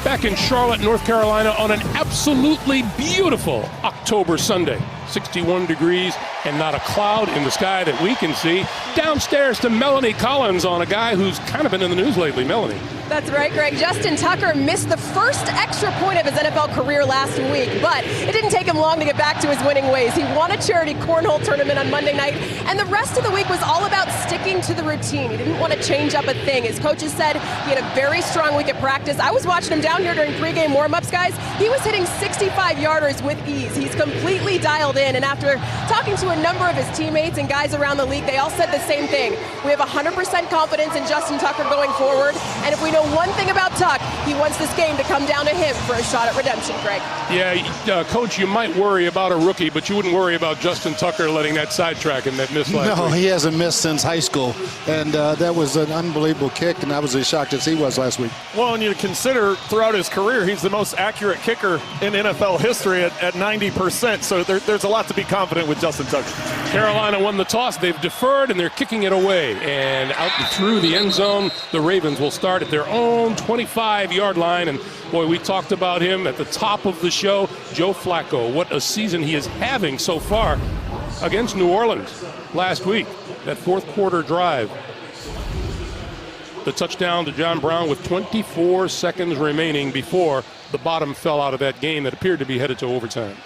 back in Charlotte, North Carolina on an absolutely beautiful October Sunday. 61 degrees and not a cloud in the sky that we can see. Downstairs to Melanie Collins on a guy who's kind of been in the news lately. Melanie. That's right, Greg. Justin Tucker missed the first extra point of his NFL career last week, but it didn't take him long to get back to his winning ways. He won a charity cornhole tournament on Monday night, and the rest of the week was all about sticking to the routine. He didn't want to change up a thing. His coaches said he had a very strong week at practice. I was watching him down here during pregame warm-ups, guys. He was hitting 65-yarders with ease. He's completely dialed in, and after talking to a number of his teammates and guys around the league, they all said the same thing. We have 100% confidence in Justin Tucker going forward, and if we know one thing about Tuck, he wants this game to come down to him for a shot at redemption, Greg. Yeah, Coach, you might worry about a rookie, but you wouldn't worry about Justin Tucker letting that sidetrack and that miss last week. No, he hasn't missed since high school, and that was an unbelievable kick, and I was as shocked as he was last week. Well, and you consider throughout his career, he's the most accurate kicker in NFL history at 90%, so there's a lot to be confident with Justin Tucker. Carolina won the toss. They've deferred, and they're kicking it away. And out and through the end zone, the Ravens will start at their own 25-yard line. And, boy, we talked about him at the top of the show. Joe Flacco, what a season he is having so far against New Orleans last week. That fourth-quarter drive. The touchdown to John Brown with 24 seconds remaining before the bottom fell out of that game that appeared to be headed to overtime.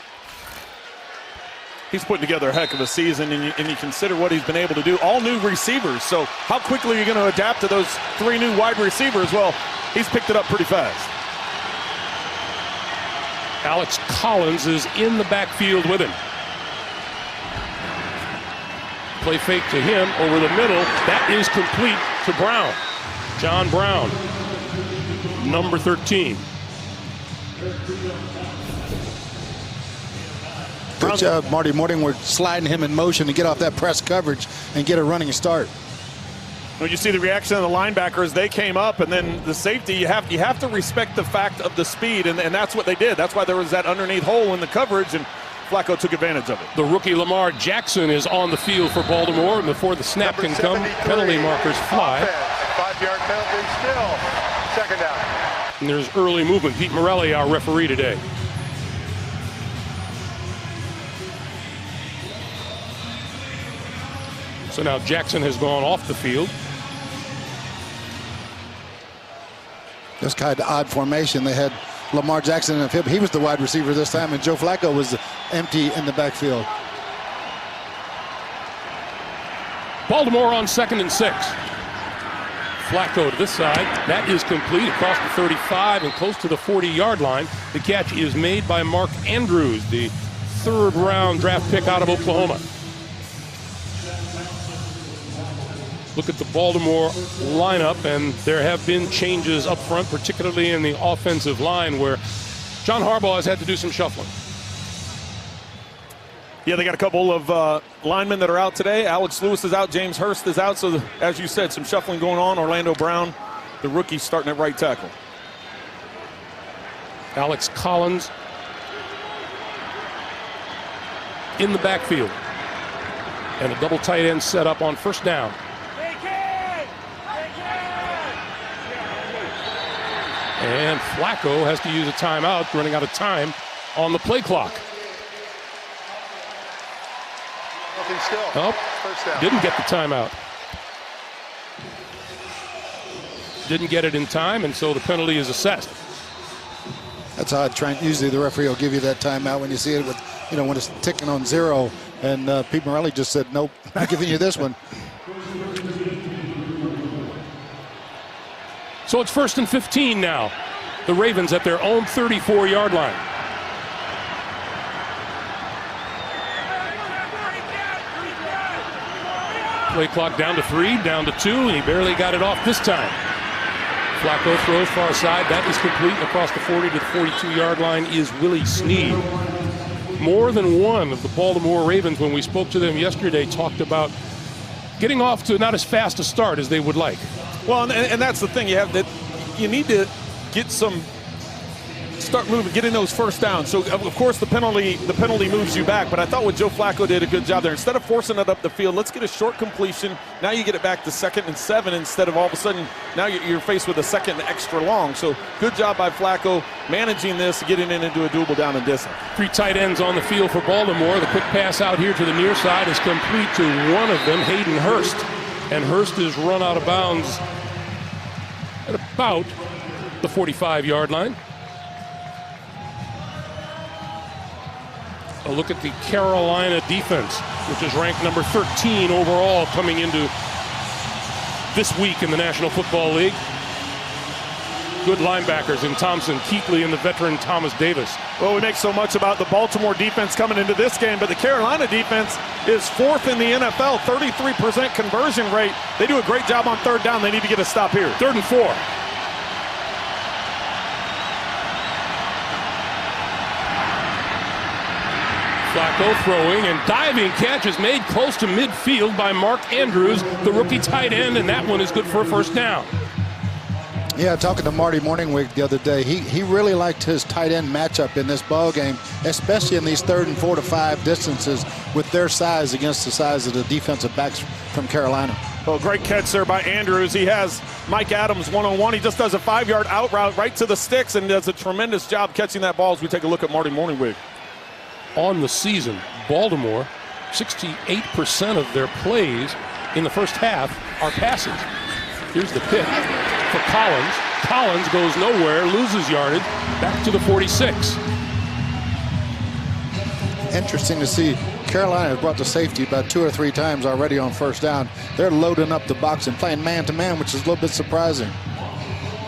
He's putting together a heck of a season, and you consider what he's been able to do. All new receivers, so how quickly are you going to adapt to those three new wide receivers? Well, he's picked it up pretty fast. Alex Collins is in the backfield with him. Play fake to him over the middle. That is complete to Brown. John Brown, number 13. Good job, Marty Morton. We're sliding him in motion to get off that press coverage and get a running start. Well, you see the reaction of the linebackers. They came up, and then the safety, you have to respect the fact of the speed, and that's what they did. That's why there was that underneath hole in the coverage, and Flacco took advantage of it. The rookie Lamar Jackson is on the field for Baltimore, and before the snap can come, penalty markers fly. 5-yard penalty still. Second down. And there's early movement. Pete Morelli, our referee today. So now Jackson has gone off the field. That's kind of odd formation. They had Lamar Jackson in the field. He was the wide receiver this time, and Joe Flacco was empty in the backfield. Baltimore on 2nd and 6. Flacco to this side. That is complete across the 35 and close to the 40-yard line. The catch is made by Mark Andrews, the third-round draft pick out of Oklahoma. Look at the Baltimore lineup, and there have been changes up front, particularly in the offensive line, where John Harbaugh has had to do some shuffling. Yeah, they got a couple of linemen that are out today. Alex Lewis is out. James Hurst is out. So, as you said, some shuffling going on. Orlando Brown, the rookie, starting at right tackle. Alex Collins in the backfield. And a double tight end set up on first down. And Flacco has to use a timeout, running out of time on the play clock. Nothing still. Oh, First down. didn't get the timeout. Didn't get it in time, and so the penalty is assessed. That's odd. Usually the referee will give you that timeout when you see it with, when it's ticking on 0. And Pete Morelli just said, nope, not giving you this one. So it's 1st and 15 now. The Ravens at their own 34-yard line. Play clock down to 3, down to 2, and he barely got it off this time. Flacco throws far side. That is complete. Across the 40 to the 42-yard line is Willie Snead. More than one of the Baltimore Ravens, when we spoke to them yesterday, talked about getting off to not as fast a start as they would like. Well, and that's the thing. You need to get some start moving, getting those first downs. So, of course, the penalty moves you back. But I thought what Joe Flacco did a good job there. Instead of forcing it up the field, let's get a short completion. Now you get it back to 2nd and 7 instead of all of a sudden now you're faced with a 2nd and extra long. So good job by Flacco managing this, getting it into a doable down and distance. 3 tight ends on the field for Baltimore. The quick pass out here to the near side is complete to one of them, Hayden Hurst. And Hurst is run out of bounds at about the 45-yard line. A look at the Carolina defense, which is ranked number 13 overall coming into this week in the National Football League. Good linebackers in Thompson, Keatley, and the veteran Thomas Davis. Well, we make so much about the Baltimore defense coming into this game, but the Carolina defense is 4th in the NFL, 33% conversion rate. They do a great job on 3rd down. They need to get a stop here. 3rd and 4. Flacco throwing, and diving catch is made close to midfield by Mark Andrews, the rookie tight end, and that one is good for a first down. Yeah, talking to Marty Morningwig the other day, he really liked his tight end matchup in this ball game, especially in these 3rd and 4 to 5 distances with their size against the size of the defensive backs from Carolina. Well, great catch there by Andrews. He has Mike Adams one-on-one. He just does a 5-yard out route right to the sticks and does a tremendous job catching that ball as we take a look at Marty Morningwig. On the season, Baltimore, 68% of their plays in the first half are passes. Here's the pitch for Collins. Collins goes nowhere, loses yardage, back to the 46. Interesting to see. Carolina has brought the safety about 2 or 3 times already on first down. They're loading up the box and playing man-to-man, which is a little bit surprising.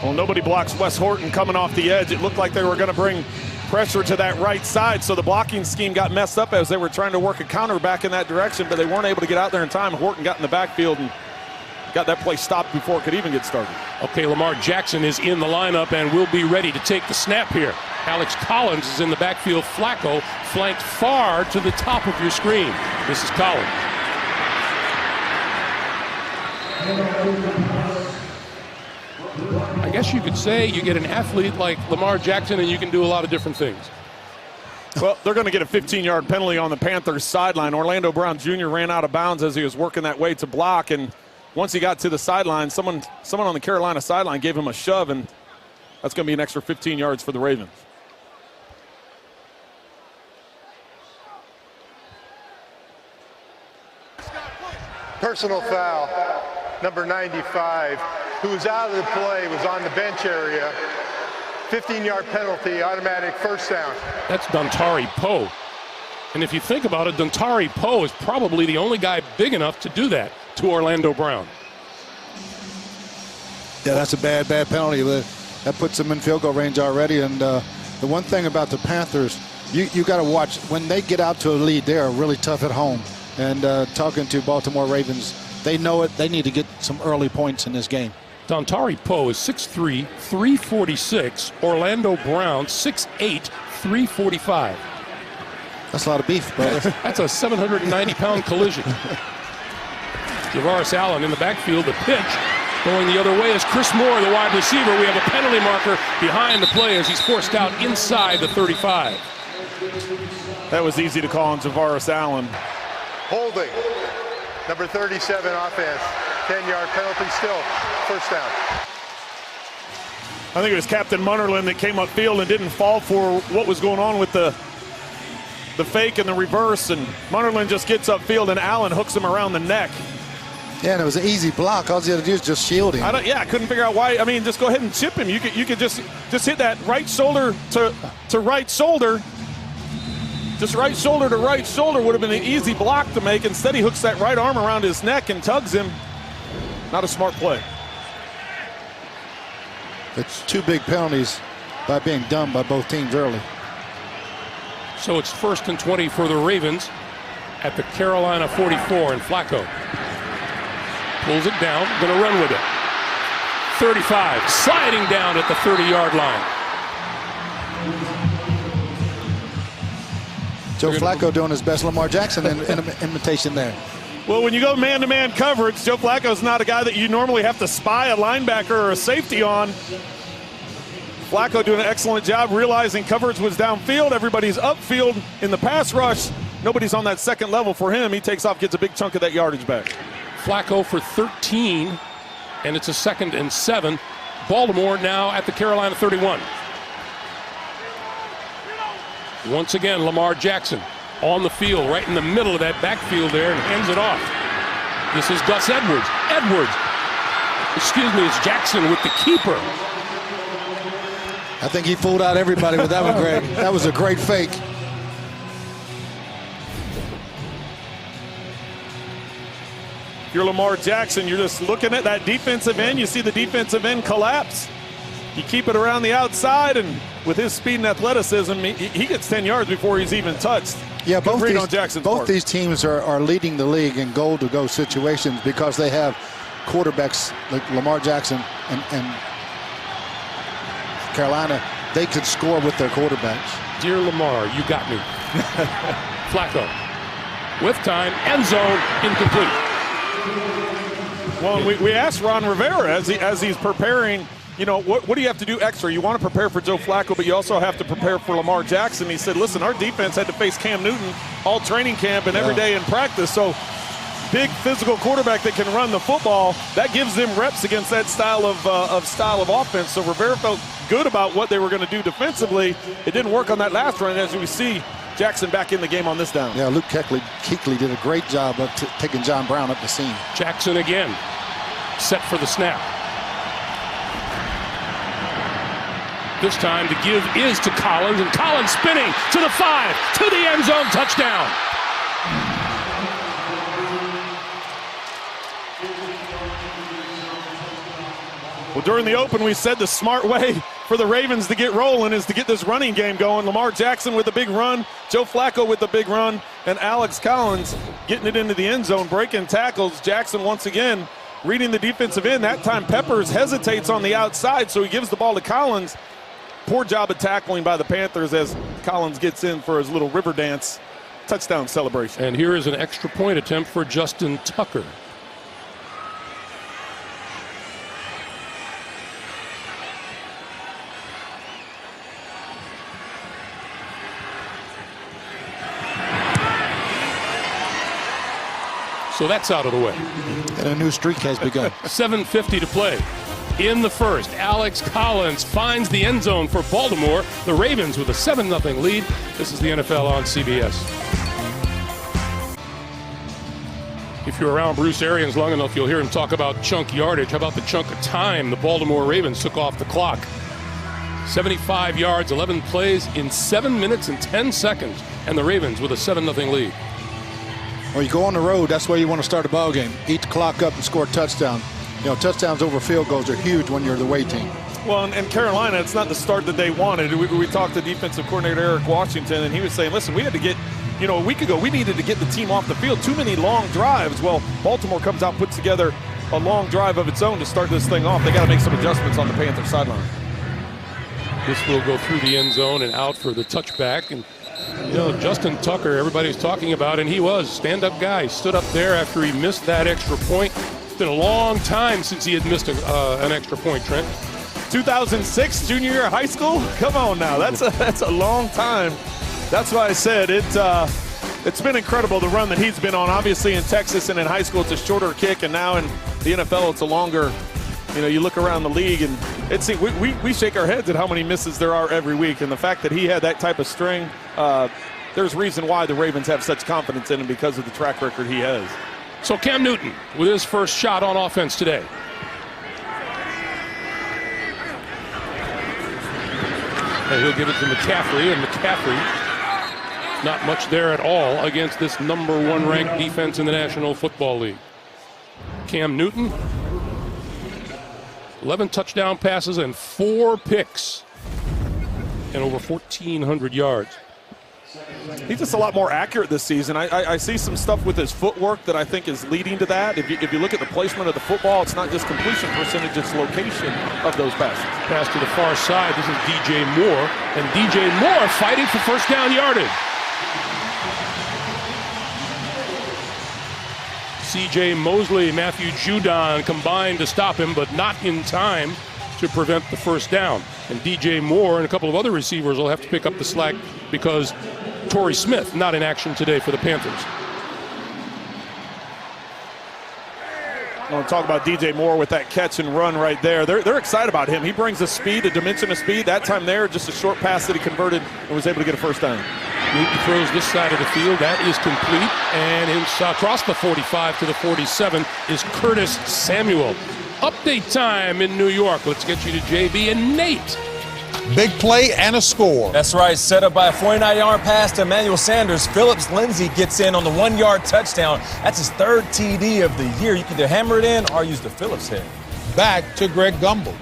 Well, nobody blocks Wes Horton coming off the edge. It looked like they were going to bring pressure to that right side, so the blocking scheme got messed up as they were trying to work a counter back in that direction, but they weren't able to get out there in time. Horton got in the backfield and got that play stopped before it could even get started. Okay, Lamar Jackson is in the lineup and will be ready to take the snap here. Alex Collins is in the backfield. Flacco flanked far to the top of your screen. This is Collins. I guess you could say you get an athlete like Lamar Jackson and you can do a lot of different things. Well, they're going to get a 15-yard penalty on the Panthers sideline. Orlando Brown Jr. ran out of bounds as he was working that way to block, and once he got to the sideline, someone on the Carolina sideline gave him a shove, and that's going to be an extra 15 yards for the Ravens. Personal foul, number 95, who was out of the play, was on the bench area. 15-yard penalty, automatic first down. That's Dontari Poe. And if you think about it, Dontari Poe is probably the only guy big enough to do that to Orlando Brown. Yeah, that's a bad penalty. That puts them in field goal range already. And the one thing about the Panthers, you got to watch. When they get out to a lead, they are really tough at home. And talking to Baltimore Ravens, they know it. They need to get some early points in this game. Dontari Poe is 6'3", 346. Orlando Brown, 6'8", 345. That's a lot of beef, brother. That's a 790-pound collision. Javaris Allen in the backfield. The pitch going the other way is Chris Moore, the wide receiver. We have a penalty marker behind the play as he's forced out inside the 35. That was easy to call on Javaris Allen. Holding, number 37 offense, 10-yard penalty still, first down. I think it was Captain Munnerlyn that came upfield and didn't fall for what was going on with the fake and the reverse, and Munnerlyn just gets upfield and Allen hooks him around the neck. Yeah, and it was an easy block. All you had to do is just shield him. I couldn't figure out why. I mean, just go ahead and chip him. You could just hit that right shoulder to right shoulder. Just right shoulder to right shoulder would have been an easy block to make. Instead, he hooks that right arm around his neck and tugs him. Not a smart play. It's 2 big penalties by being done by both teams early. So it's 1st and 20 for the Ravens at the Carolina 44, and Flacco pulls it down, going to run with it. 35, sliding down at the 30-yard line. Joe Flacco doing his best Lamar Jackson in imitation there. Well, when you go man-to-man coverage, Joe Flacco's not a guy that you normally have to spy a linebacker or a safety on. Flacco doing an excellent job realizing coverage was downfield. Everybody's upfield in the pass rush. Nobody's on that second level for him. He takes off, gets a big chunk of that yardage back. Flacco for 13, and it's a 2nd and 7. Baltimore now at the Carolina 31. Once again, Lamar Jackson on the field, right in the middle of that backfield there, and hands it off. This is Gus Edwards. It's Jackson with the keeper. I think he fooled out everybody with that one, Greg. That was a great fake. If you're Lamar Jackson, you're just looking at that defensive end. You see the defensive end collapse. You keep it around the outside, and with his speed and athleticism, he gets 10 yards before he's even touched. Yeah, both these these teams are leading the league in goal-to-go situations because they have quarterbacks like Lamar Jackson and Carolina. They can score with their quarterbacks. Dear Lamar, you got me. Flacco with time, end zone, incomplete. Well, we asked Ron Rivera as he's preparing, you know, what do you have to do extra? You want to prepare for Joe Flacco, but you also have to prepare for Lamar Jackson. He said, listen, our defense had to face Cam Newton all training camp and every day in practice. So big physical quarterback that can run the football, that gives them reps against that style of offense. So Rivera felt good about what they were going to do defensively. It didn't work on that last run, as we see Jackson back in the game on this down. Yeah, Luke Kuechly did a great job of taking John Brown up the seam. Jackson again, set for the snap. This time the give is to Collins, and Collins spinning to the 5, to the end zone, touchdown. Well, during the open, we said the smart way for the Ravens to get rolling is to get this running game going. Lamar Jackson with a big run, Joe Flacco with the big run, and Alex Collins getting it into the end zone, breaking tackles. Jackson once again reading the defensive end. That time Peppers hesitates on the outside, so he gives the ball to Collins. Poor job of tackling by the Panthers as Collins gets in for his little river dance touchdown celebration. And here is an extra point attempt for Justin Tucker. So that's out of the way. And a new streak has begun. 7:50 to play. In the first, Alex Collins finds the end zone for Baltimore. The Ravens with a 7-0 lead. This is the NFL on CBS. If you're around Bruce Arians long enough, you'll hear him talk about chunk yardage. How about the chunk of time the Baltimore Ravens took off the clock? 75 yards, 11 plays in 7 minutes and 10 seconds. And the Ravens with a 7-0 lead. Well, you go on the road, that's where you want to start a ball game. Eat the clock up and score a touchdown. You know, touchdowns over field goals are huge when you're the away team. Well, and Carolina, it's not the start that they wanted. We talked to defensive coordinator Eric Washington, and he was saying, listen, we had to get, you know, a week ago, we needed to get the team off the field. Too many long drives. Well, Baltimore comes out, puts together a long drive of its own to start this thing off. They got to make some adjustments on the Panthers sideline. This will go through the end zone and out for the touchback. And you know, Justin Tucker, everybody's talking about, and he was stand-up guy. Stood up there after he missed that extra point. It's been a long time since he had missed an extra point, Trent. 2006, junior year of high school? Come on now, that's a long time. That's why I said it's been incredible, the run that he's been on. Obviously in Texas and in high school, it's a shorter kick, and now in the NFL, it's a longer. You know, you look around the league, and we shake our heads at how many misses there are every week. And the fact that he had that type of string, there's reason why the Ravens have such confidence in him because of the track record he has. So Cam Newton with his first shot on offense today. And he'll give it to McCaffrey, and McCaffrey, not much there at all against this #1 ranked defense in the National Football League. Cam Newton, 11 touchdown passes and 4 picks and over 1,400 yards. He's just a lot more accurate this season. I see some stuff with his footwork that I think is leading to that. If you look at the placement of the football, it's not just completion percentage, it's location of those passes. Pass to the far side. This is DJ Moore, and DJ Moore fighting for first down yardage. C.J. Mosley, Matthew Judon combined to stop him, but not in time. to prevent the first down. And DJ Moore and a couple of other receivers will have to pick up the slack because Torrey Smith not in action today for the Panthers. I want to talk about DJ Moore with that catch and run right there. They're excited about him. He brings a speed, a dimension of speed. That time there, just a short pass that he converted and was able to get a first down. Newton throws this side of the field. That is complete. And across the 45 to the 47 is Curtis Samuel. Update time in New York. Let's get you to JB and Nate. Big play and a score. That's right. Set up by a 49-yard pass to Emmanuel Sanders. Phillips Lindsay gets in on the 1-yard touchdown. That's his third TD of the year. You can either hammer it in or use the Phillips head. Back to Greg Gumbel.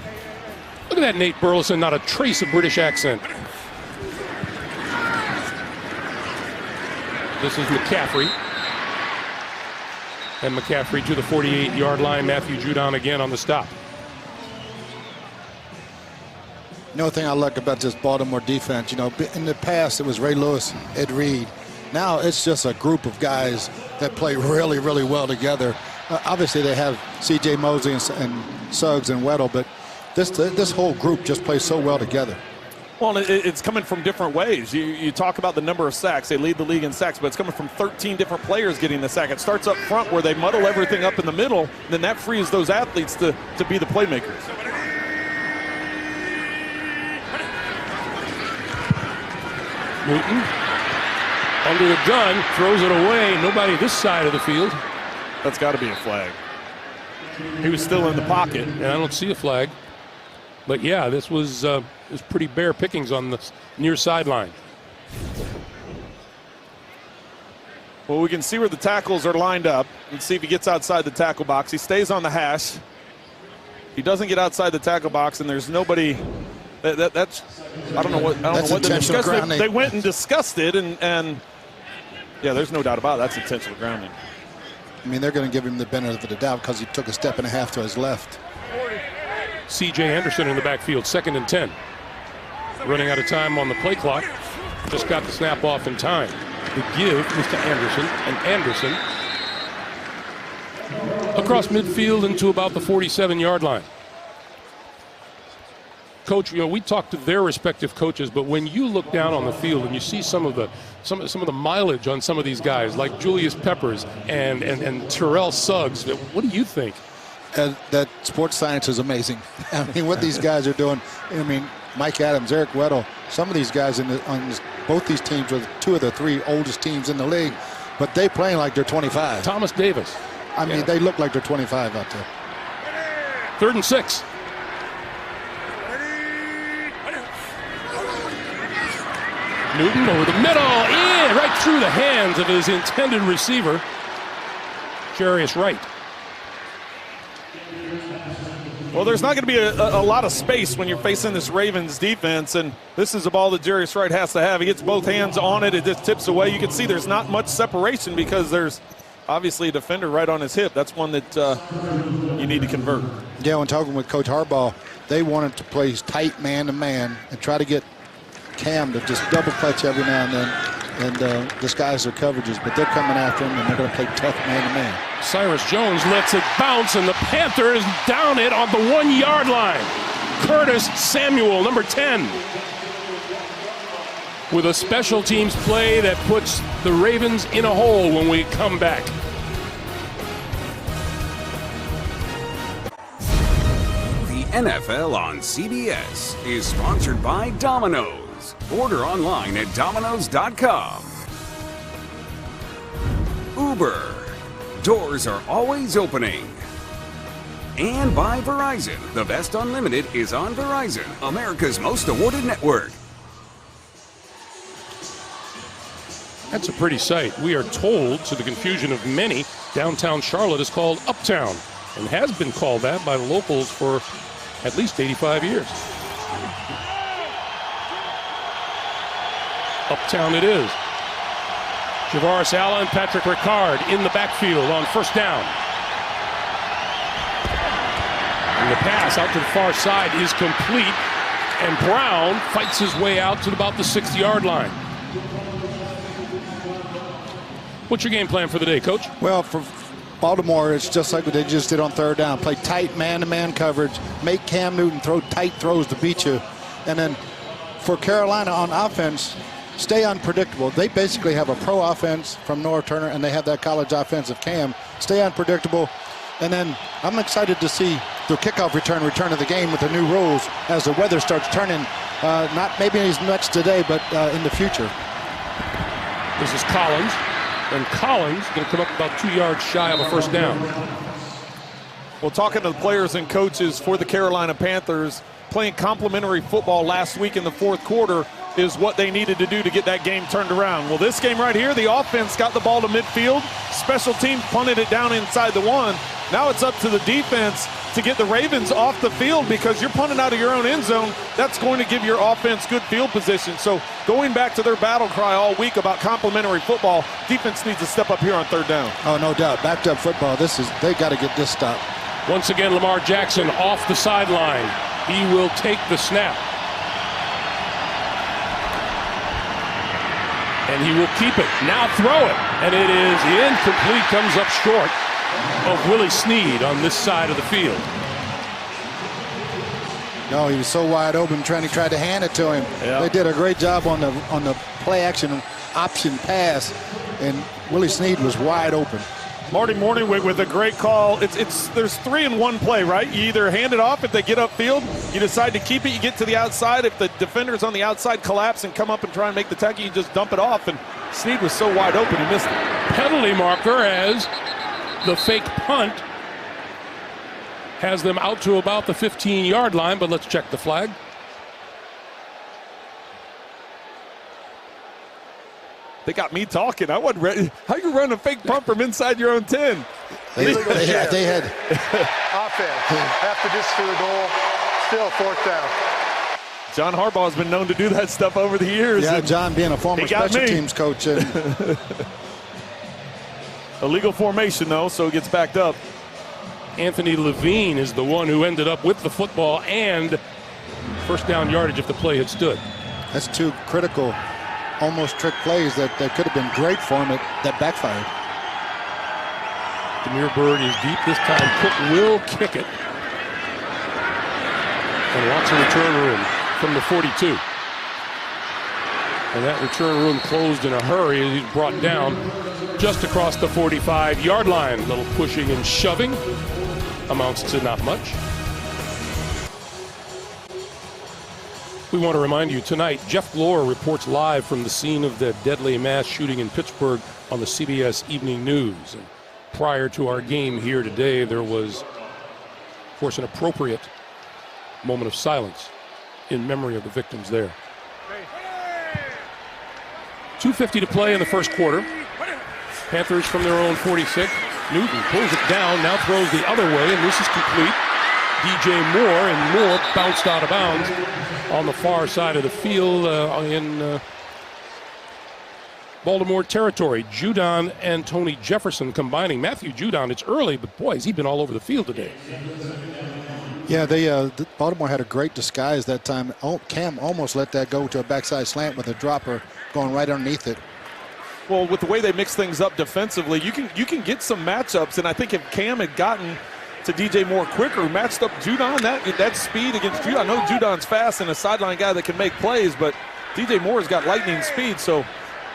Look at that Nate Burleson, not a trace of British accent. This is McCaffrey. And McCaffrey to the 48-yard line. Matthew Judon again on the stop. You know, the thing I like about this Baltimore defense, you know, in the past it was Ray Lewis, Ed Reed. Now it's just a group of guys that play really, really well together. Obviously they have C.J. Mosley and Suggs and Weddle, but this whole group just plays so well together. Well, it's coming from different ways. You talk about the number of sacks. They lead the league in sacks, but it's coming from 13 different players getting the sack. It starts up front where they muddle everything up in the middle, and then that frees those athletes to be the playmakers. Newton under the gun, throws it away. Nobody this side of the field. That's got to be a flag. He was still in the pocket. And I don't see a flag. But yeah, this was pretty bare pickings on the near sideline. Well, we can see where the tackles are lined up. Let's see if he gets outside the tackle box. He stays on the hash. He doesn't get outside the tackle box, and there's nobody. That's I don't know what they discussed. They went and discussed it, and yeah, there's no doubt about it. That's intentional grounding. I mean, they're going to give him the benefit of the doubt because he took a step and a half to his left. C.J. Anderson in the backfield, 2nd and 10. Running out of time on the play clock. Just got the snap off in time. The give is to Anderson, and Anderson across midfield into about the 47-yard line. Coach, you know, we talked to their respective coaches, but when you look down on the field and you see some of the mileage on some of these guys, like Julius Peppers and Terrell Suggs, what do you think? That sports science is amazing. I mean, what these guys are doing. I mean, Mike Adams, Eric Weddle, some of these guys both these teams were 2 of the 3 oldest teams in the league, but they playing like they're 25. Thomas Davis. I mean, they look like they're 25 out there. 3rd and 6. Newton over the middle, in right through the hands of his intended receiver, Jarius Wright. Well, there's not going to be a lot of space when you're facing this Ravens defense, and this is a ball that Jarius Wright has to have. He gets both hands on it. It just tips away. You can see there's not much separation because there's obviously a defender right on his hip. That's one that you need to convert. Yeah, when talking with Coach Harbaugh, they wanted to play tight man-to-man and try to get Cam to just double clutch every now and then and disguise their coverages, but they're coming after him and they're going to play tough man-to-man. Cyrus Jones lets it bounce, and the Panthers down it on the 1-yard line. Curtis Samuel, number 10, with a special teams play that puts the Ravens in a hole when we come back. The NFL on CBS is sponsored by Domino's. Order online at Domino's.com. Uber. Doors are always opening. And by Verizon. The best unlimited is on Verizon, America's most awarded network. That's a pretty sight. We are told, to the confusion of many, downtown Charlotte is called Uptown and has been called that by the locals for at least 85 years. Uptown it is. Javaris Allen, Patrick Ricard in the backfield on 1st down. And the pass out to the far side is complete, and Brown fights his way out to about the 60-yard line. What's your game plan for the day, Coach? Well, Baltimore is just like what they just did on third down. Play tight man-to-man coverage, make Cam Newton throw tight throws to beat you. And then for Carolina on offense, stay unpredictable. They basically have a pro offense from Norv Turner, and they have that college offense of Cam. Stay unpredictable. And then I'm excited to see the kickoff return of the game with the new rules as the weather starts turning. Not maybe as much today, but in the future. This is Collins. And Collins going to come up about 2 yards shy of a first down. Well, talking to the players and coaches for the Carolina Panthers, playing complimentary football last week in the fourth quarter is what they needed to do to get that game turned around. Well, this game right here, the offense got the ball to midfield. Special teams punted it down inside the 1. Now it's up to the defense to get the Ravens off the field, because you're punting out of your own end zone. That's going to give your offense good field position. So going back to their battle cry all week about complimentary football, defense needs to step up here on third down. Oh, no doubt. Backed up football. They got to get this stopped. Once again, Lamar Jackson off the sideline. He will take the snap. And he will keep it. Now throw it. And it is incomplete. Comes up short of Willie Snead on this side of the field. No, he was so wide open. Tried to hand it to him. Yeah. They did a great job on the play action option pass, and Willie Snead was wide open. Marty Morning with a great call. There's 3 in 1 play, right? You either hand it off if they get upfield, you decide to keep it, you get to the outside. If the defenders on the outside collapse and come up and try and make the tackle, you just dump it off. And Snead was so wide open, he missed it. Penalty marker as the fake punt has them out to about the 15-yard line, but let's check the flag. They got me talking. I wasn't ready. How you run a fake punt from inside your own 10? They had Offense, after just to the goal, still fourth down. John Harbaugh has been known to do that stuff over the years. Yeah, John being a former special teams coach. And illegal formation, though, so it gets backed up. Anthony Levine is the one who ended up with the football and first down yardage if the play had stood. that's 2 critical, almost trick plays that could have been great for him that backfired. Demir Bird is deep this time. Cook will kick it. And lots of return room from the 42. And that return room closed in a hurry as he's brought down just across the 45-yard line. A little pushing and shoving amounts to not much. We want to remind you tonight, Jeff Glore reports live from the scene of the deadly mass shooting in Pittsburgh on the CBS Evening News. And prior to our game here today, there was, of course, an appropriate moment of silence in memory of the victims there. 2:50 to play in the first quarter. Panthers from their own 46. Newton pulls it down, now throws the other way, and this is complete. DJ Moore, and Moore bounced out of bounds on the far side of the field in Baltimore territory. Judon and Tony Jefferson combining. Matthew Judon, it's early, but boy, has he been all over the field today. Yeah, Baltimore had a great disguise that time. Cam almost let that go to a backside slant with a dropper going right underneath it. Well, with the way they mix things up defensively, you can get some matchups, and I think if Cam had gotten to DJ Moore quicker, matched up Judon, that speed against Judon. I know Judon's fast and a sideline guy that can make plays, but DJ Moore's got lightning speed, so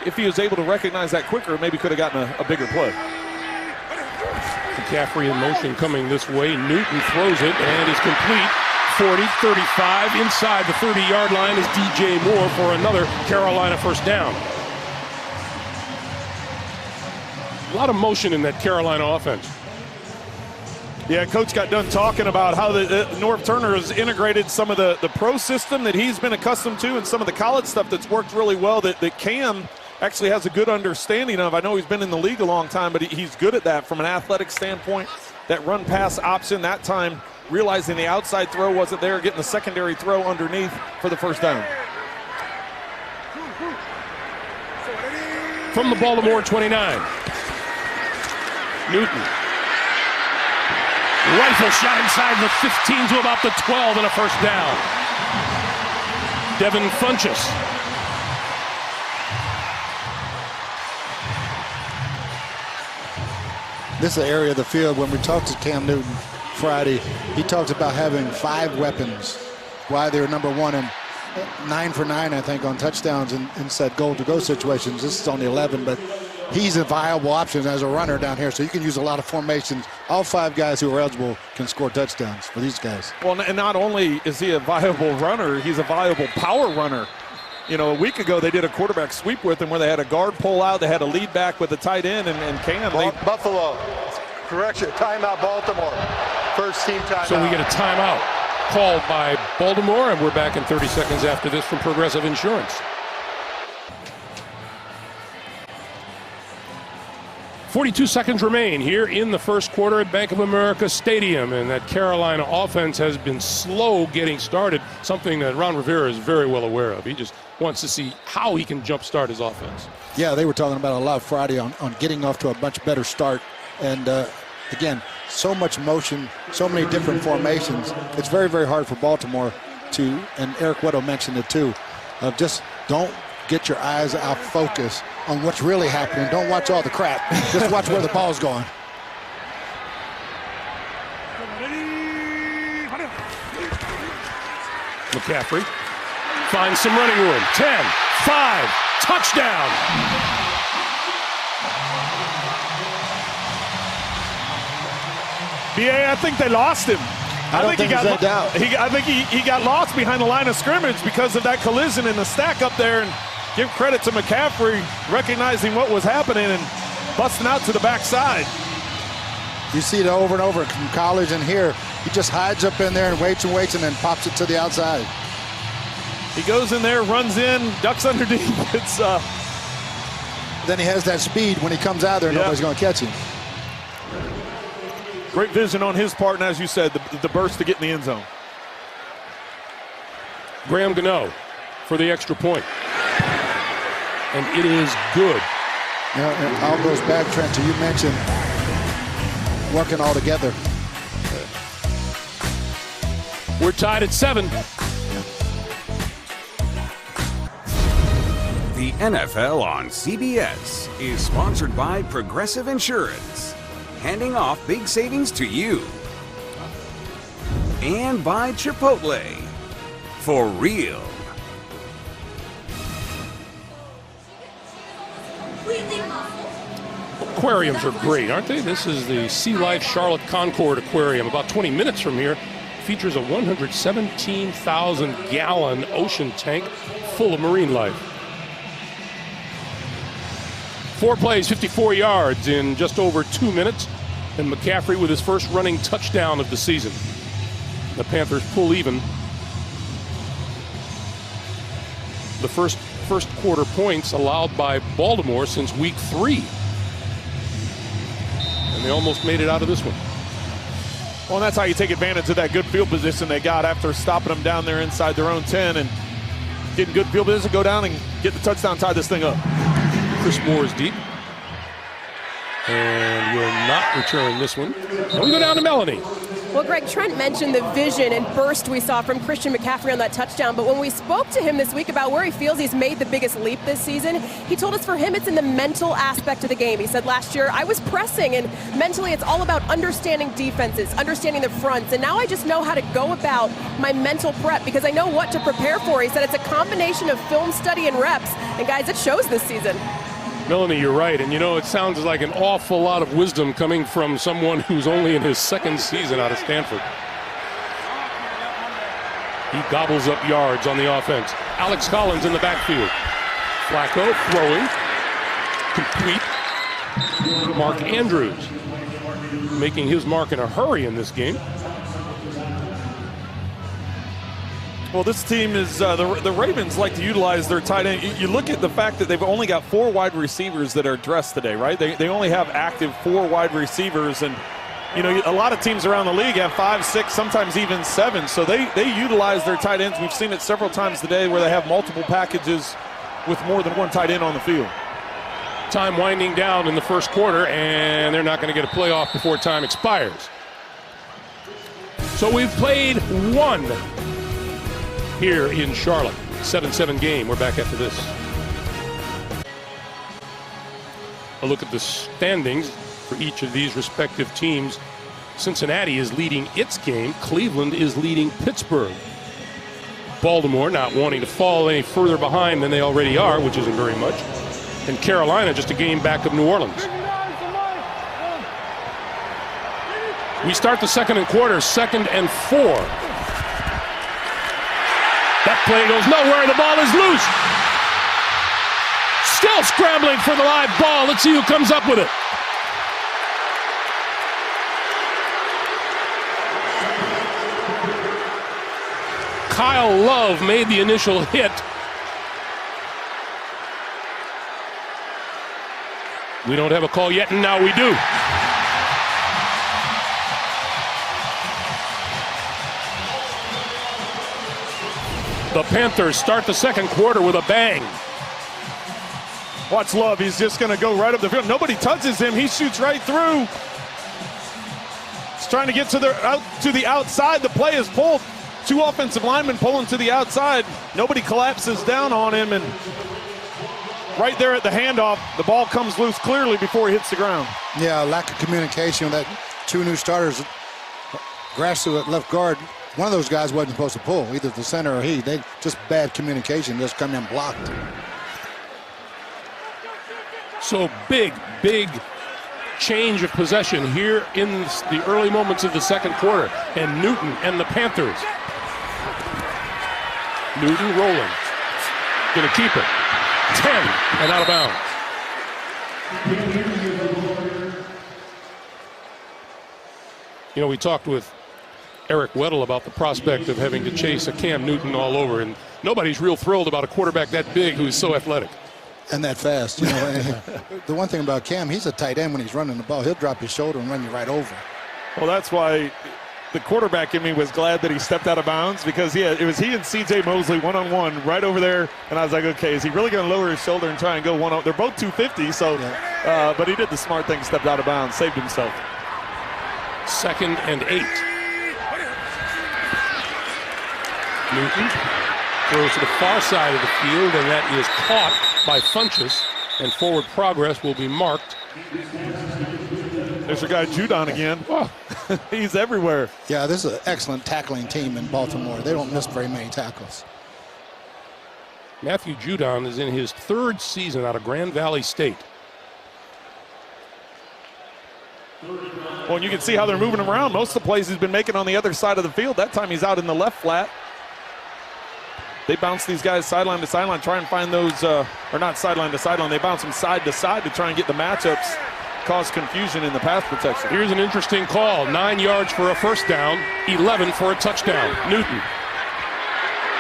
if he was able to recognize that quicker, maybe could have gotten a bigger play. McCaffrey in motion coming this way. Newton throws it and is complete. 40, 35, inside the 30-yard line is DJ Moore for another Carolina first down. A lot of motion in that Carolina offense. Yeah, Coach got done talking about how Norv Turner has integrated some of the pro system that he's been accustomed to and some of the college stuff that's worked really well that Cam actually has a good understanding of. I know he's been in the league a long time, but he's good at that from an athletic standpoint. That run-pass option that time, realizing the outside throw wasn't there, getting the secondary throw underneath for the first down. From the Baltimore 29. Newton. Rifle shot inside the 15 to about the 12 and a first down. Devin Funchess. this is an area of the field. When we talked to Cam Newton Friday, he talks about having 5 weapons, why they're number 1 and 9 for 9, I think, on touchdowns in set goal-to-go situations. This is only 11, but he's a viable option as a runner down here, so you can use a lot of formations. All 5 guys who are eligible can score touchdowns for these guys. Well, and not only is he a viable runner, he's a viable power runner. You know, a week ago they did a quarterback sweep with him where they had a guard pull out, they had a lead back with a tight end, and Cam. Buffalo, correction, timeout Baltimore. First team timeout. So we get a timeout called by Baltimore, and we're back in 30 seconds after this from Progressive Insurance. 42 seconds remain here in the first quarter at Bank of America Stadium, and that Carolina offense has been slow getting started, something that Ron Rivera is very well aware of. He just wants to see how he can jumpstart his offense. Yeah, they were talking about a lot Friday on getting off to a much better start. And again, so much motion, so many different formations. It's very, very hard for Baltimore to, and Eric Weddle mentioned it too, just don't get your eyes out focus on what's really happening. Don't watch all the crap. Just watch where the ball's going. McCaffrey finds some running room. 10, 5, touchdown. BA, I think they lost him. I don't think there's no doubt. I think he got lost behind the line of scrimmage because of that collision in the stack up there. And give credit to McCaffrey recognizing what was happening and busting out to the backside. You see it over and over from college and here. He just hides up in there and waits and then pops it to the outside. He goes in there, runs in, ducks underneath. It's Then he has that speed when he comes out there, nobody's going to catch him. Great vision on his part, and as you said, the burst to get in the end zone. Graham Gano for the extra point. And it is good. You know, it all goes back, Trent, to you mentioned working all together. We're tied at 7. The NFL on CBS is sponsored by Progressive Insurance, handing off big savings to you. And by Chipotle, for real. Aquariums are great, aren't they? This is the Sea Life Charlotte Concord Aquarium, about 20 minutes from here. Features a 117,000-gallon ocean tank full of marine life. 4 plays, 54 yards in just over 2 minutes, and McCaffrey with his first running touchdown of the season. The Panthers pull even. The first quarter points allowed by Baltimore since week 3. And they almost made it out of this one. Well, and that's how you take advantage of that good field position they got after stopping them down there inside their own 10 and getting good field position, go down and get the touchdown, tie this thing up. Chris Moore is deep. And will not return this one. And we go down to Melanie. Well, Greg, Trent mentioned the vision and burst we saw from Christian McCaffrey on that touchdown, but when we spoke to him this week about where he feels he's made the biggest leap this season, he told us for him it's in the mental aspect of the game. He said last year, I was pressing, and mentally it's all about understanding defenses, understanding the fronts, and now I just know how to go about my mental prep because I know what to prepare for. He said it's a combination of film study and reps, and guys, it shows this season. Melanie, you're right. And, you know, it sounds like an awful lot of wisdom coming from someone who's only in his second season out of Stanford. He gobbles up yards on the offense. Alex Collins in the backfield. Flacco throwing. Complete. Mark Andrews making his mark in a hurry in this game. Well, this team is, the Ravens like to utilize their tight end. You look at the fact that they've only got 4 wide receivers that are dressed today, right? They only have active 4 wide receivers. And, you know, a lot of teams around the league have 5, 6, sometimes even 7. So they utilize their tight ends. We've seen it several times today where they have multiple packages with more than one tight end on the field. Time winding down in the first quarter, and they're not going to get a playoff before time expires. So we've played 1 here in Charlotte. 7-7 game. We're back after this. A look at the standings. for each of these respective teams. Cincinnati is leading its game. Cleveland is leading Pittsburgh. Baltimore not wanting to fall any further behind than they already are, which isn't very much. And Carolina just a game back of New Orleans. We start the second quarter, 2nd and 4. That play goes nowhere. The ball is loose. Still scrambling for the live ball. Let's see who comes up with it. Kyle Love made the initial hit. We don't have a call yet, and now we do. The Panthers start the second quarter with a bang. Watch Love. He's just going to go right up the field. Nobody touches him. He shoots right through. He's trying to get to the outside. The play is pulled. 2 offensive linemen pulling to the outside. Nobody collapses down on him, and right there at the handoff, the ball comes loose clearly before he hits the ground. Yeah, lack of communication. That 2 new starters, Grassu at left guard, one of those guys wasn't supposed to pull, either the center or he. They just bad communication, just come in blocked. So big change of possession here in the early moments of the second quarter. And Newton and the Panthers. Newton rolling. Gonna keep it. 10 and out of bounds. You know, we talked with Eric Weddle about the prospect of having to chase a Cam Newton all over, and nobody's real thrilled about a quarterback that big who's so athletic. And that fast. You know, the one thing about Cam, he's a tight end when he's running the ball. He'll drop his shoulder and run you right over. Well, that's why the quarterback in me was glad that he stepped out of bounds, because it was he and C.J. Mosley one-on-one right over there, and I was like, okay, is he really going to lower his shoulder and try and go one-on? They're both 250, so, yeah. But he did the smart thing, stepped out of bounds, saved himself. 2nd and 8. Newton throws to the far side of the field, and that is caught by Funchess, and forward progress will be marked. There's your guy Judon again. Oh, he's everywhere. Yeah, this is an excellent tackling team in Baltimore. They don't miss very many tackles. Matthew Judon is in his 3rd season out of Grand Valley State. Well, and you can see how they're moving him around. Most of the plays he's been making on the other side of the field. That time he's out in the left flat. They bounce these guys sideline to sideline, try and find those, or not sideline to sideline, they bounce them side to side to try and get the matchups, cause confusion in the pass protection. Here's an interesting call. 9 yards for a first down, 11 for a touchdown. Newton.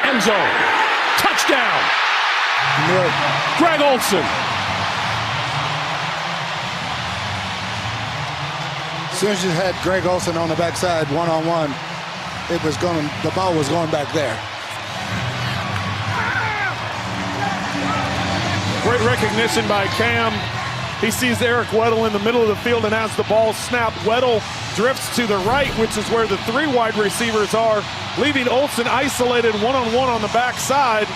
End zone. Touchdown. Greg Olsen. As soon as you had Greg Olsen on the backside one-on-one, the ball was going back there. Great recognition by Cam. He sees Eric Weddle in the middle of the field, and as the ball snapped, Weddle drifts to the right, which is where the 3 wide receivers are, leaving Olsen isolated one-on-one on the backside.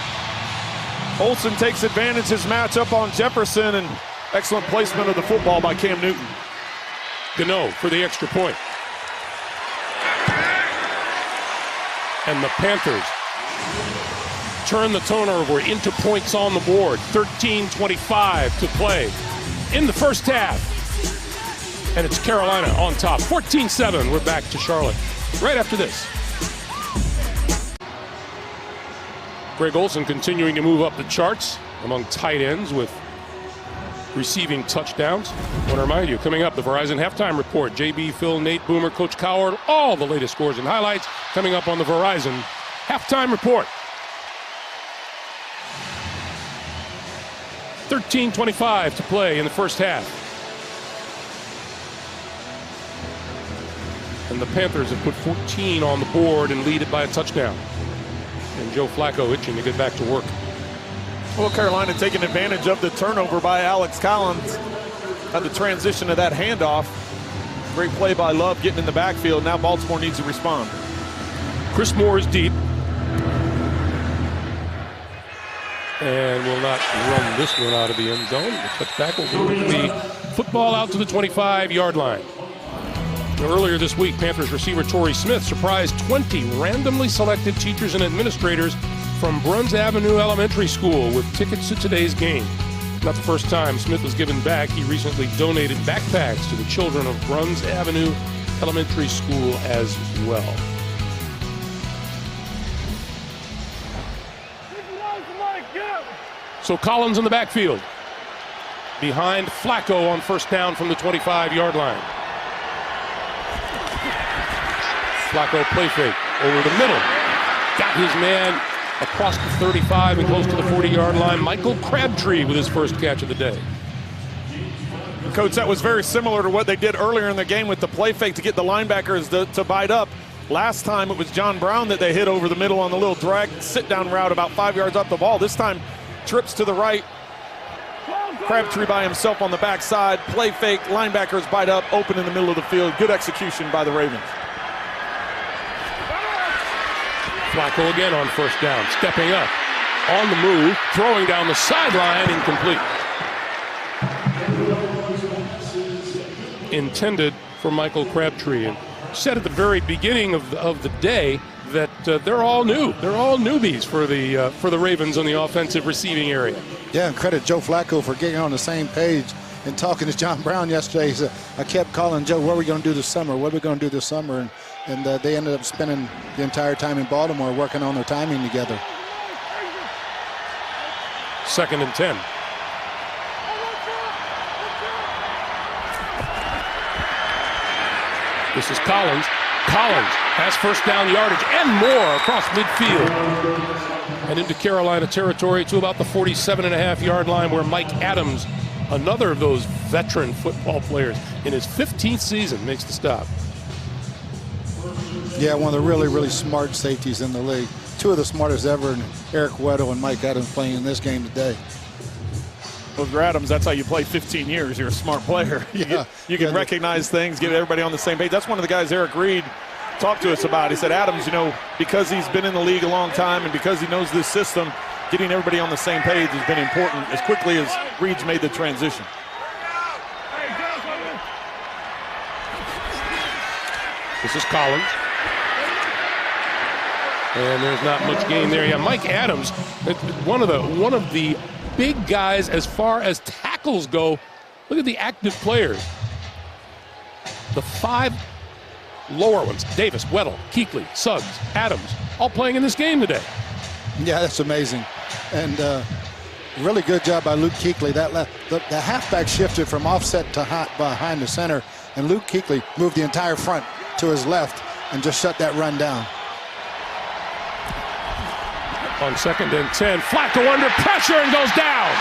Olsen takes advantage of his matchup on Jefferson, and excellent placement of the football by Cam Newton. Gano for the extra point. And the Panthers turn the turnover into points on the board. 13:25 to play in the first half. And it's Carolina on top. 14-7. We're back to Charlotte right after this. Greg Olsen continuing to move up the charts among tight ends with receiving touchdowns. I want to remind you, coming up, the Verizon Halftime Report. JB, Phil, Nate, Boomer, Coach Coward, all the latest scores and highlights coming up on the Verizon Halftime Report. 13:25 to play in the first half. And the Panthers have put 14 on the board and lead it by a touchdown. And Joe Flacco itching to get back to work. Well, Carolina taking advantage of the turnover by Alex Collins at the transition of that handoff. Great play by Love getting in the backfield. Now Baltimore needs to respond. Chris Moore is deep. and will not run this one out of the end zone. The touchback will bring the football out to the 25-yard line. Earlier this week, Panthers receiver Torrey Smith surprised 20 randomly selected teachers and administrators from Bruns Avenue Elementary School with tickets to today's game. Not the first time Smith was given back. He recently donated backpacks to the children of Bruns Avenue Elementary School as well. So Collins in the backfield, behind Flacco on first down from the 25-yard line. Flacco play fake over the middle. Got his man across the 35 and close to the 40-yard line. Michael Crabtree with his first catch of the day. Coach, that was very similar to what they did earlier in the game with the play fake to get the linebackers to bite up. Last time it was John Brown that they hit over the middle on the little drag sit-down route about 5 yards up the ball. This time, trips to the right. Crabtree by himself on the backside. Play fake, linebackers bite up, open in the middle of the field. Good execution by the Ravens. Flacco again on first down, stepping up, on the move, throwing down the sideline, incomplete. Intended for Michael Crabtree. And said at the very beginning of the day that they're all new. They're all newbies for the Ravens on the offensive receiving area. Yeah, and credit Joe Flacco for getting on the same page and talking to John Brown yesterday. He said, I kept calling Joe, what are we going to do this summer? What are we going to do this summer? And they ended up spending the entire time in Baltimore working on their timing together. 2nd and 10. This is Collins. Collins has first down yardage and more across midfield. And into Carolina territory to about the 47.5-yard line where Mike Adams, another of those veteran football players, in his 15th season makes the stop. Yeah, one of the really, really smart safeties in the league. Two of the smartest ever, Eric Weddle and Mike Adams playing in this game today. Well, for Adams, that's how you play 15 years. You're a smart player. Yeah. You can recognize things, get everybody on the same page. That's one of the guys Eric Reed talked to us about. He said, Adams, because he's been in the league a long time and because he knows this system, getting everybody on the same page has been important as quickly as Reed's made the transition. This is Collins. And there's not much gain there. Yeah, Mike Adams, one of the big guys as far as tackles go. Look at the active players. The 5 lower ones, Davis, Weddle, Kuechly, Suggs, Adams, all playing in this game today. Yeah, that's amazing. And really good job by Luke Kuechly. The halfback shifted from offset to behind the center, and Luke Kuechly moved the entire front to his left and just shut that run down. On 2nd and 10, Flacco under pressure and goes down.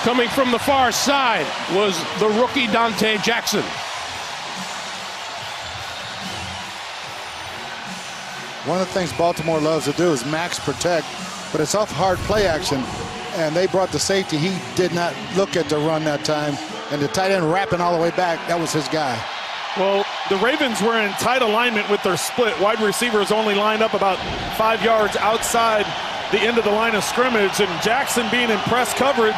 Coming from the far side was the rookie Dante Jackson. One of the things Baltimore loves to do is max protect, but it's off hard play action, and they brought the safety. He did not look at the run that time, and the tight end wrapping all the way back, that was his guy. Well, the Ravens were in tight alignment with their split. Wide receivers only lined up about 5 yards outside the end of the line of scrimmage, and Jackson being in press coverage,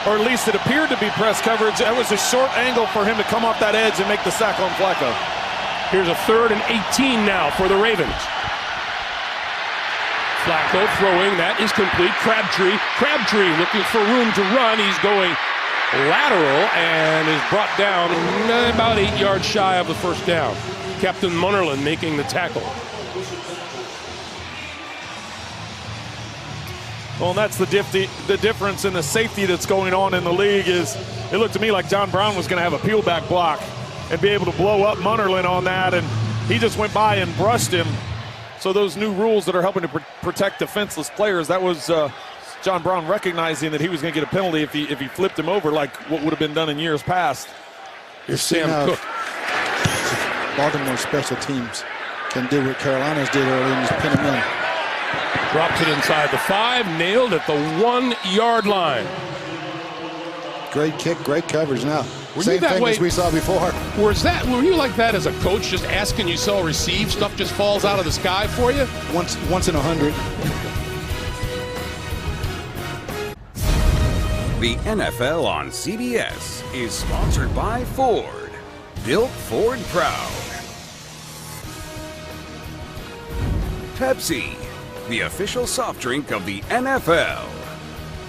or at least it appeared to be press coverage, that was a short angle for him to come off that edge and make the sack on Flacco. Here's a 3rd and 18 now for the Ravens. Flacco throwing, that is complete. Crabtree looking for room to run. He's going lateral and is brought down about 8 yards shy of the first down. Captain Munnerlyn making the tackle. Well, and that's the difference in the safety that's going on in the league. Is it looked to me like John Brown was going to have a peel back block and be able to blow up Munnerlyn on that, and he just went by and brushed him. So those new rules that are helping to protect defenseless players, that was John Brown recognizing that he was going to get a penalty if he flipped him over, like what would have been done in years past. Here's Sam Cook. Baltimore special teams can do what Carolina's did early and just pin him in. Drops it inside the 5, nailed at the 1 yard line. Great kick, great coverage. Now, Were you same that thing way- as we saw before. Were you like that as a coach, just asking you sell, receive, stuff just falls out of the sky for you? Once in 100. The NFL on CBS is sponsored by Ford. Built Ford proud. Pepsi, the official soft drink of the NFL.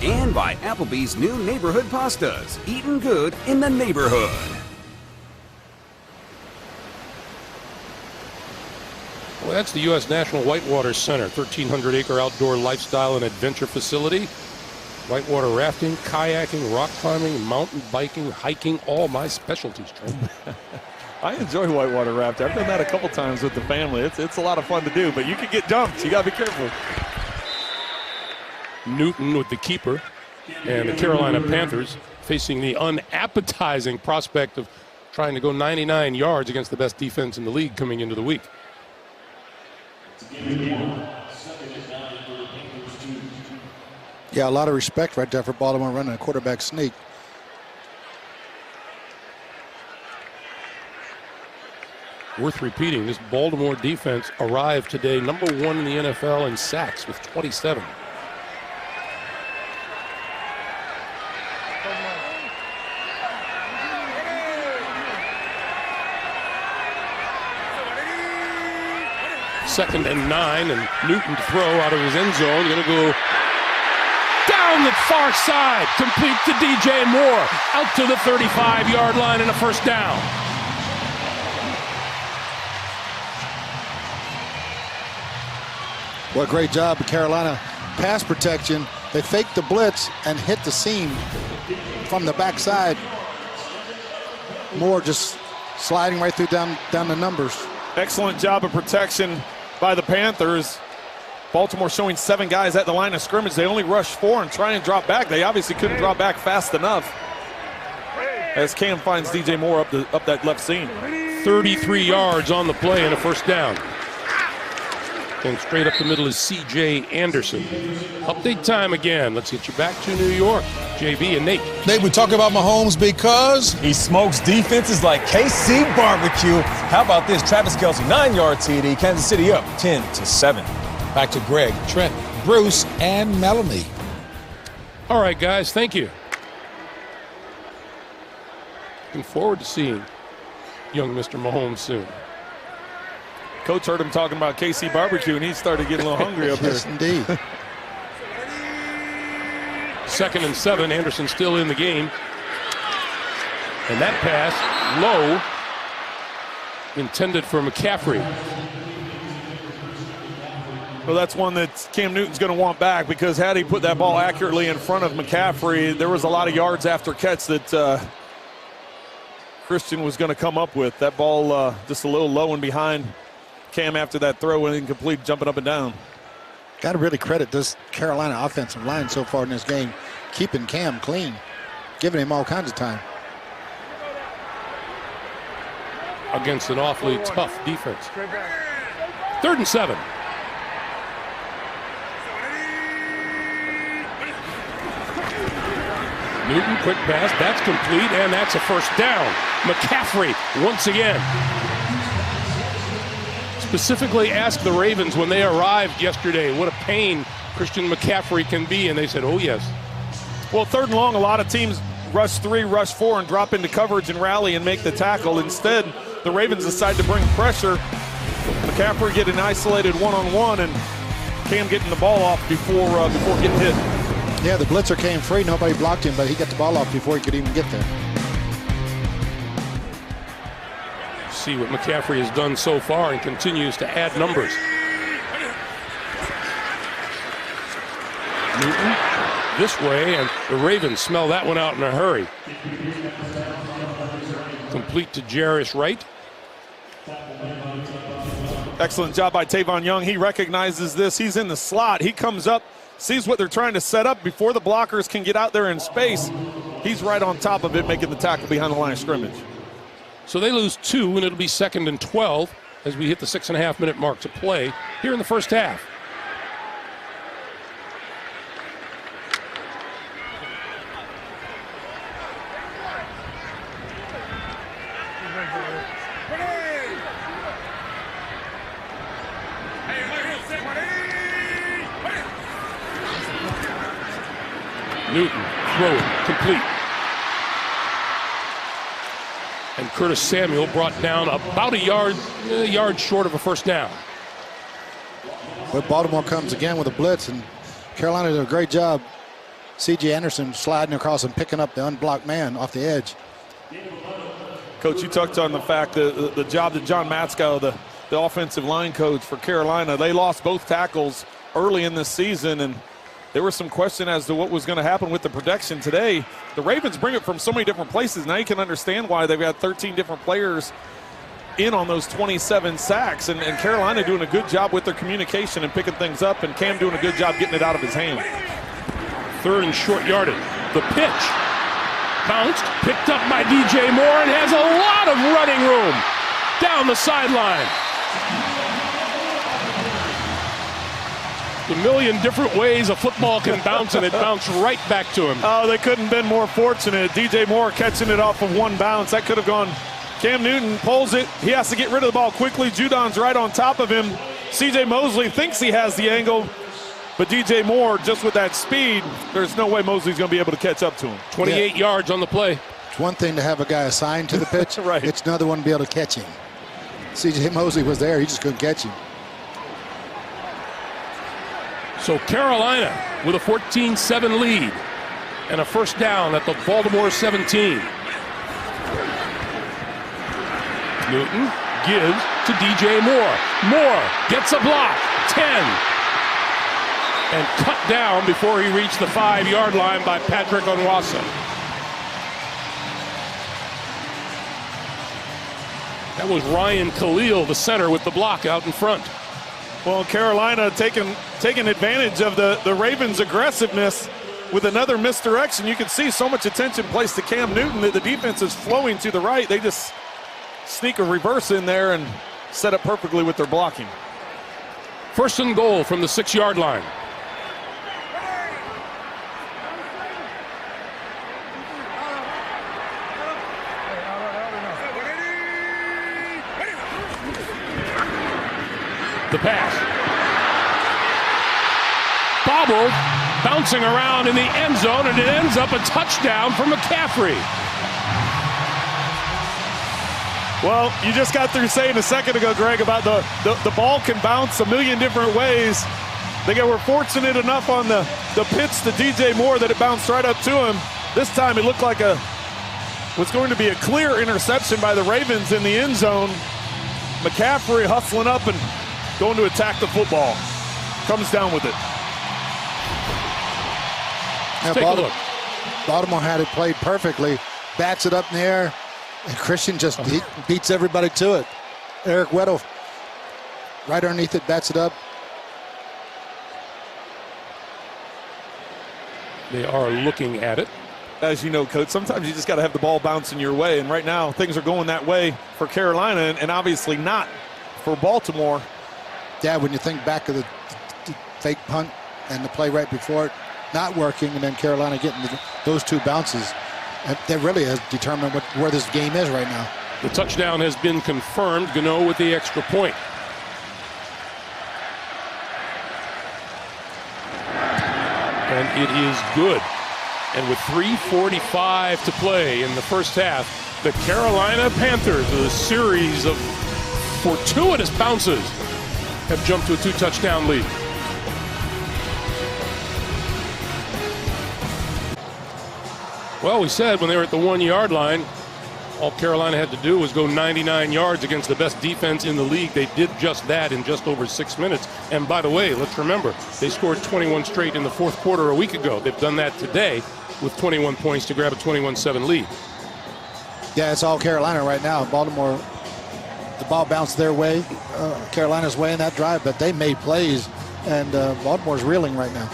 And by Applebee's new neighborhood pastas, eaten good in the neighborhood. Well, that's the U.S. National Whitewater Center, 1,300-acre outdoor lifestyle and adventure facility. Whitewater rafting, kayaking, rock climbing, mountain biking, hiking, all my specialties, Trent. I enjoy whitewater rafting. I've done that a couple times with the family. It's a lot of fun to do, but you can get dumped. You got to be careful. Newton with the keeper, and the Carolina Panthers facing the unappetizing prospect of trying to go 99 yards against the best defense in the league coming into the week. Yeah, a lot of respect right there for Baltimore running a quarterback sneak. Worth repeating, this Baltimore defense arrived today number 1 in the NFL in sacks with 27. Second and 9, and Newton to throw out of his end zone. Going to go down the far side, complete to DJ Moore, out to the 35-yard line and a first down. What a great job of Carolina pass protection. They faked the blitz and hit the seam from the backside. Moore just sliding right through down the numbers. Excellent job of protection by the Panthers. Baltimore showing 7 guys at the line of scrimmage. They only rushed 4 and try and drop back. They obviously couldn't drop back fast enough. As Cam finds DJ Moore up that left seam. 33 yards on the play and a first down. And straight up the middle is C.J. Anderson. Update time again. Let's get you back to New York. JB and Nate. Nate, we talk about Mahomes because He smokes defenses like KC Barbecue. How about this? Travis Kelce, 9-yard TD. Kansas City up 10-7. back to Greg, Trent, Bruce, and Melanie. All right, guys, thank you. Looking forward to seeing young Mr. Mahomes soon. Coach heard him talking about KC Barbecue, and he started getting a little hungry up here. Yes, indeed. Second and 7, Anderson still in the game. And that pass, low, intended for McCaffrey. Well, that's one that Cam Newton's going to want back, because had he put that ball accurately in front of McCaffrey, there was a lot of yards after catch that Christian was going to come up with. That ball just a little low and behind Cam after that throw and incomplete, jumping up and down. Got to really credit this Carolina offensive line so far in this game, keeping Cam clean, giving him all kinds of time. Against an awfully tough defense. 3rd and 7. Newton, quick pass, that's complete, and that's a first down. McCaffrey, once again. Specifically asked the Ravens when they arrived yesterday what a pain Christian McCaffrey can be, and they said, oh, yes. Well, 3rd and long, a lot of teams rush 3, rush 4, and drop into coverage and rally and make the tackle. Instead, the Ravens decide to bring pressure. McCaffrey getting isolated one-on-one, and Cam getting the ball off before getting hit. Yeah, the blitzer came free. Nobody blocked him, but he got the ball off before he could even get there. See what McCaffrey has done so far and continues to add numbers. Newton this way, and the Ravens smell that one out in a hurry. Complete to Jarris Wright. Excellent job by Tavon Young. He recognizes this. He's in the slot. He comes up, sees what they're trying to set up before the blockers can get out there in space. He's right on top of it, making the tackle behind the line of scrimmage. So they lose 2, and it'll be 2nd and 12 as we hit the 6.5-minute mark to play here in the first half. Newton throwing, complete. And Curtis Samuel brought down about a yard short of a first down. But Baltimore comes again with a blitz, and Carolina did a great job. C.J. Anderson sliding across and picking up the unblocked man off the edge. Coach, you touched on the fact that the job that John Matsko, the offensive line coach for Carolina, they lost both tackles early in this season, and there was some question as to what was going to happen with the protection today. The Ravens bring it from so many different places. Now you can understand why they've got 13 different players in on those 27 sacks, and Carolina doing a good job with their communication and picking things up, and Cam doing a good job getting it out of his hand. Third and short yardage. The pitch. Bounced, picked up by DJ Moore, and has a lot of running room down the sideline. A million different ways a football can bounce, and it bounced right back to him. Oh, they couldn't have been more fortunate. DJ Moore catching it off of one bounce. That could have gone. Cam Newton pulls it. He has to get rid of the ball quickly. Judon's right on top of him. C.J. Mosley thinks he has the angle, but DJ Moore, just with that speed, there's no way Mosley's going to be able to catch up to him. 28 yards on the play. It's one thing to have a guy assigned to the pitch. Right. It's another one to be able to catch him. C.J. Mosley was there. He just couldn't catch him. So Carolina with a 14-7 lead and a first down at the Baltimore 17. Newton gives to DJ Moore. Moore gets a block. 10. And cut down before he reached the 5-yard line by Patrick Onwuasa. That was Ryan Khalil, the center, with the block out in front. Well, Carolina taking advantage of the Ravens' aggressiveness with another misdirection. You can see so much attention placed to Cam Newton that the defense is flowing to the right. They just sneak a reverse in there and set up perfectly with their blocking. First and goal from the 6-yard line. The pass. Bobbled, bouncing around in the end zone, and it ends up a touchdown for McCaffrey. Well, you just got through saying a second ago, Greg, about the ball can bounce a million different ways. They were fortunate enough on the pitch to DJ Moore that it bounced right up to him. This time it looked like was going to be a clear interception by the Ravens in the end zone. McCaffrey hustling up and going to attack the football. Comes down with it. Take a look. Baltimore had it played perfectly. Bats it up in the air, and Christian just beats everybody to it. Eric Weddle right underneath it, bats it up. They are looking at it. As you know, Coach, sometimes you just got to have the ball bouncing your way, and right now things are going that way for Carolina and obviously not for Baltimore. Yeah, when you think back of the fake punt and the play right before it not working, and then Carolina getting those two bounces, that really has determined where this game is right now. The touchdown has been confirmed. Gano with the extra point. And it is good. And with 3:45 to play in the first half, the Carolina Panthers, a series of fortuitous bounces, have jumped to a 2-touchdown lead. Well, we said when they were at the 1-yard line, all Carolina had to do was go 99 yards against the best defense in the league. They did just that in just over 6 minutes. And by the way, let's remember, they scored 21 straight in the fourth quarter a week ago. They've done that today with 21 points to grab a 21-7 lead. Yeah, it's all Carolina right now. Baltimore, the ball bounced their way, Carolina's way in that drive, but they made plays, and Baltimore's reeling right now.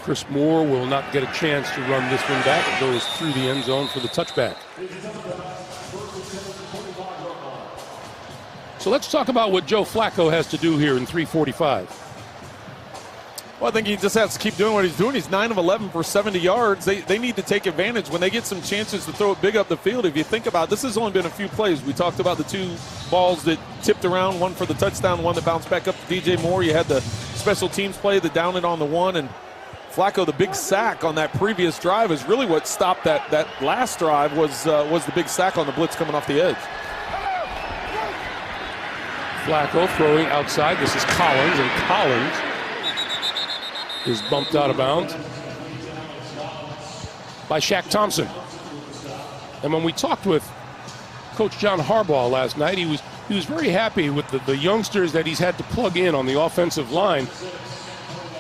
Chris Moore will not get a chance to run this one back. It goes through the end zone for the touchback. So let's talk about what Joe Flacco has to do here in 3:45. Well, I think he just has to keep doing what he's doing. He's 9 of 11 for 70 yards. They need to take advantage when they get some chances to throw it big up the field. If you think about it, this has only been a few plays. We talked about the two balls that tipped around, one for the touchdown, one that bounced back up to DJ Moore. You had the special teams play, the down it on the one, and Flacco, the big sack on that previous drive is really what stopped that last drive was the big sack on the blitz coming off the edge. Flacco throwing outside. This is Collins, and Collins is bumped out of bounds by Shaq Thompson. And when we talked with Coach John Harbaugh last night, he was very happy with the youngsters that he's had to plug in on the offensive line.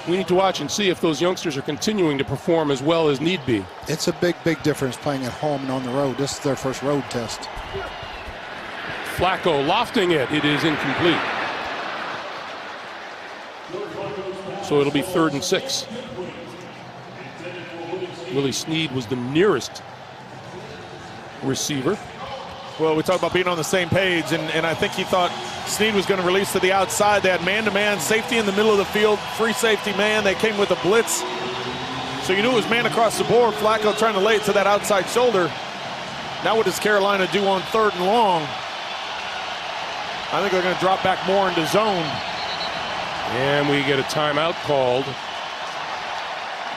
We need to watch and see if those youngsters are continuing to perform as well as need be. It's a big, big difference playing at home and on the road. This is their first road test. Flacco lofting it. It is incomplete. So it'll be 3rd and 6. Willie Snead was the nearest receiver. Well, we talk about being on the same page, and I think he thought Snead was going to release to the outside. They had man-to-man safety in the middle of the field, free safety man. They came with a blitz. So you knew it was man across the board. Flacco trying to lay it to that outside shoulder. Now what does Carolina do on 3rd and long? I think they're going to drop back more into zone. And we get a timeout called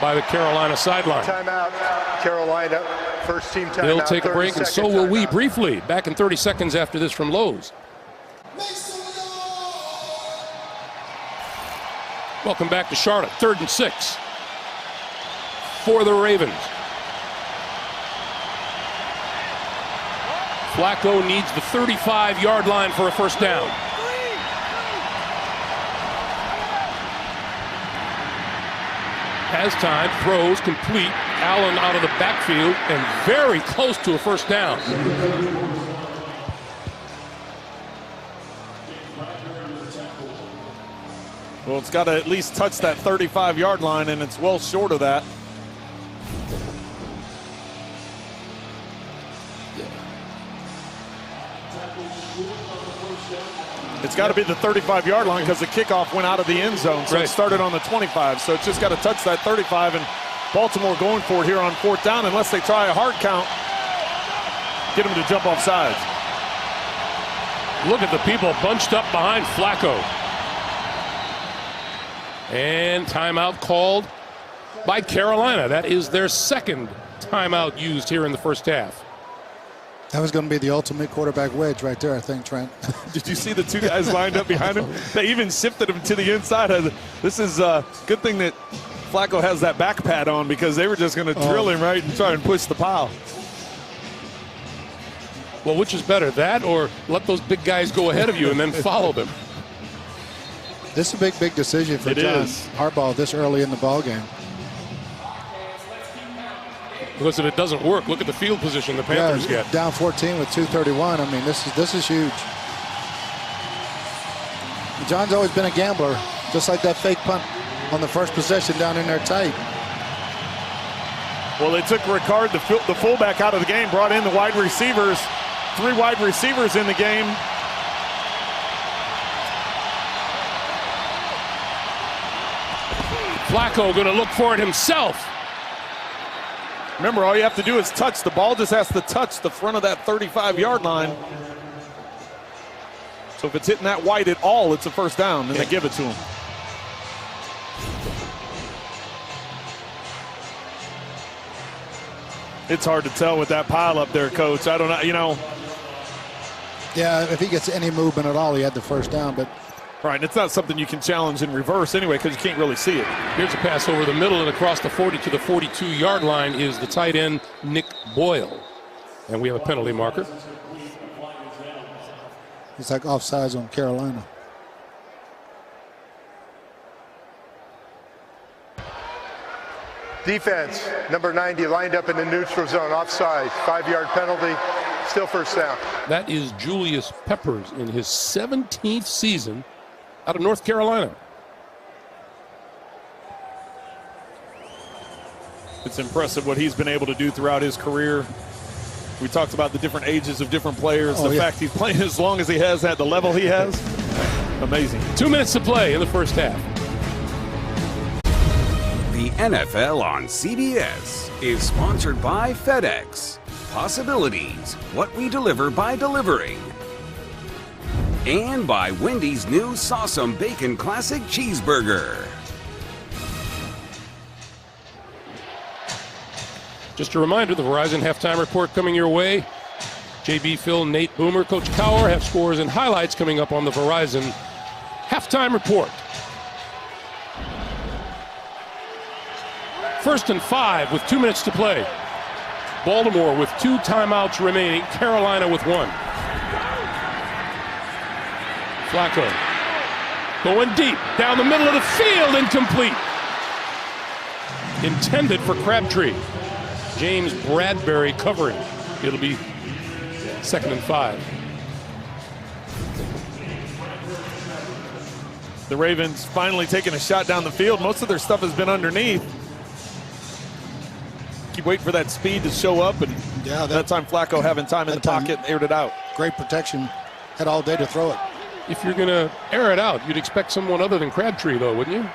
by the Carolina sideline. Timeout, Carolina. First team timeout. They'll take a break, and so will we briefly. Back in 30 seconds after this from Lowe's. Welcome back to Charlotte. 3rd and 6 for the Ravens. Flacco needs the 35-yard line for a first down. Has time, throws, complete. Allen out of the backfield and very close to a first down. Well, it's got to at least touch that 35-yard line, and it's well short of that. It's got to be the 35-yard line because the kickoff went out of the end zone, so It started on the 25. So it's just got to touch that 35, and Baltimore going for it here on 4th down unless they try a hard count. Get him to jump off sides. Look at the people bunched up behind Flacco. And timeout called by Carolina. That is their 2nd timeout used here in the first half. That was going to be the ultimate quarterback wedge right there, I think, Trent. Did you see the two guys lined up behind him? They even shifted him to the inside. This is a good thing that Flacco has that back pad on because they were just going to drill him right and try and push the pile. Well, which is better, that or let those big guys go ahead of you and then follow them? This is a big, big decision for John Harbaugh this early in the ballgame. Because if it doesn't work, look at the field position the Panthers get. Down 14 with 2:31. I mean, this is huge. John's always been a gambler, just like that fake punt on the first possession down in there tight. Well, they took Ricard, the fullback, out of the game, brought in the wide receivers. 3 wide receivers in the game. Flacco going to look for it himself. Remember, all you have to do is touch. The ball just has to touch the front of that 35-yard line. So if it's hitting that white at all, it's a first down, and they give it to him. It's hard to tell with that pile up there, Coach. I don't know, you know. Yeah, if he gets any movement at all, he had the first down, but. Right, and it's not something you can challenge in reverse anyway because you can't really see it. Here's a pass over the middle and across the 40 to the 42-yard line is the tight end, Nick Boyle. And we have a penalty marker. It's like offsides on Carolina. Defense, number 90, lined up in the neutral zone, offside, 5-yard penalty, still first down. That is Julius Peppers in his 17th season out of North Carolina. It's impressive what he's been able to do throughout his career. We talked about the different ages of different players. The fact he's playing as long as he has at the level he has, amazing. 2 minutes to play in the first half. The NFL on CBS is sponsored by FedEx. Possibilities, what we deliver by delivering. And by Wendy's new Sauce'em Bacon Classic Cheeseburger. Just a reminder, the Verizon halftime report coming your way. JB, Phil, Nate, Boomer, Coach Cower have scores and highlights coming up on the Verizon halftime report. 1st and 5 with 2 minutes to play. Baltimore with 2 timeouts remaining. Carolina with 1. Flacco going deep down the middle of the field, incomplete. Intended for Crabtree. James Bradbury covering. It'll be 2nd and 5. The Ravens finally taking a shot down the field. Most of their stuff has been underneath. Keep waiting for that speed to show up, and that time Flacco having time in the pocket, aired it out. Great protection. Had all day to throw it. If you're going to air it out, you'd expect someone other than Crabtree, though, wouldn't you?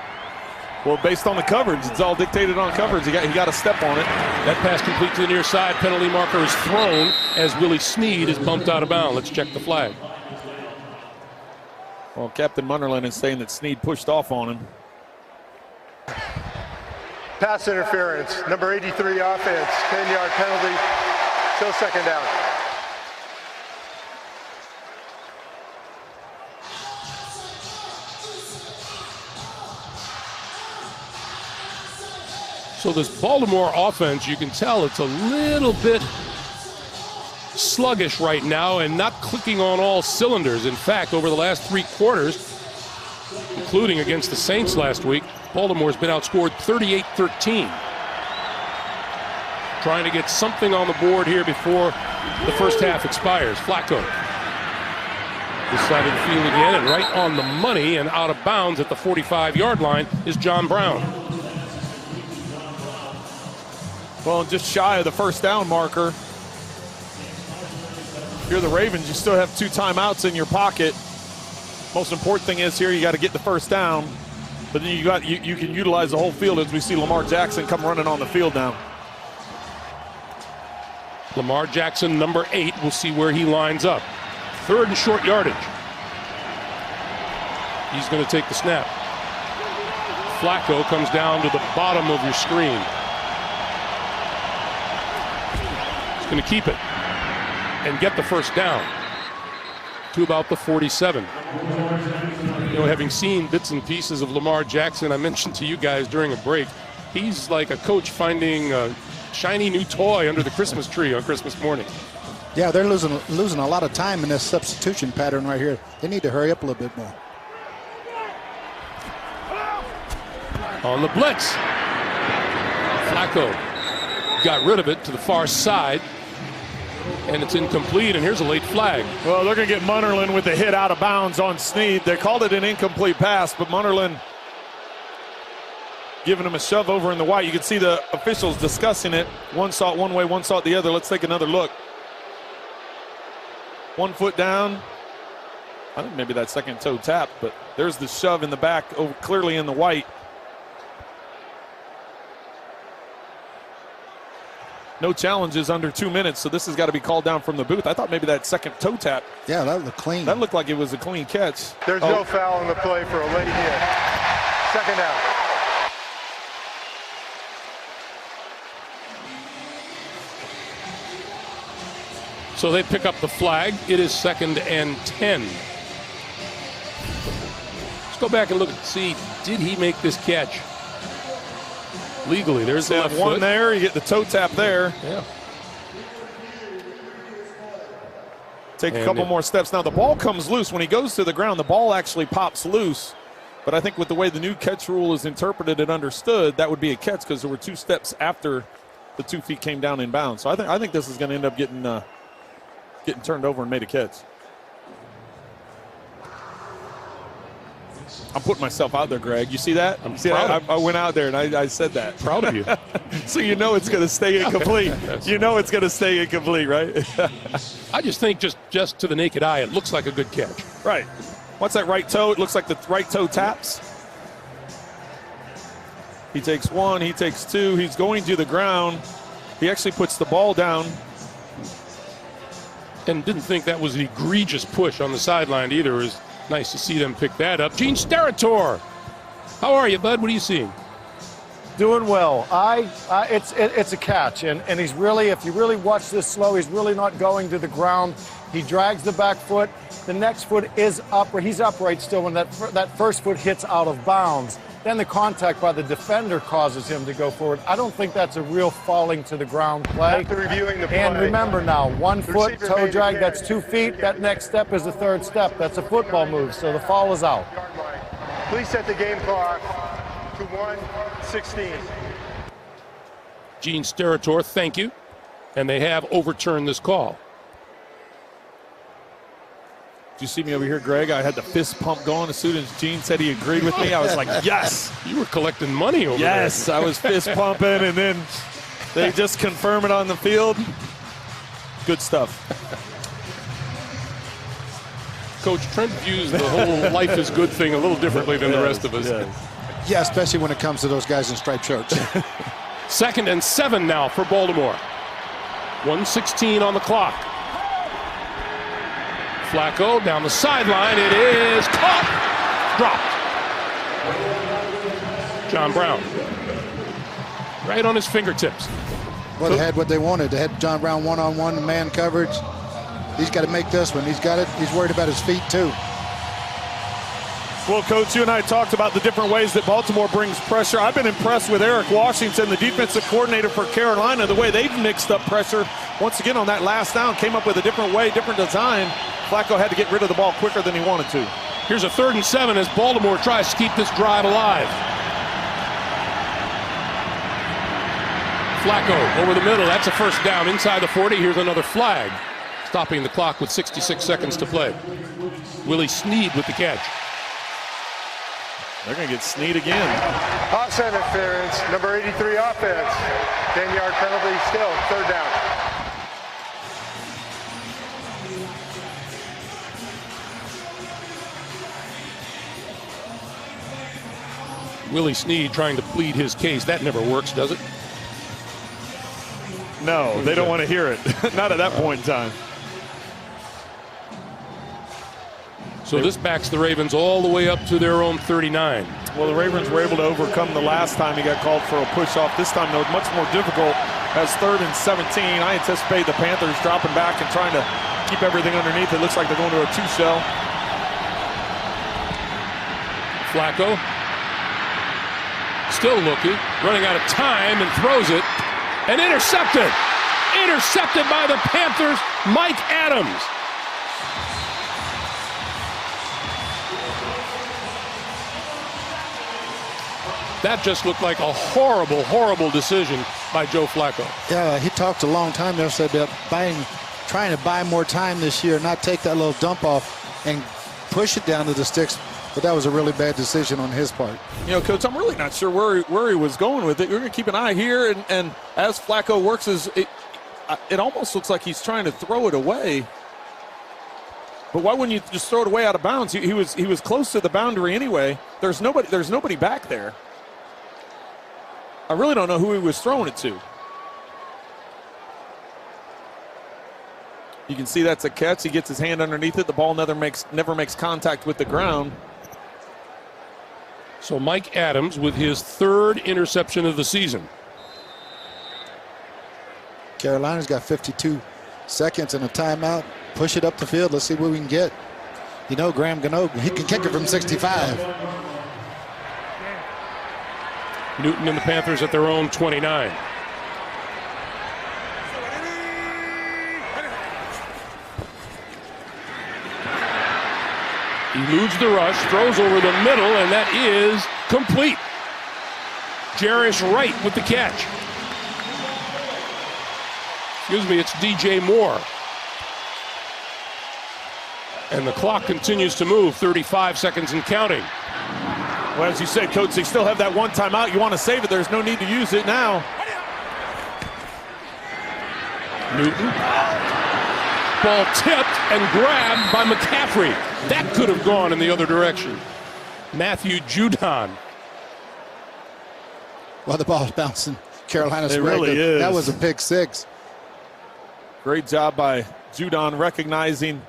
Well, based on the coverage, it's all dictated on coverage. He got a step on it. That pass complete to the near side. Penalty marker is thrown as Willie Snead is bumped out of bounds. Let's check the flag. Well, Captain Munderland is saying that Snead pushed off on him. Pass interference, number 83 offense, 10-yard penalty, still 2nd down. So this Baltimore offense, you can tell it's a little bit sluggish right now and not clicking on all cylinders. In fact, over the last 3 quarters, including against the Saints last week, Baltimore's been outscored 38-13. Trying to get something on the board here before the first half expires. Flacco. This side of the field again, and right on the money and out of bounds at the 45-yard line is John Brown. Well, just shy of the 1st down marker. If you're the Ravens, you still have 2 timeouts in your pocket. Most important thing is here you got to get the 1st down, but then you can utilize the whole field as we see Lamar Jackson come running on the field now. Lamar Jackson, number 8. We'll see where he lines up. 3rd and short yardage. He's going to take the snap. Flacco comes down to the bottom of your screen. He's going to keep it and get the 1st down to about the 47. You know, having seen bits and pieces of Lamar Jackson, I mentioned to you guys during a break, he's like a coach finding a shiny new toy under the Christmas tree on Christmas morning. Yeah, they're losing a lot of time in this substitution pattern right here. They need to hurry up a little bit more. On the blitz. Flacco got rid of it to the far side, and it's incomplete, and here's a late flag. Well, they're going to get Munderland with the hit out of bounds on Snead. They called it an incomplete pass, but Munderland giving him a shove over in the white. You can see the officials discussing it. One saw it one way, one saw it the other. Let's take another look. 1 foot down. I think maybe that second toe tap, but there's the shove in the back, over clearly in the white. No challenges under 2 minutes, so this has got to be called down from the booth. I thought maybe that second toe tap. Yeah, that looked clean. That looked like it was a clean catch. There's no foul on the play for a late hit. 2nd down. So they pick up the flag. It is 2nd and 10. Let's go back and look and see, did he make this catch? Legally, there's the left one foot. there, you get the toe tap there. Yeah. Take a couple more steps. Now the ball comes loose. When he goes to the ground, the ball actually pops loose. But I think with the way the new catch rule is interpreted and understood, that would be a catch because there were 2 steps after the 2 feet came down in bounds. So I think this is going to end up getting turned over and made a catch. I'm putting myself out there, Greg. You see that? I went out there and I said that. Proud of you. So you know it's going to stay incomplete. You know it's going to stay incomplete, right? I just think just to the naked eye, it looks like a good catch. Right. What's that right toe? It looks like the right toe taps. He takes 1, he takes 2. He's going to the ground. He actually puts the ball down. And didn't think that was an egregious push on the sideline either. It was nice to see them pick that up. Gene Steratore, how are you, bud? What are you seeing? Doing well. It's a catch, and he's really, if you really watch this slow, he's really not going to the ground. He drags the back foot. The next foot is upright. He's upright still when that first foot hits out of bounds. Then the contact by the defender causes him to go forward. I don't think that's a real falling to the ground play. After reviewing the play. And remember now, 1 foot toe drag, that's 2 feet. That next step is the third step. That's a football move, so the fall is out. Please set the game clock to 1:16. Gene Steratore, thank you. And they have overturned this call. Did you see me over here, Greg? I had the fist pump going as soon as Gene said he agreed with me. I was like, yes. You were collecting money over there. Yes, I was fist pumping, and then they just confirm it on the field. Good stuff. Coach, Trent views the whole life is good thing a little differently than the rest of us. Yeah, especially when it comes to those guys in striped shirts. 2nd and 7 now for Baltimore. 1:16 on the clock. Flacco down the sideline. It is caught. Dropped. John Brown. Right on his fingertips. Well, they had what they wanted. They had John Brown one-on-one man coverage. He's got to make this one. He's got it. He's worried about his feet, too. Well, Coach, you and I talked about the different ways that Baltimore brings pressure. I've been impressed with Eric Washington, the defensive coordinator for Carolina, the way they've mixed up pressure. Once again, on that last down, came up with a different way, different design. Flacco had to get rid of the ball quicker than he wanted to. Here's a 3rd and 7 as Baltimore tries to keep this drive alive. Flacco over the middle. That's a first down inside the 40. Here's another flag, stopping the clock with 66 seconds to play. Willie Snead with the catch. They're going to get Snead again. Offside interference, number 83 offense. 10-yard penalty still, 3rd down. Willie Snead trying to plead his case. That never works, does it? No, they don't want to hear it. Not at that point in time. So this backs the Ravens all the way up to their own 39. Well, the Ravens were able to overcome the last time he got called for a push-off. This time, though, much more difficult as 3rd and 17. I anticipate the Panthers dropping back and trying to keep everything underneath. It looks like they're going to a 2-shell. Flacco still looking, running out of time, and throws it. And intercepted. Intercepted by the Panthers, Mike Adams. That just looked like a horrible, horrible decision by Joe Flacco. Yeah, he talked a long time there, said about trying to buy more time this year, not take that little dump off and push it down to the sticks. But that was a really bad decision on his part. You know, Coach, I'm really not sure where he was going with it. We're going to keep an eye here, and as Flacco works, it almost looks like he's trying to throw it away. But why wouldn't you just throw it away out of bounds? He was close to the boundary anyway. There's nobody back there. I really don't know who he was throwing it to. You can see that's a catch. He gets his hand underneath it. The ball never makes contact with the ground. So Mike Adams with his 3rd interception of the season. Carolina's got 52 seconds and a timeout. Push it up the field. Let's see what we can get. You know, Graham Gano, he can kick it from 65. Newton and the Panthers at their own 29. He eludes the rush, throws over the middle, and that is complete. Jarius Wright with the catch. Excuse me, it's DJ Moore. And the clock continues to move, 35 seconds and counting. Well, as you said, Coach, they still have that one timeout. You want to save it. There's no need to use it now. Newton. Ball tipped and grabbed by McCaffrey. That could have gone in the other direction. Matthew Judon. Well, the ball's bouncing. Carolina's it really is. That was a pick 6. Great job by Judon recognizing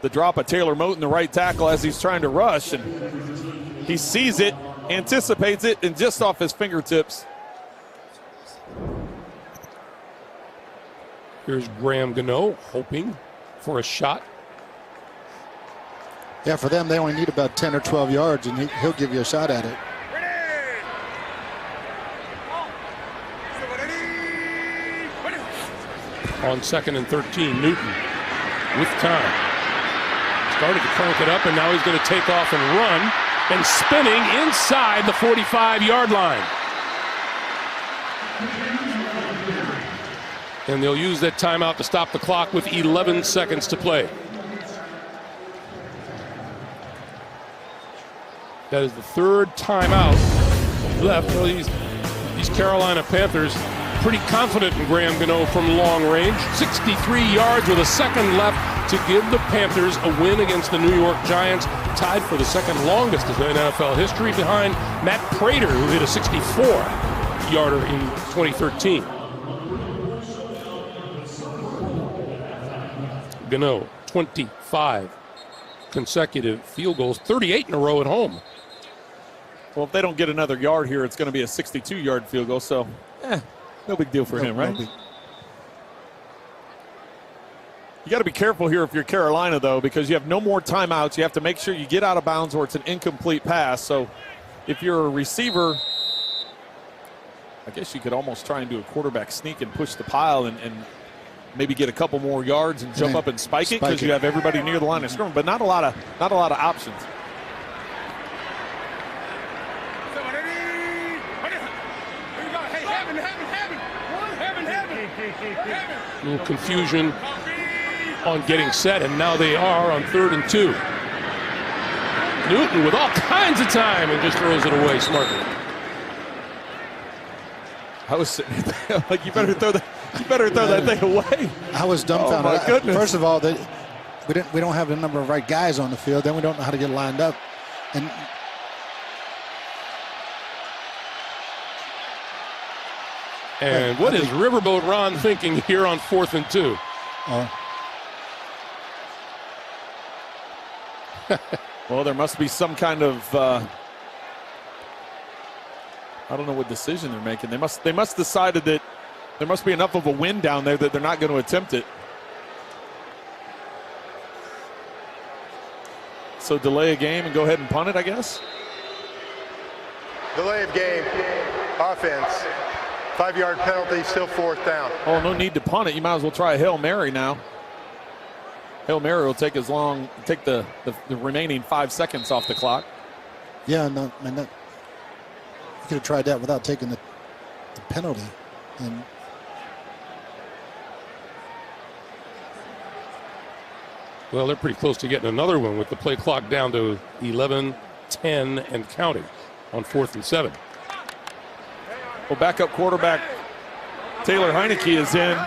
the drop of Taylor Moton, the right tackle, as he's trying to rush. And he sees it, anticipates it, and just off his fingertips. Here's Graham Gano hoping for a shot. Yeah, for them, they only need about 10 or 12 yards, and he'll give you a shot at it. On 2nd and 13, Newton with time. Started to crank it up, and now he's going to take off and run, and spinning inside the 45-yard line. And they'll use that timeout to stop the clock with 11 seconds to play. That is the third timeout left. Well, these Carolina Panthers pretty confident in Graham Gano from long range. 63 yards with a second left to give the Panthers a win against the New York Giants, tied for the second longest in NFL history behind Matt Prater, who hit a 64-yarder in 2013. Gano, 25 consecutive field goals, 38 in a row at home. Well, if they don't get another yard here, it's going to be a 62-yard field goal, so no big deal for him, right? You got to be careful here if you're Carolina, though, because you have no more timeouts. You have to make sure you get out of bounds or it's an incomplete pass. So if you're a receiver, I guess you could almost try and do a quarterback sneak and push the pile and maybe get a couple more yards and jump up and spike it because you have everybody near the line of scrimmage, but not a lot of options. A little confusion on getting set, and now they are on 3rd and 2. Newton with all kinds of time and just throws it away smartly. I was sitting there like, you better throw that thing away. I was dumbfounded. Oh my goodness. First of all, we don't have the number of right guys on the field. Then we don't know how to get lined up. And what is Riverboat Ron thinking here on 4th and 2? Well, there must be some kind of I don't know what decision they're making. They must decided that there must be enough of a wind down there that they're not going to attempt it. So delay a game and go ahead and punt it, I guess. Delay of game, offense. 5-yard penalty, still 4th down. Oh, no need to punt it. You might as well try a Hail Mary now. Hail Mary will take the remaining 5 seconds off the clock. Yeah, no, man, you could have tried that without taking the penalty. And well, they're pretty close to getting another one with the play clock down to 11, 10, and counting on 4th and 7. Well, backup quarterback Taylor Heineke is in.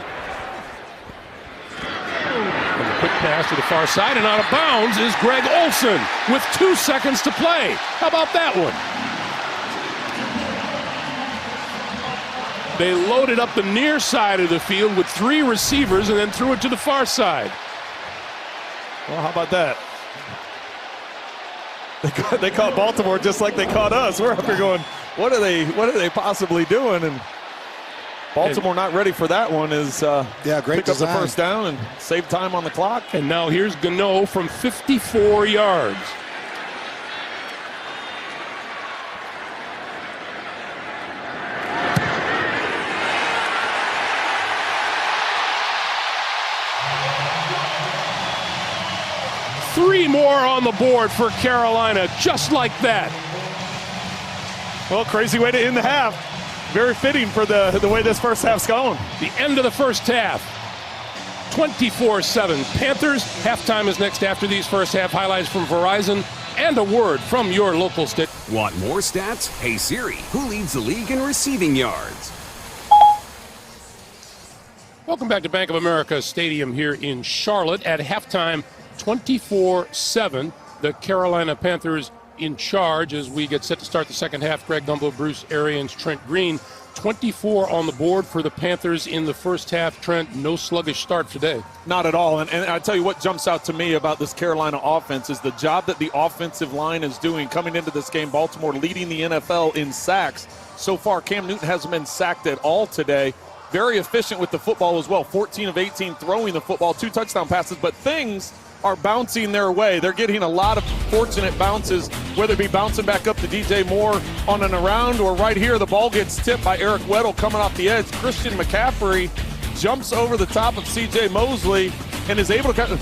And the quick pass to the far side, and out of bounds is Greg Olsen with 2 seconds to play. How about that one? They loaded up the near side of the field with 3 receivers and then threw it to the far side. Well, how about that? They caught Baltimore just like they caught us. We're up here going, what are they possibly doing? And Baltimore not ready for that one is great pick design. up the first down and save time on the clock. And now here's Gano from 54 yards. Three more on the board for Carolina, just like that. Well, crazy way to end the half. Very fitting for the way this first half's going. The end of the first half. 24-7. Panthers. Halftime is next after these first half highlights from Verizon and a word from your local state. Want more stats? Hey Siri, who leads the league in receiving yards? Welcome back to Bank of America Stadium here in Charlotte. At halftime, 24-7. The Carolina Panthers in charge as we get set to start the second half. Greg Gumbel, Bruce Arians, Trent Green. 24 on the board for the Panthers in the first half. Trent, no sluggish start today. Not at all. And I tell you what jumps out to me about this Carolina offense is the job that the offensive line is doing coming into this game. Baltimore leading the NFL in sacks. So far, Cam Newton hasn't been sacked at all today. Very efficient with the football as well. 14 of 18 throwing the football, 2 touchdown passes, but things are bouncing their way. They're getting a lot of fortunate bounces, whether it be bouncing back up to DJ Moore on an around, or right here the ball gets tipped by Eric Weddle coming off the edge. Christian McCaffrey jumps over the top of C.J. Mosley and is able to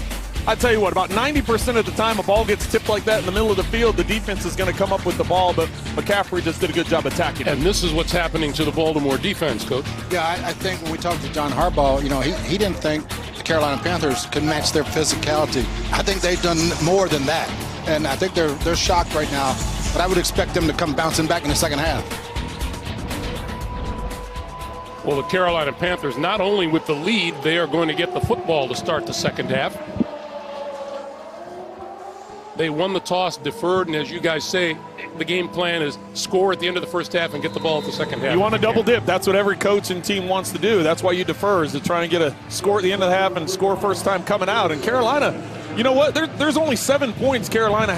I tell you what, about 90% of the time a ball gets tipped like that in the middle of the field, the defense is going to come up with the ball, but McCaffrey just did a good job attacking it. And this is what's happening to the Baltimore defense, Coach. Yeah, I think when we talked to John Harbaugh, he didn't think the Carolina Panthers could match their physicality. I think they've done more than that, and I think they're shocked right now, but I would expect them to come bouncing back in the second half. Well, the Carolina Panthers, not only with the lead, they are going to get the football to start the second half. They won the toss, deferred, and as you guys say, the game plan is score at the end of the first half and get the ball at the second half. You want to double dip. That's what every coach and team wants to do. That's why you defer, is to try and get a score at the end of the half and score first time coming out. And Carolina, you know what? There's only 7 points Carolina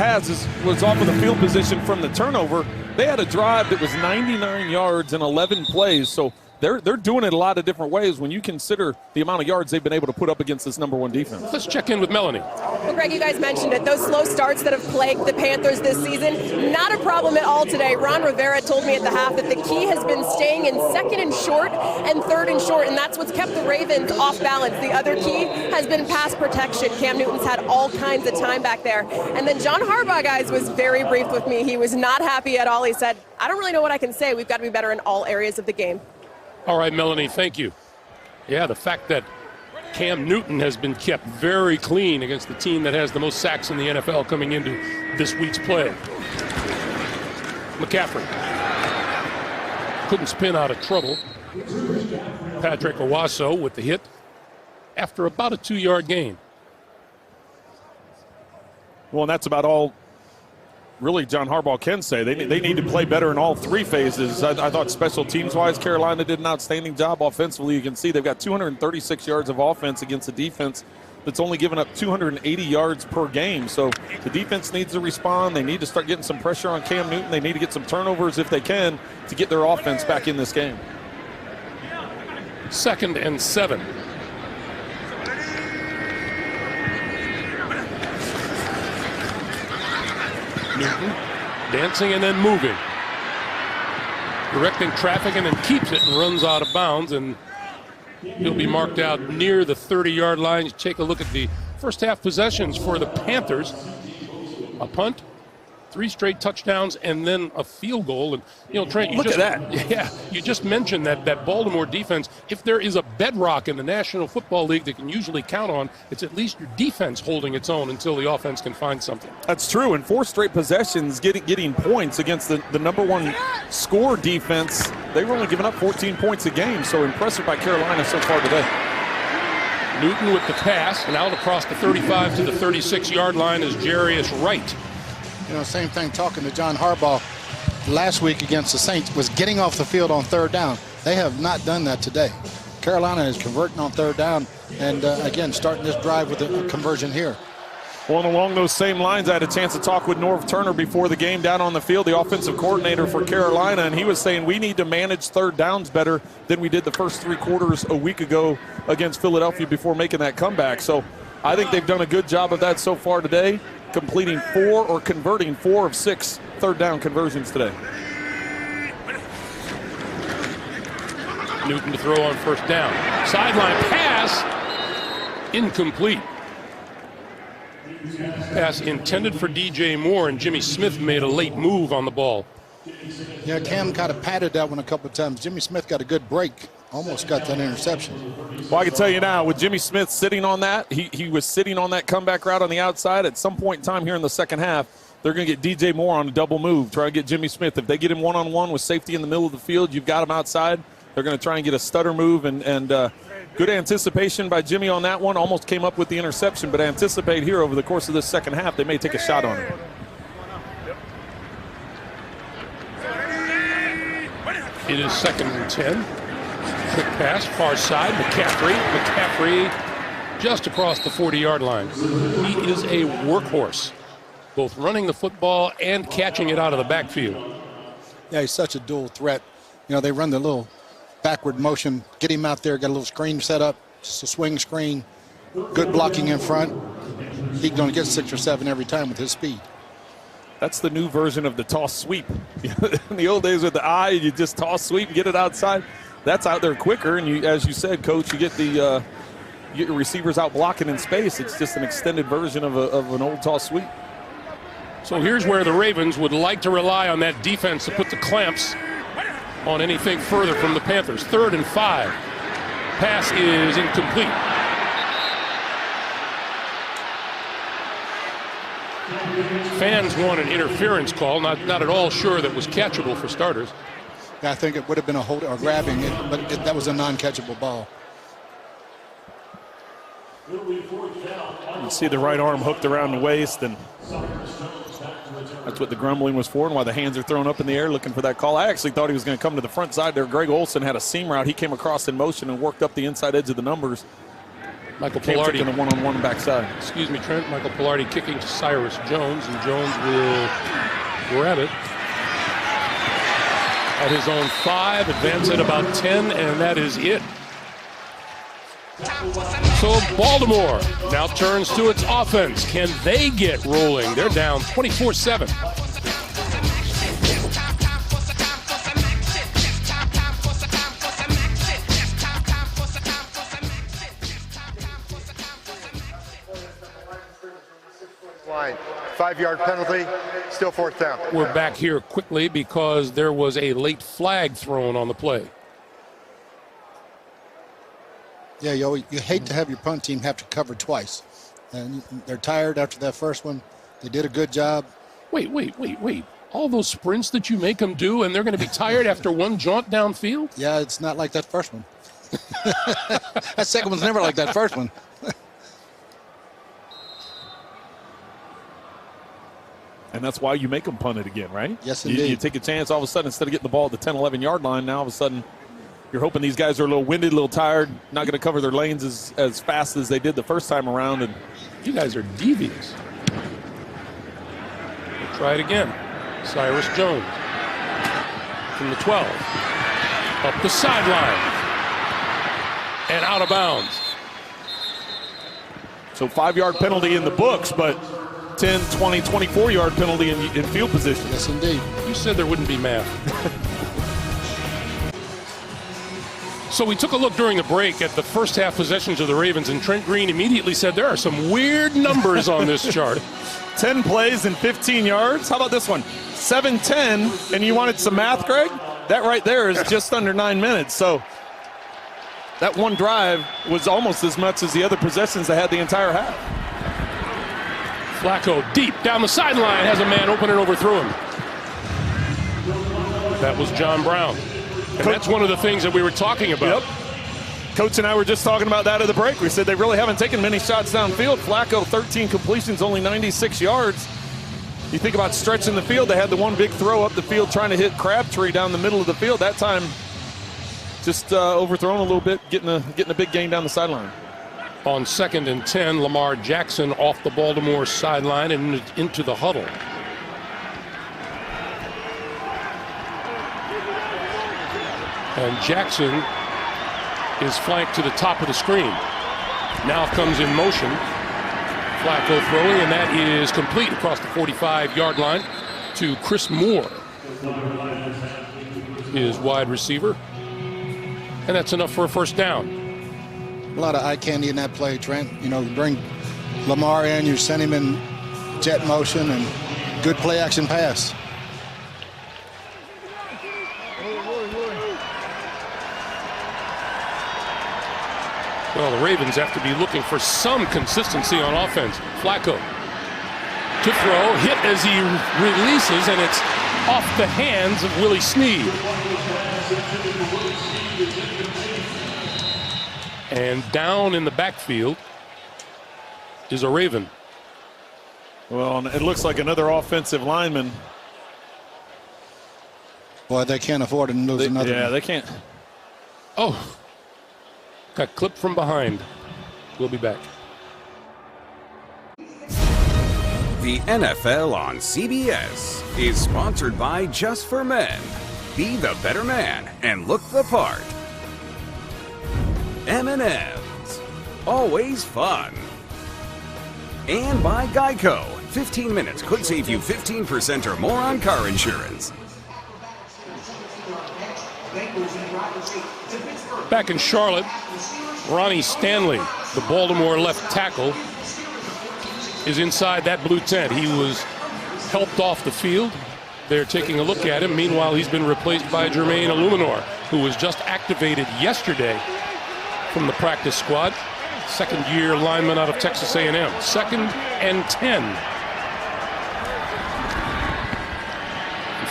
was off of the field position from the turnover. They had a drive that was 99 yards and 11 plays. So they're doing it a lot of different ways when you consider the amount of yards they've been able to put up against this number one defense. Let's check in with Melanie. Well, Greg, you guys mentioned it. Those slow starts that have plagued the Panthers this season, not a problem at all today. Ron Rivera told me at the half that the key has been staying in second and short and third and short, and that's what's kept the Ravens off balance. The other key has been pass protection. Cam Newton's had all kinds of time back there. And then John Harbaugh, guys, was very brief with me. He was not happy at all. He said, I don't really know what I can say. We've got to be better in all areas of the game. All right, Melanie, thank you. Yeah, the fact that Cam Newton has been kept very clean against the team that has the most sacks in the NFL coming into this week's play. McCaffrey couldn't spin out of trouble. Patrick Owasso with the hit after about a 2-yard gain. Well, and that's about all really John Harbaugh can say. They need to play better in all 3 phases. I thought special teams-wise, Carolina did an outstanding job offensively. You can see they've got 236 yards of offense against a defense that's only given up 280 yards per game. So the defense needs to respond. They need to start getting some pressure on Cam Newton. They need to get some turnovers if they can to get their offense back in this game. 2nd and 7. Newton dancing and then moving, directing traffic, and then keeps it and runs out of bounds, and he'll be marked out near the 30-yard line. You take a look at the first half possessions for the Panthers. A punt, 3 straight touchdowns, and then a field goal. And Trent, look at that. Yeah, you just mentioned that Baltimore defense. If there is a bedrock in the National Football League that can usually count on, it's at least your defense holding its own until the offense can find something. That's true. And 4 straight possessions getting points against the number one score defense. They were only giving up 14 points a game. So impressive by Carolina so far today. Newton with the pass, and out across the 35 to the 36-yard line is Jarius Wright. Same thing talking to John Harbaugh last week against the Saints was getting off the field on 3rd down. They have not done that today. Carolina is converting on 3rd down and, again, starting this drive with a conversion here. Well, and along those same lines, I had a chance to talk with Norv Turner before the game down on the field, the offensive coordinator for Carolina, and he was saying we need to manage 3rd downs better than we did the first 3 quarters a week ago against Philadelphia before making that comeback. So I think they've done a good job of that so far today, completing 4 or converting 4 of 6 3rd down conversions today. Newton to throw on 1st down. Sideline pass, incomplete. Pass intended for DJ Moore, and Jimmy Smith made a late move on the ball. Yeah, Cam kind of patted that one a couple of times. Jimmy Smith got a good break. Almost got that interception. Well, I can tell you now, with Jimmy Smith sitting on that, he was sitting on that comeback route on the outside. At some point in time here in the second half, they're going to get DJ Moore on a double move, try to get Jimmy Smith. If they get him one-on-one with safety in the middle of the field, you've got him outside. They're going to try and get a stutter move, and good anticipation by Jimmy on that one. Almost came up with the interception, but I anticipate here over the course of this second half, they may take a shot on him. It is 2nd and 10. Quick pass, far side, McCaffrey just across the 40-yard line. He is a workhorse, both running the football and catching it out of the backfield. Yeah, he's such a dual threat. You know, they run the little backward motion, get him out there, got a little screen set up, just a swing screen, good blocking in front. He's going to get 6 or 7 every time with his speed. That's the new version of the toss sweep. In the old days with the eye, you just toss sweep, get it outside. That's out there quicker, and you, as you said, Coach, you get the you get your receivers out blocking in space. It's just an extended version of an old toss sweep. So here's where the Ravens would like to rely on that defense to put the clamps on anything further from the Panthers. 3rd and 5. Pass is incomplete. Fans want an interference call, not at all sure that was catchable for starters. I think it would have been a hold or grabbing it, but that was a non-catchable ball. You see the right arm hooked around the waist, and that's what the grumbling was for and why the hands are thrown up in the air looking for that call. I actually thought he was going to come to the front side there. Greg Olsen had a seam route. He came across in motion and worked up the inside edge of the numbers. Michael Pilardi in the one-on-one backside. Excuse me, Trent. Michael Pilardi kicking to Cyrus Jones, and Jones will grab it at his own 5, advance it about 10, and that is it. So Baltimore now turns to its offense. Can they get rolling? They're down 24-7. Line. 5-yard penalty, still 4th down. We're back here quickly because there was a late flag thrown on the play. Yeah, you hate to have your punt team have to cover twice. And they're tired after that first one. They did a good job. Wait. All those sprints that you make them do, and they're going to be tired after one jaunt downfield? Yeah, it's not like that first one. That second one's never like that first one. And that's why you make them punt it again, right? Yes, indeed. You take a chance all of a sudden, instead of getting the ball at the 10, 11-yard line, now all of a sudden you're hoping these guys are a little winded, a little tired, not going to cover their lanes as fast as they did the first time around. And you guys are devious. We'll try it again. Cyrus Jones from the 12. Up the sideline. And out of bounds. So 5-yard penalty in the books, but 10, 20, 24-yard penalty in field position. Yes, indeed. You said there wouldn't be math. So we took a look during the break at the first half possessions of the Ravens, and Trent Green immediately said there are some weird numbers on this chart. 10 plays and 15 yards. How about this one? 7-10, and you wanted some math, Greg? That right there is just under 9 minutes. So that one drive was almost as much as the other possessions they had the entire half. Flacco deep down the sideline, has a man open and overthrew him. That was John Brown. And that's one of the things that we were talking about. Yep. Coach and I were just talking about that at the break. We said they really haven't taken many shots downfield. Flacco, 13 completions, only 96 yards. You think about stretching the field. They had the one big throw up the field trying to hit Crabtree down the middle of the field. That time just overthrown a little bit, getting a big gain down the sideline. On 2nd and 10, Lamar Jackson off the Baltimore sideline and into the huddle. And Jackson is flanked to the top of the screen. Now comes in motion. Flacco throwing, and that is complete across the 45-yard line to Chris Moore, his wide receiver. And that's enough for a first down. A lot of eye candy in that play, Trent. You know, you bring Lamar in, you send him in jet motion, and good play action pass. Well, the Ravens have to be looking for some consistency on offense. Flacco to throw, hit as he releases, and it's off the hands of Willie Snead. And down in the backfield is a Raven. Well, it looks like another offensive lineman Boy, they can't afford to lose another one. Yeah, they can't. Oh, got clipped from behind. We'll be back. The NFL on CBS is sponsored by Just for Men. Be the better man and look the part. M&M's, always fun. And by Geico. 15 minutes could save you 15% or more on car insurance. Back in Charlotte, Ronnie Stanley, the Baltimore left tackle, is inside that blue tent. He was helped off the field. They're taking a look at him. Meanwhile, he's been replaced by Jermaine Illuminor, who was just activated yesterday from the practice squad. Second-year lineman out of Texas A&M. 2nd and 10.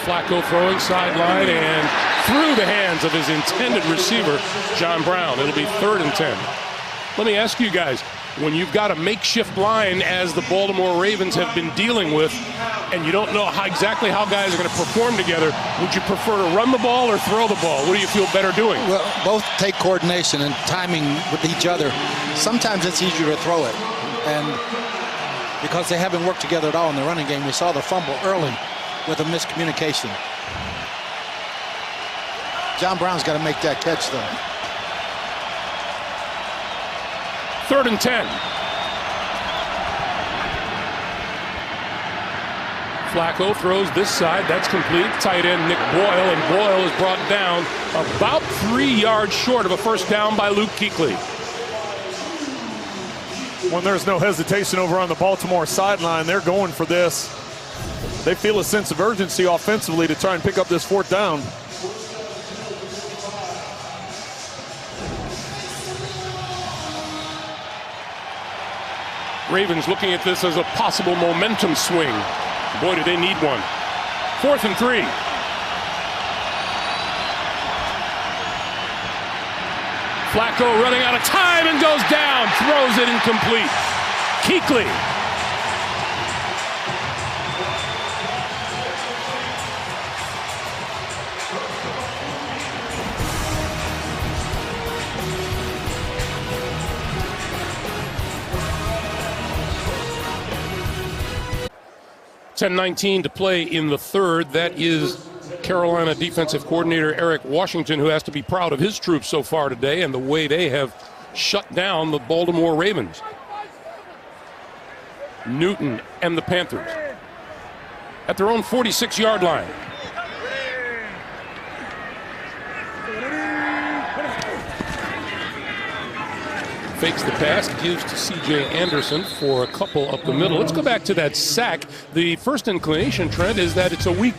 Flacco throwing sideline and through the hands of his intended receiver, John Brown. It'll be 3rd and 10. Let me ask you guys, when you've got a makeshift line as the Baltimore Ravens have been dealing with, and you don't know exactly how guys are going to perform together, would you prefer to run the ball or throw the ball? What do you feel better doing? Well, both take coordination and timing with each other. Sometimes it's easier to throw it. And because they haven't worked together at all in the running game, we saw the fumble early with a miscommunication. John Brown's got to make that catch, though. 3rd and 10. Flacco throws this side. That's complete. Tight end Nick Boyle, and Boyle is brought down about 3 yards short of a first down by Luke Kuechly. When there's no hesitation over on the Baltimore sideline, they're going for this. They feel a sense of urgency offensively to try and pick up this 4th down. Ravens looking at this as a possible momentum swing. Boy, do they need one. 4th and 3. Flacco running out of time and goes down. Throws it incomplete. Kuechly. .10:19 to play in the 3rd. That is Carolina defensive coordinator Eric Washington, who has to be proud of his troops so far today and the way they have shut down the Baltimore Ravens. Newton and the Panthers at their own 46-yard line. Fakes the pass, gives to C.J. Anderson for a couple up the middle. Let's go back to that sack. The first inclination, Trent, is that it's a weak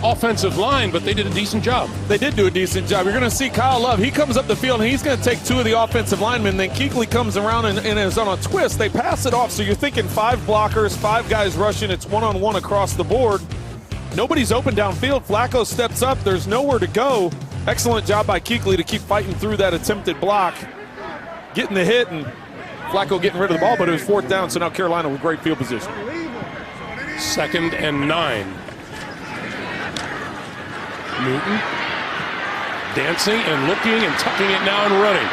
offensive line, but they did a decent job. They did do a decent job. You're going to see Kyle Love. He comes up the field, and he's going to take 2 of the offensive linemen. Then Kuechly comes around and is on a twist. They pass it off, so you're thinking 5 blockers, 5 guys rushing. It's one-on-one across the board. Nobody's open downfield. Flacco steps up. There's nowhere to go. Excellent job by Kuechly to keep fighting through that attempted block. Getting the hit and Flacco getting rid of the ball, but it was 4th down, so now Carolina with great field position. 2nd and 9. Newton dancing and looking and tucking it now and running.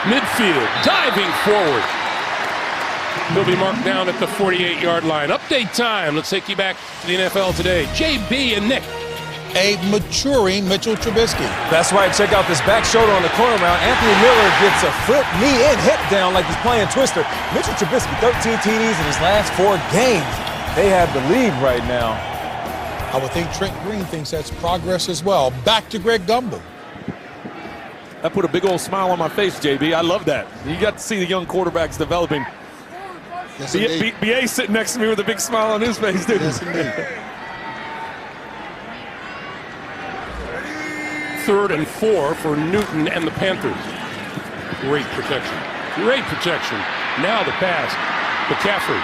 Midfield, diving forward. He'll be marked down at the 48-yard line. Update time. Let's take you back to the NFL today. JB and Nick. A maturing Mitchell Trubisky. That's right. Check out this back shoulder on the corner route. Anthony Miller gets a foot, knee, and hip down like he's playing Twister. Mitchell Trubisky, 13 TDs in his last 4 games. They have the lead right now. I would think Trent Green thinks that's progress as well. Back to Greg Gumbel. That put a big old smile on my face, JB. I love that. You got to see the young quarterbacks developing. Yes, indeed. B.A. sitting next to me with a big smile on his face, dude. Yes, indeed. 3rd and 4 for Newton and the Panthers. Great protection. Great protection. Now the pass. McCaffrey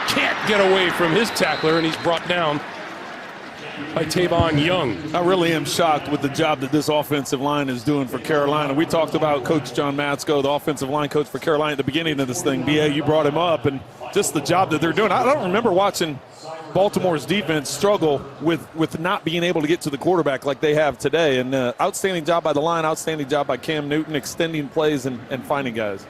can't get away from his tackler, and he's brought down by Tavon Young. I really am shocked with the job that this offensive line is doing for Carolina. We talked about Coach John Matsko, the offensive line coach for Carolina at the beginning of this thing. B.A., you brought him up, and just the job that they're doing. I don't remember watching Baltimore's defense struggle with not being able to get to the quarterback like they have today. And outstanding job by the line, outstanding job by Cam Newton, extending plays and finding guys.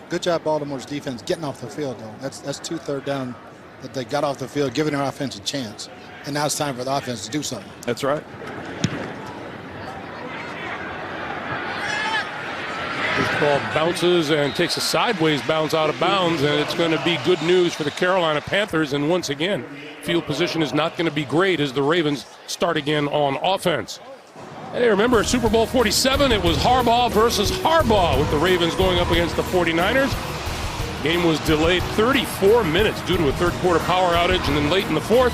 Good job, Baltimore's defense, getting off the field, though. That's 2 third down that they got off the field, giving their offense a chance. And now it's time for the offense to do something. That's right. This ball bounces and takes a sideways bounce out of bounds, and it's going to be good news for the Carolina Panthers. And once again, field position is not going to be great as the Ravens start again on offense. Hey, remember Super Bowl 47? It was Harbaugh versus Harbaugh with the Ravens going up against the 49ers. Game was delayed 34 minutes due to a third-quarter power outage, and then late in the fourth,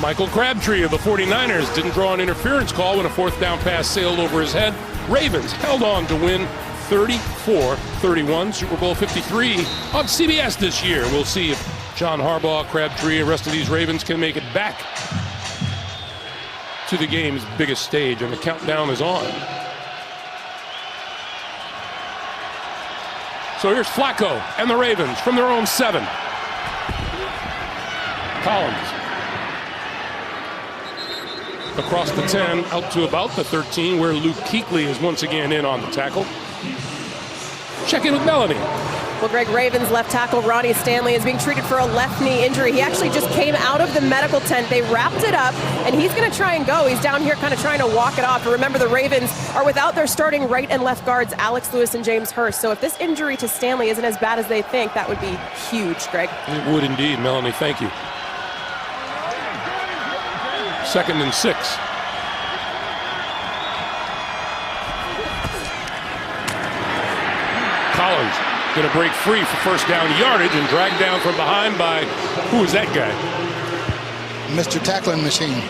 Michael Crabtree of the 49ers didn't draw an interference call when a fourth down pass sailed over his head. Ravens held on to win 34-31, Super Bowl 53 on CBS this year. We'll see if John Harbaugh, Crabtree, and the rest of these Ravens can make it back to the game's biggest stage, and the countdown is on. So here's Flacco and the Ravens from their own 7. Collins across the 10 out to about the 13, where Luke Kuechly is once again in on the tackle. Check in with Melanie. Well, Greg, Ravens left tackle Ronnie Stanley is being treated for a left knee injury. He actually just came out of the medical tent. They wrapped it up, and he's going to try and go. He's down here kind of trying to walk it off. But remember, the Ravens are without their starting right and left guards, Alex Lewis and James Hurst. So if this injury to Stanley isn't as bad as they think, that would be huge, Greg. It would indeed, Melanie. Thank you. 2nd and 6. Collins going to break free for first down yardage and dragged down from behind by, who is that guy? Mr. Tackling Machine.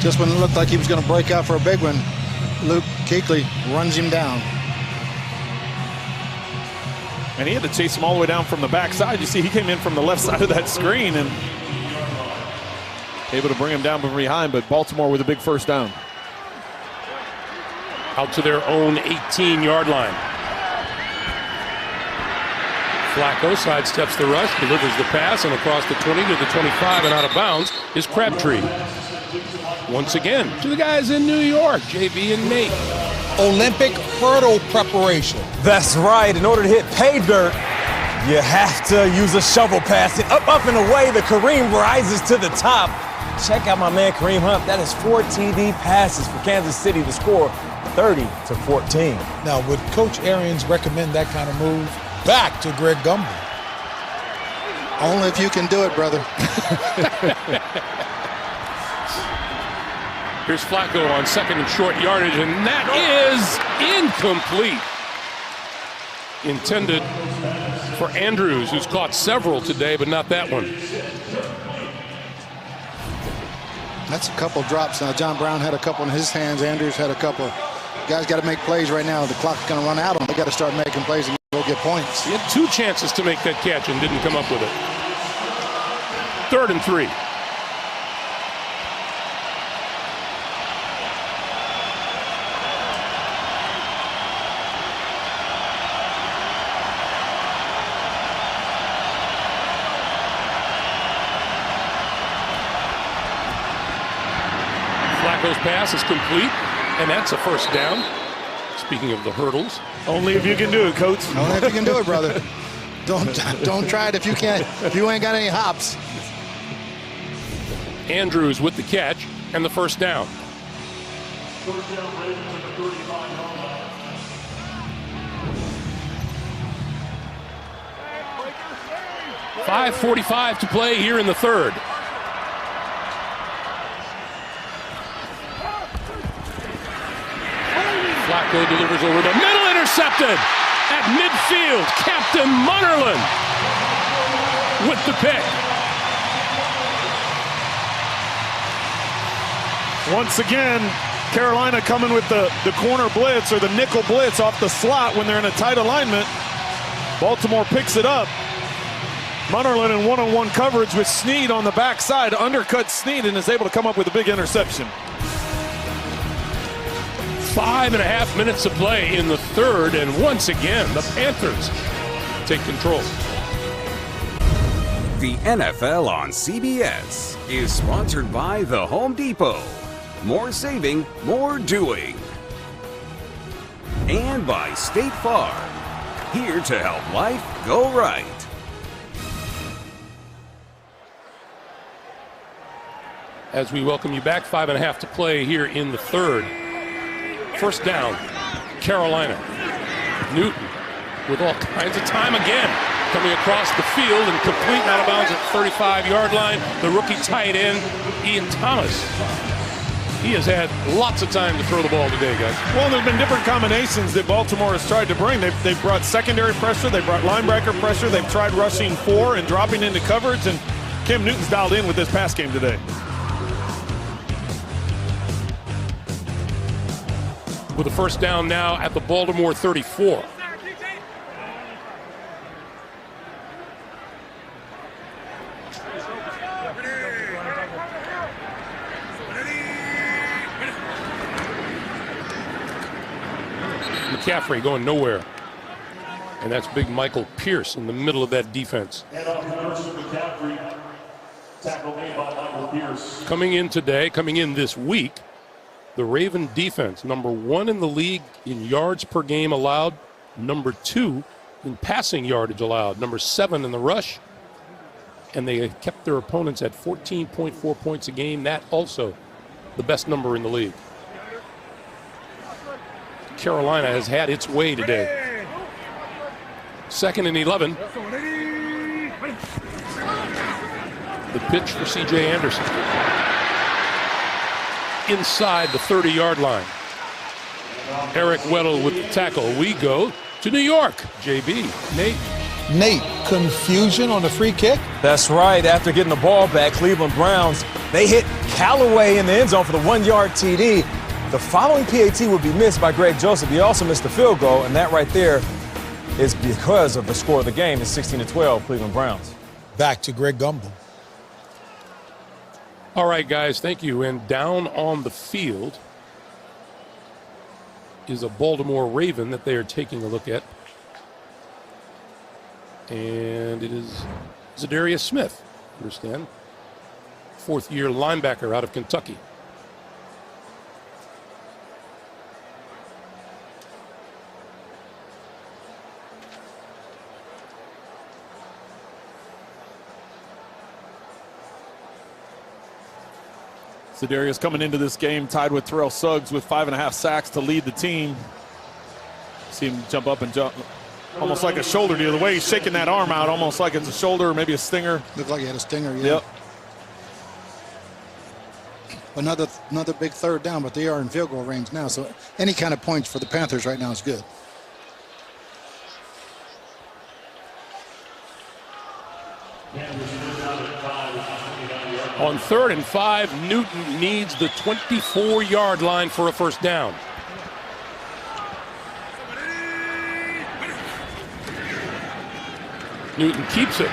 Just when it looked like he was going to break out for a big one, Luke Kuechly runs him down. And he had to chase him all the way down from the backside. You see, he came in from the left side of that screen and able to bring him down from behind, but Baltimore with a big first down. Out to their own 18-yard line. Flacco sidesteps the rush, delivers the pass, and across the 20 to the 25 and out of bounds is Crabtree. Once again, to the guys in New York, JB and Nate. Olympic hurdle preparation. That's right. In order to hit pay dirt, you have to use a shovel pass. Up, and away, the Kareem rises to the top. Check out my man Kareem Hunt. That is 4 TD passes for Kansas City to score 30-14. Now, would Coach Arians recommend that kind of move back to Greg Gumbel? Only if you can do it, brother. Here's Flacco on 2nd and short yardage, and that is incomplete. Intended for Andrews, who's caught several today, but not that one. That's a couple drops. Now, John Brown had a couple in his hands. Andrews had a couple. Guys got to make plays right now. The clock's going to run out on them. They got to start making plays and go get points. He had 2 chances to make that catch and didn't come up with it. 3rd and 3. Flacco's pass is complete, and that's a first down. Speaking of the hurdles. Only if you can do it, Coach. Only if you can do it, brother. Don't try it if you can't. If you ain't got any hops. Andrews with the catch and the first down. .5:45 to play here in the third. Flacco delivers over the middle, intercepted at midfield. Captain Munnerlyn with the pick. Once again, Carolina coming with the corner blitz or the nickel blitz off the slot when they're in a tight alignment. Baltimore picks it up. Munnerlyn in one-on-one coverage with Snead on the backside, undercuts Snead and is able to come up with a big interception. 5.5 minutes to play in the third, and once again, the Panthers take control. The NFL on CBS is sponsored by The Home Depot. More saving, more doing. And by State Farm. Here to help life go right. As we welcome you back, 5.5 to play here in the third. First down, Carolina. Newton with all kinds of time again. Coming across the field and complete out of bounds at the 35-yard line. The rookie tight end, Ian Thomas. He has had lots of time to throw the ball today, guys. Well, there have been different combinations that Baltimore has tried to bring. They've brought secondary pressure. They've brought linebacker pressure. They've tried rushing 4 and dropping into coverage. And Cam Newton's dialed in with this pass game today. With a first down now at the Baltimore 34. McCaffrey going nowhere. And that's big Michael Pierce in the middle of that defense. Coming in today, coming in this week, the Raven defense, number 1 in the league in yards per game allowed, number 2 in passing yardage allowed, number 7 in the rush, and they kept their opponents at 14.4 points a game. That also the best number in the league. Carolina has had its way today. 2nd and 11. The pitch for C.J. Anderson. Inside the 30-yard line. Eric Weddle with the tackle. We go to New York. JB, Nate, confusion on the free kick? That's right. After getting the ball back, Cleveland Browns, they hit Callaway in the end zone for the 1-yard TD. The following PAT would be missed by Greg Joseph. He also missed the field goal, and that right there is because of the score of the game. It's 16-12, Cleveland Browns. Back to Greg Gumbel. All right, guys, thank you. And down on the field is a Baltimore Raven that they are taking a look at. And it is Zadarius Smith, understand. 4th-year linebacker out of Kentucky. Zadarius coming into this game tied with Terrell Suggs with 5.5 sacks to lead the team. See him jump up and jump, almost like a shoulder deal. The way he's shaking that arm out, almost like it's a shoulder or maybe a stinger. Looked like he had a stinger, yeah. Yep. Another big third down, but they are in field goal range now, so any kind of points for the Panthers right now is good. On 3rd and 5, Newton needs the 24-yard line for a first down. Newton keeps it,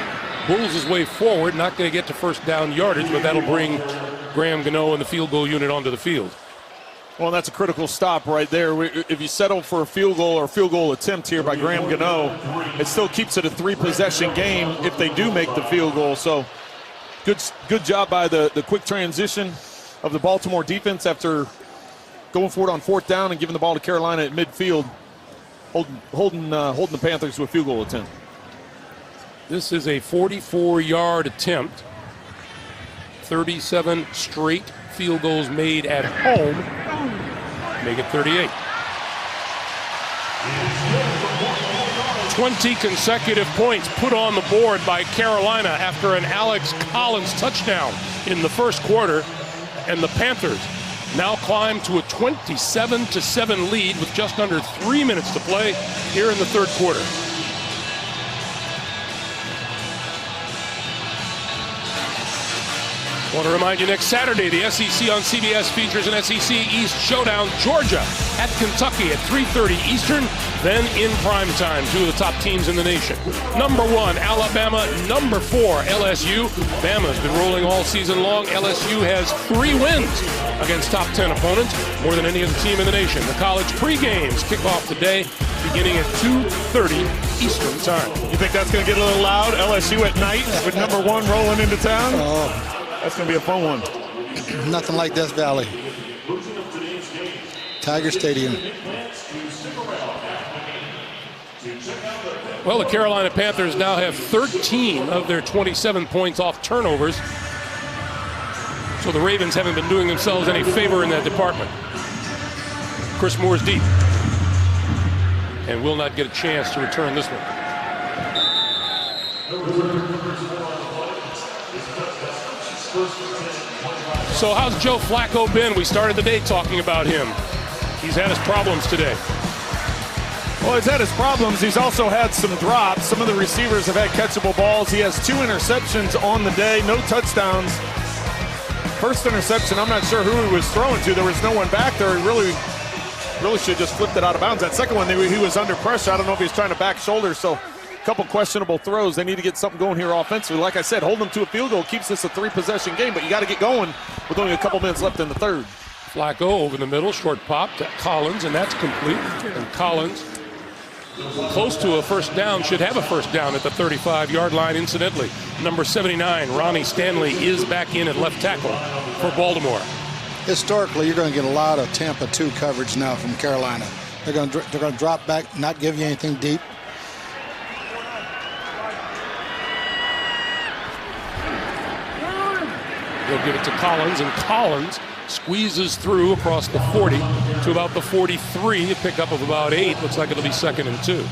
pulls his way forward, not going to get to first down yardage, but that'll bring Graham Gano and the field goal unit onto the field. Well, that's a critical stop right there. If you settle for a field goal or field goal attempt here by Graham Gano, it still keeps it a 3-possession game if they do make the field goal. So good job by the quick transition of the Baltimore defense after going for it on 4th down and giving the ball to Carolina at midfield, holding the Panthers to a field goal attempt. This is a 44-yard attempt. 37 straight field goals made at home. Make it 38. 20 consecutive points put on the board by Carolina after an Alex Collins touchdown in the first quarter. And the Panthers now climb to a 27-7 lead with just under 3 minutes to play here in the third quarter. I want to remind you, next Saturday, the SEC on CBS features an SEC East showdown. Georgia at Kentucky at 3:30 Eastern. Then in prime time, two of the top teams in the nation. Number 1, Alabama. Number 4, LSU. Bama's been rolling all season long. LSU has 3 wins against top 10 opponents, more than any other team in the nation. The college pre-games kick off today, beginning at 2:30 Eastern time. You think that's going to get a little loud? LSU at night with number 1 rolling into town? That's going to be a fun one. Nothing like Death Valley. Tiger Stadium. Well, the Carolina Panthers now have 13 of their 27 points off turnovers. So the Ravens haven't been doing themselves any favor in that department. Chris Moore's deep and will not get a chance to return this one. So how's Joe Flacco been? We started the day talking about him. He's had his problems today. Well, he's had his problems. He's also had some drops. Some of the receivers have had catchable balls. He has 2 interceptions on the day, no touchdowns. First interception, I'm not sure who he was throwing to. There was no one back there. He really should have just flipped it out of bounds. That second one, he was under pressure. I don't know if he's trying to back shoulder, so a couple questionable throws. They need to get something going here offensively. Like I said, holding them to a field goal keeps this a 3-possession game, but you got to get going with only a couple minutes left in the third. Flacco over the middle, short pop to Collins, and that's complete. And Collins, close to a first down, should have a first down at the 35-yard line, incidentally. Number 79, Ronnie Stanley, is back in at left tackle for Baltimore. Historically, you're going to get a lot of Tampa 2 coverage now from Carolina. They're going to drop back, not give you anything deep. They'll give it to Collins, and Collins squeezes through across the 40 to about the 43, a pickup of about 8. Looks like it'll be 2nd and 2.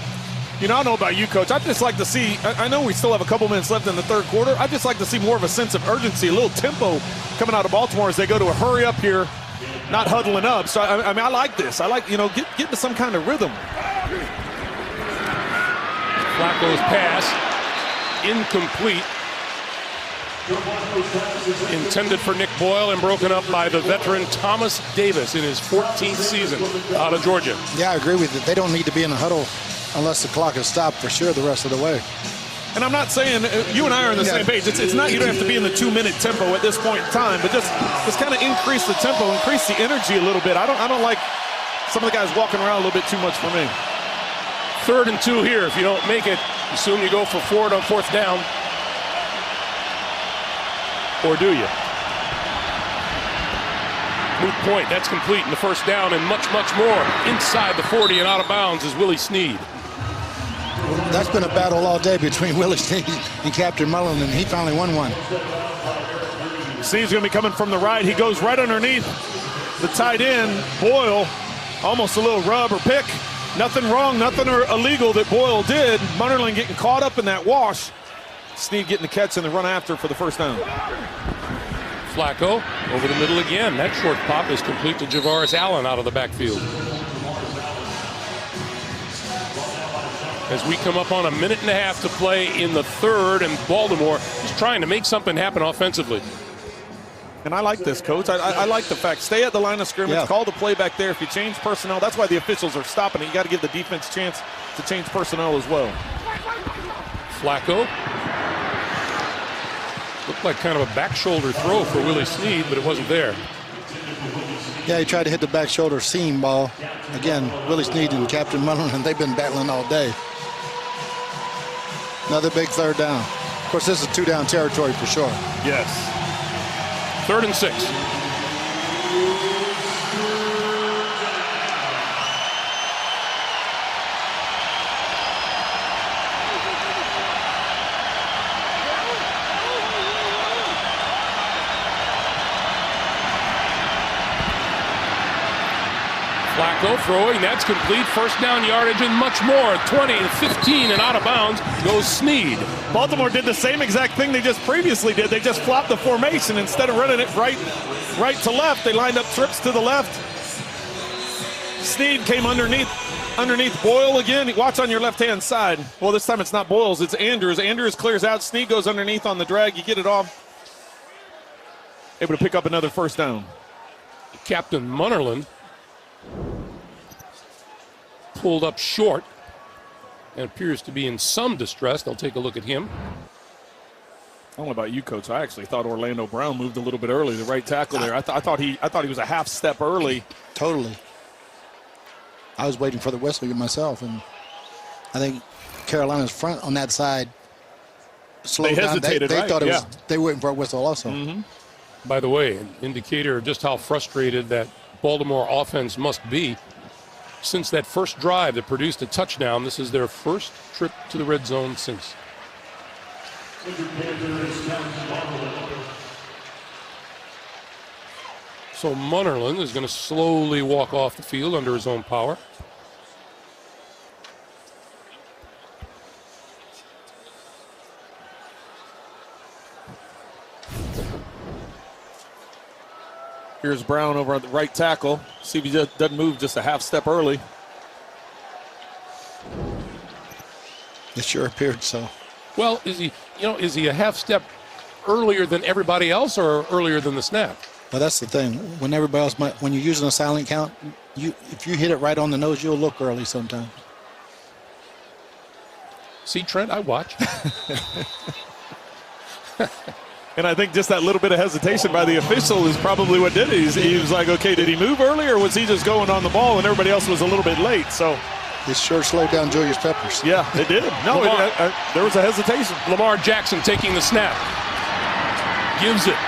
You know, I don't know about you, Coach. I'd just like to see, I know we still have a couple minutes left in the third quarter. I'd just like to see more of a sense of urgency, a little tempo coming out of Baltimore as they go to a hurry up here, not huddling up. So, I mean, I like this. I like, get into some kind of rhythm. Flacco's pass, incomplete. Intended for Nick Boyle and broken up by the veteran Thomas Davis in his 14th season out of Georgia. Yeah, I agree with you. They don't need to be in a huddle unless the clock is stopped for sure the rest of the way. And I'm not saying, you and I are on the same page. It's not, you don't have to be in the 2-minute tempo at this point in time, but just kind of increase the tempo, increase the energy a little bit. I don't like some of the guys walking around a little bit too much for me. 3rd and 2 here. If you don't make it, assume you go for 4 on 4th down. Or do you? Moot point. That's complete in the first down, and much, much more inside the 40 and out of bounds is Willie Snead. That's been a battle all day between Willie Snead and Captain Mullen, and he finally won one. Snead's going to be coming from the right. He goes right underneath the tight end, Boyle. Almost a little rub or pick. Nothing wrong, nothing illegal that Boyle did. Munnerlyn getting caught up in that wash. Snead getting the catch and the run after for the first down. Flacco over the middle again. That short pop is complete to Javaris Allen out of the backfield. As we come up on a minute and a half to play in the third, and Baltimore is trying to make something happen offensively. And I like this, Coach. I like the fact, stay at the line of scrimmage, call the play back there. If you change personnel, that's why the officials are stopping it. You got to give the defense a chance to change personnel as well. Flacco. Looked like kind of a back shoulder throw for Willie Snead, but it wasn't there. Yeah, he tried to hit the back shoulder seam ball. Again, Willie Snead and Captain Mullen, they've been battling all day. Another big 3rd down. Of course, this is 2-down territory for sure. Yes. 3rd and 6. Flacco throwing, that's complete. First down yardage and much more. 20 to 15 and out of bounds goes Snead. Baltimore did the same exact thing they just previously did. They just flopped the formation. Instead of running it right to left, they lined up trips to the left. Snead came underneath Boyle again. Watch on your left-hand side. Well, this time it's not Boyles, it's Andrews. Andrews clears out. Snead goes underneath on the drag. You get it off. Able to pick up another first down. Captain Munnerlyn pulled up short and appears to be in some distress. They'll take a look at him. I don't know about you, Coach. I actually thought Orlando Brown moved a little bit early, the right tackle there. I thought he was a half step early. Totally. I was waiting for the whistle myself, and I think Carolina's front on that side slowed down. They right? thought they were waiting for a whistle also. Mm-hmm. By the way, an indicator of just how frustrated that Baltimore offense must be. Since that first drive that produced a touchdown, this is their first trip to the red zone since. So Munnerlyn is going to slowly walk off the field under his own power. Here's Brown over at the right tackle. See if he doesn't move just a half step early. It sure appeared so. Well, is he a half step earlier than everybody else or earlier than the snap? Well, that's the thing. When everybody else when you're using a silent count, if you hit it right on the nose, you'll look early sometimes. See, Trent, I watch. And I think just that little bit of hesitation by the official is probably what did it. He was like, okay, did he move early or was he just going on the ball and everybody else was a little bit late? So it sure slowed down Julius Peppers. Yeah, it did. No, there was a hesitation. Lamar Jackson taking the snap. Gives it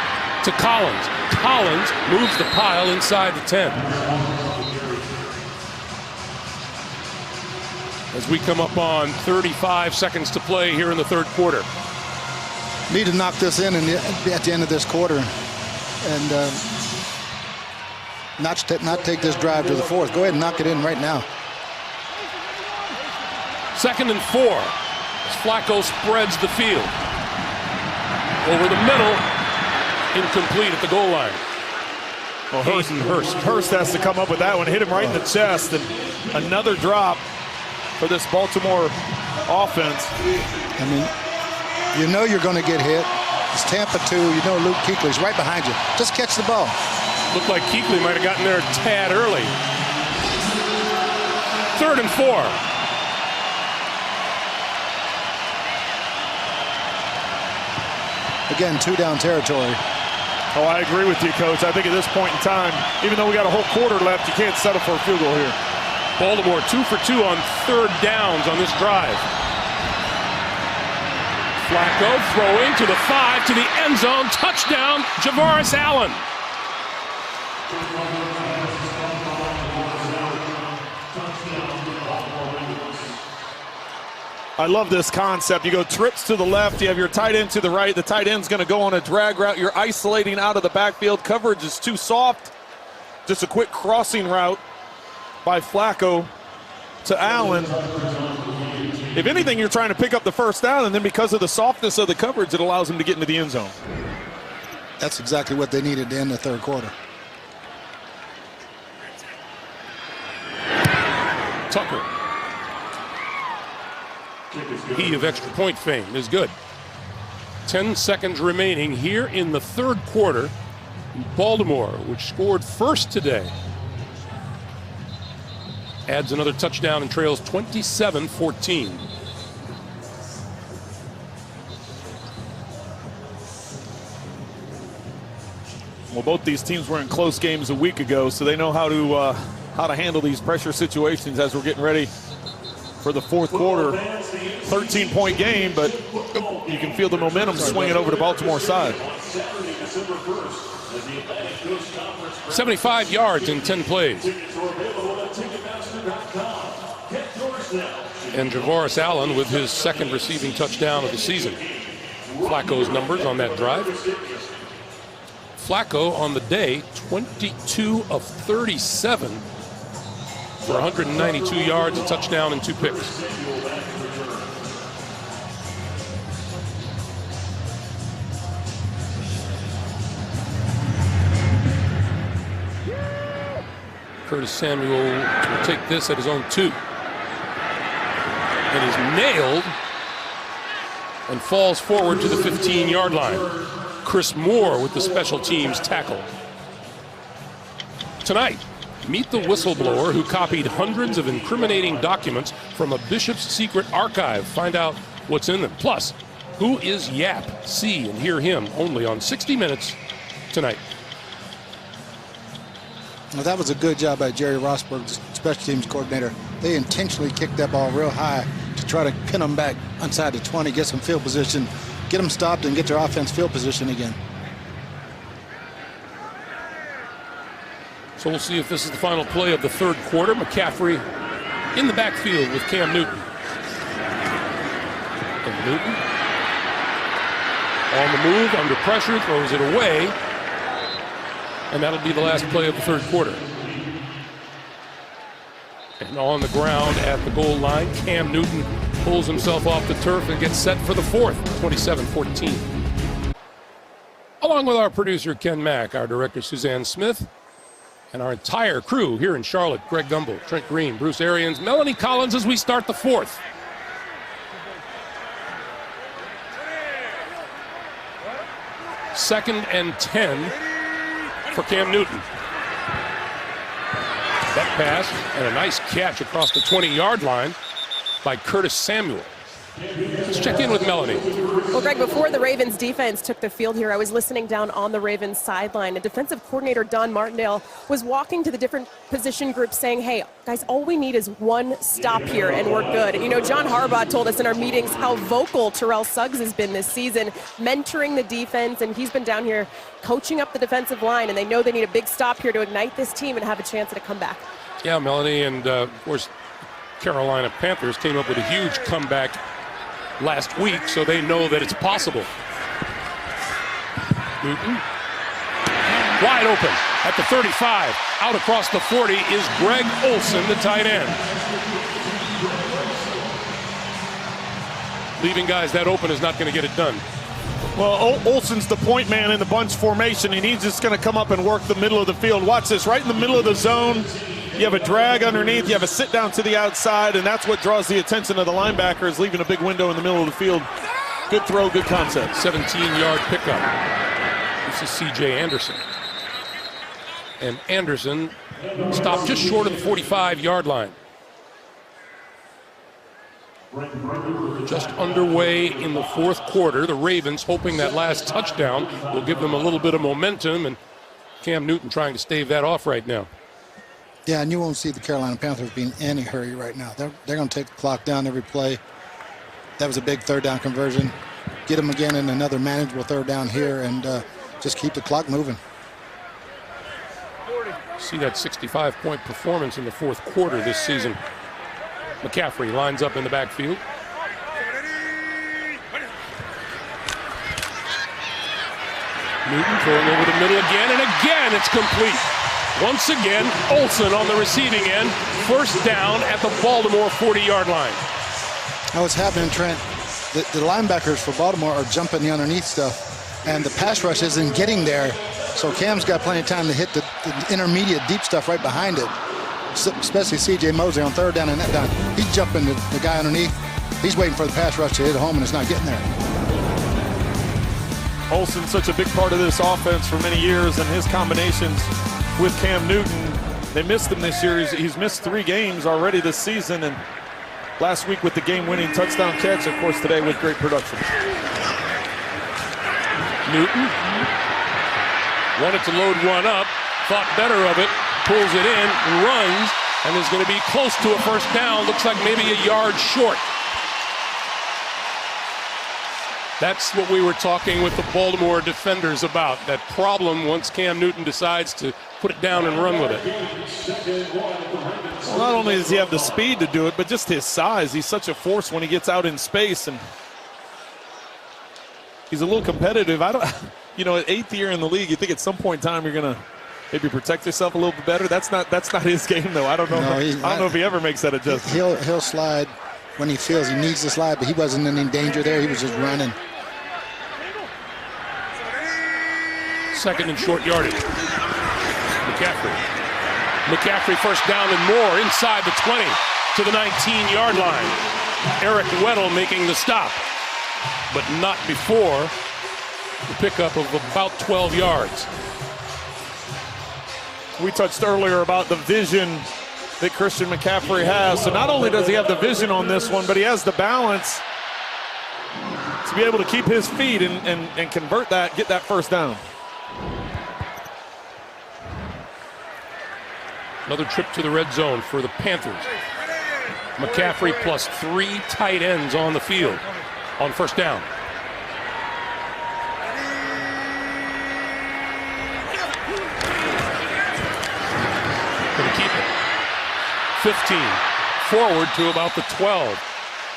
to Collins. Collins moves the pile inside the 10. As we come up on 35 seconds to play here in the third quarter. Need to knock this in at the end of this quarter and not take this drive to the fourth. Go ahead and knock it in right now. 2nd and 4 as Flacco spreads the field. Over the middle, incomplete at the goal line. Well, Hurst has to come up with that one, hit him right in the chest, and another drop for this Baltimore offense. I mean, you know you're going to get hit. It's Tampa 2. You know Luke Kuechly's right behind you. Just catch the ball. Looked like Kuechly might have gotten there a tad early. 3rd and 4. Again, 2-down territory. Oh, I agree with you, Coach. I think at this point in time, even though we got a whole quarter left, you can't settle for a field goal here. Baltimore 2 for 2 on 3rd downs on this drive. Flacco throwing to the 5 to the end zone. Touchdown, Javaris Allen. I love this concept. You go trips to the left, you have your tight end to the right. The tight end's going to go on a drag route. You're isolating out of the backfield. Coverage is too soft. Just a quick crossing route by Flacco to Allen. If anything, you're trying to pick up the first down, and then because of the softness of the coverage, it allows him to get into the end zone. That's exactly what they needed to end the third quarter. Tucker. He of extra point fame is good. 10 seconds remaining here in the third quarter. Baltimore, which scored first today, adds another touchdown and trails 27-14. Well, both these teams were in close games a week ago, so they know how to handle these pressure situations as we're getting ready for the fourth quarter. 13-point game, but you can feel the momentum swinging over to Baltimore's side. 75 yards in 10 plays. And Javaris Allen with his second receiving touchdown of the season. Flacco's numbers on that drive. Flacco on the day, 22 of 37 for 192 yards, a touchdown, and 2 picks. Curtis Samuel will take this at his own 2. And is nailed and falls forward to the 15-yard line. Chris Moore with the special teams tackle. Tonight, Meet the whistleblower who copied hundreds of incriminating documents from a bishop's secret archive. Find out what's in them. Plus, who is Yap? See and hear him only on 60 Minutes tonight. Well, that was a good job by Jerry Rosberg, special teams coordinator. They intentionally kicked that ball real high to try to pin them back inside the 20, get some field position, get them stopped, and get their offense field position again. So we'll see if this is the final play of the third quarter. McCaffrey in the backfield with Cam Newton. And Newton on the move, under pressure, throws it away. And that'll be the last play of the third quarter. And on the ground at the goal line, Cam Newton pulls himself off the turf and gets set for the fourth, 27-14. Along with our producer, Ken Mack, our director, Suzanne Smith, and our entire crew here in Charlotte, Greg Gumbel, Trent Green, Bruce Arians, Melanie Collins, as we start the fourth. Second and 10 for Cam Newton. That pass and a nice catch across the 20-yard line by Curtis Samuel. Let's check in with Melanie. Well, Greg, before the Ravens defense took the field here, I was listening down on the Ravens sideline. And defensive coordinator Don Martindale was walking to the different position groups saying, hey, guys, all we need is one stop here and we're good. And, you know, John Harbaugh told us in our meetings how vocal Terrell Suggs has been this season, mentoring the defense, and he's been down here coaching up the defensive line, and they know they need a big stop here to ignite this team and have a chance at a comeback. Yeah, Melanie, and of course, Carolina Panthers came up with a huge comeback last week, so they know that it's possible. Newton, wide open at the 35. Out across the 40 is Greg Olsen, the tight end. Leaving guys that open is not going to get it done. Well, Olsen's the point man in the bunch formation, and he's just going to come up and work the middle of the field. Watch this, right in the middle of the zone. You have a drag underneath, you have a sit down to the outside, and that's what draws the attention of the linebackers, leaving a big window in the middle of the field. Good throw, good concept. 17-yard pickup. This is C.J. Anderson. And Anderson stopped just short of the 45-yard line. Just underway in the fourth quarter. The Ravens hoping that last touchdown will give them a little bit of momentum, and Cam Newton trying to stave that off right now. Yeah, and you won't see the Carolina Panthers be in any hurry right now. They're going to take the clock down every play. That was a big third down conversion. Get them again in another manageable third down here, and just keep the clock moving. See that 65-point performance in the fourth quarter this season. McCaffrey lines up in the backfield. Newton throwing over the middle again, and again it's complete. Once again, Olsen on the receiving end. First down at the Baltimore 40-yard line. What's happening, Trent? The linebackers for Baltimore are jumping the underneath stuff, and the pass rush isn't getting there. So Cam's got plenty of time to hit the intermediate deep stuff right behind it, especially C.J. Mosley on third down and that down. He's jumping the guy underneath. He's waiting for the pass rush to hit home, and it's not getting there. Olsen's such a big part of this offense for many years, and his combinations with Cam Newton, they missed him this year. He's missed 3 games already this season, and last week with the game-winning touchdown catch, of course today with great production. Newton wanted to load one up, thought better of it, pulls it in, runs, and is going to be close to a first down. Looks like maybe a yard short. That's what we were talking with the Baltimore defenders about, that problem once Cam Newton decides to put it down and run with it. Well, not only does he have the speed to do it, but just his size. He's such a force when he gets out in space, and he's a little competitive. At 8th year in the league, you think at some point in time you're going to maybe protect yourself a little bit better. That's not his game, though. I don't know. I don't know if he ever makes that adjustment. He'll slide when he feels he needs to slide, but he wasn't in any danger there. He was just running. Second and short yardage. McCaffrey first down and more inside the 20 to the 19-yard line. Eric Weddle making the stop, but not before the pickup of about 12 yards. We touched earlier about the vision that Christian McCaffrey has. So not only does he have the vision on this one, but he has the balance to be able to keep his feet and convert that, get that first down. Another trip to the red zone for the Panthers. McCaffrey plus 3 tight ends on the field on first down. Going to keep it. 15, forward to about the 12.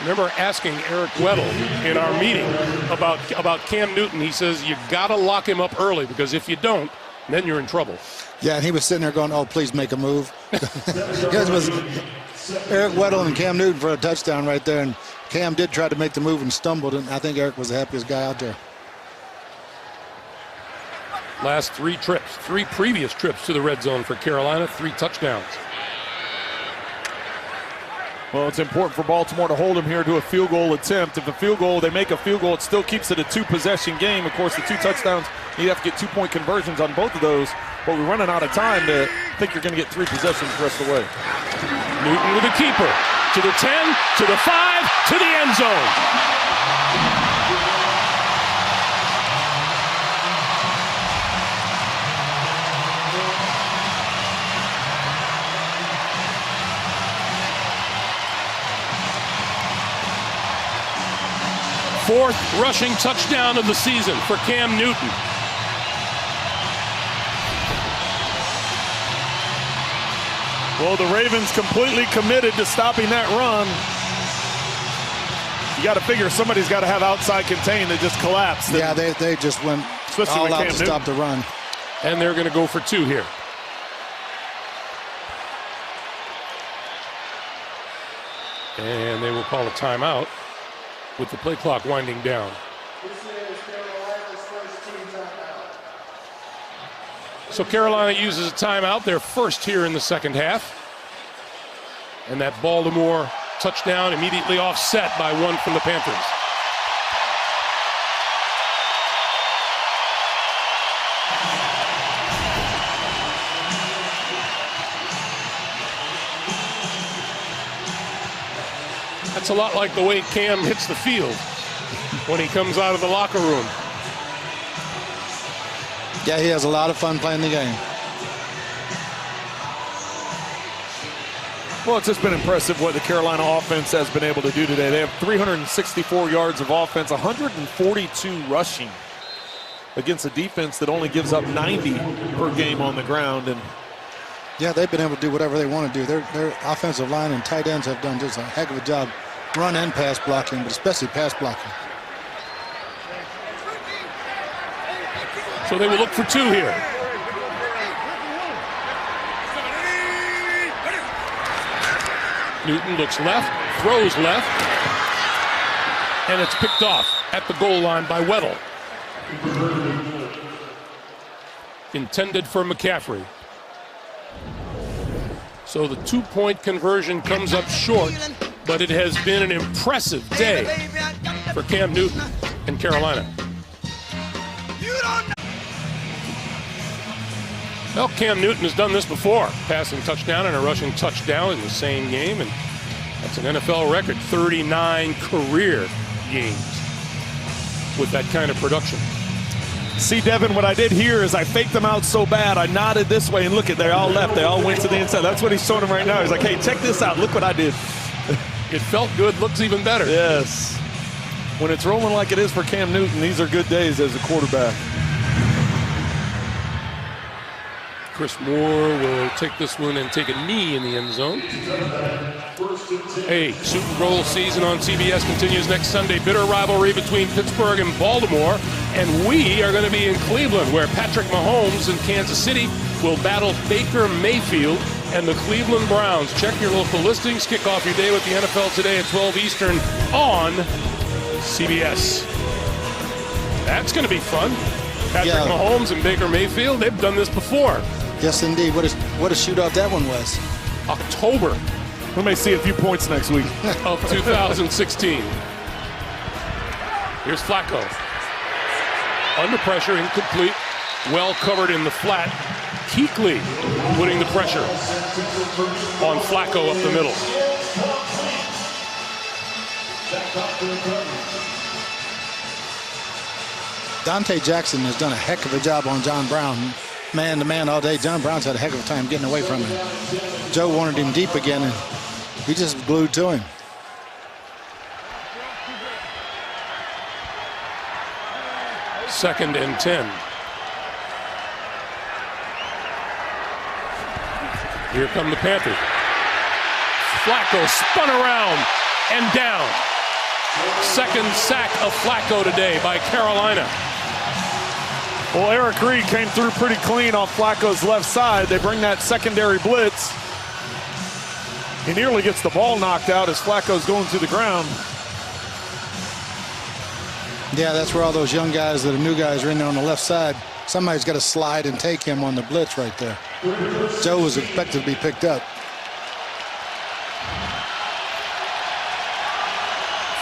Remember asking Eric Weddle in our meeting about Cam Newton. He says you got to lock him up early because if you don't, then you're in trouble. Yeah, and he was sitting there going, oh, please make a move. It was Eric Weddle and Cam Newton for a touchdown right there, and Cam did try to make the move and stumbled, and I think Eric was the happiest guy out there. Last 3 trips, 3 previous trips to the red zone for Carolina, 3 touchdowns. Well, it's important for Baltimore to hold him here to a field goal attempt. If they make a field goal, it still keeps it a 2-possession game. Of course, the 2 touchdowns, you have to get 2-point conversions on both of those. But we're running out of time to think you're going to get 3 possessions the rest of the way. Newton with a keeper. To the 10, to the 5, to the end zone. Fourth rushing touchdown of the season for Cam Newton. Well, the Ravens completely committed to stopping that run. You got to figure somebody's got to have outside contain that just collapsed. Yeah, they just went all out to stop the run. And they're going to go for 2 here. And they will call a timeout with the play clock winding down. So Carolina uses a timeout, their first here in the second half. And that Baltimore touchdown immediately offset by 1 from the Panthers. That's a lot like the way Cam hits the field when he comes out of the locker room. Yeah, he has a lot of fun playing the game. Well, it's just been impressive what the Carolina offense has been able to do today. They have 364 yards of offense, 142 rushing against a defense that only gives up 90 per game on the ground. And yeah, they've been able to do whatever they want to do. Their offensive line and tight ends have done just a heck of a job run and pass blocking, but especially pass blocking. So they will look for 2 here. Newton looks left, throws left, and it's picked off at the goal line by Weddle. Intended for McCaffrey. So the 2-point conversion comes up short, but it has been an impressive day for Cam Newton and Carolina. Well, Cam Newton has done this before. Passing touchdown and a rushing touchdown in the same game, and that's an NFL record, 39 career games with that kind of production. See, Devin, what I did here is I faked them out so bad. I nodded this way, and look, they all left. They all went to the inside. That's what he's showing them right now. He's like, hey, check this out. Look what I did. It felt good, looks even better. Yes. When it's rolling like it is for Cam Newton, these are good days as a quarterback. Chris Moore will take this one and take a knee in the end zone. Hey, Super Bowl season on CBS continues next Sunday. Bitter rivalry between Pittsburgh and Baltimore. And we are going to be in Cleveland, where Patrick Mahomes and Kansas City will battle Baker Mayfield and the Cleveland Browns. Check your local listings. Kick off your day with the NFL Today at 12 Eastern on CBS. That's going to be fun. Patrick Mahomes and Baker Mayfield, they've done this before. Yes, indeed. What a shootout that one was. October. We may see a few points next week. Of 2016. Here's Flacco. Under pressure, incomplete. Well covered in the flat. Kuechly putting the pressure on Flacco up the middle. Dante Jackson has done a heck of a job on John Brown. Man to man all day. John Brown's had a heck of a time getting away from him. Joe wanted him deep again, and he just glued to him. Second and 10. Here come the Panthers. Flacco spun around and down. Second sack of Flacco today by Carolina. Well, Eric Reed came through pretty clean off Flacco's left side. They bring that secondary blitz. He nearly gets the ball knocked out as Flacco's going to the ground. Yeah, that's where all those young guys that are new guys are in there on the left side. Somebody's got to slide and take him on the blitz right there. Joe was expected to be picked up.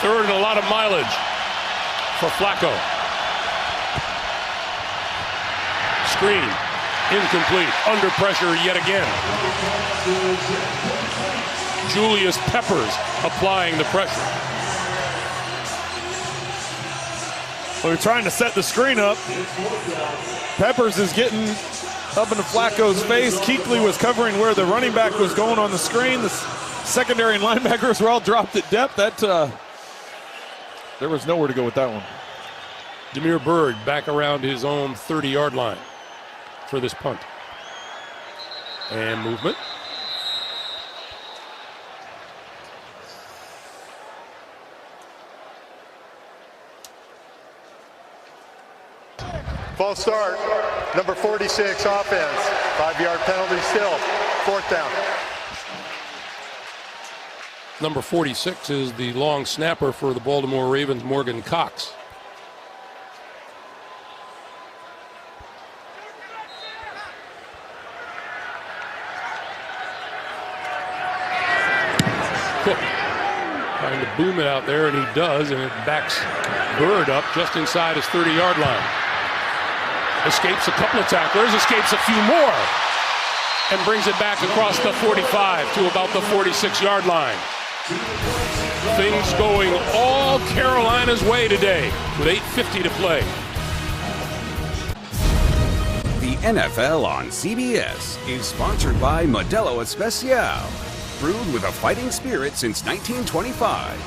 Third and a lot of mileage for Flacco. Screen, incomplete, under pressure yet again. Julius Peppers applying the pressure. Well, they're trying to set the screen up. Peppers is getting up into Flacco's face. Kuechly was covering where the running back was going on the screen. The secondary and linebackers were all dropped at depth. There was nowhere to go with that one. Demir Bird back around his own 30-yard line for this punt. And movement. False start, number 46 offense. 5-yard penalty still, 4th down. Number 46 is the long snapper for the Baltimore Ravens, Morgan Cox. Cook trying to boom it out there, and he does, and it backs Bird up just inside his 30-yard line. Escapes a couple of tacklers, escapes a few more, and brings it back across the 45 to about the 46-yard line. Things going all Carolina's way today with 8:50 to play. The NFL on CBS is sponsored by Modelo Especial, brewed with a fighting spirit since 1925.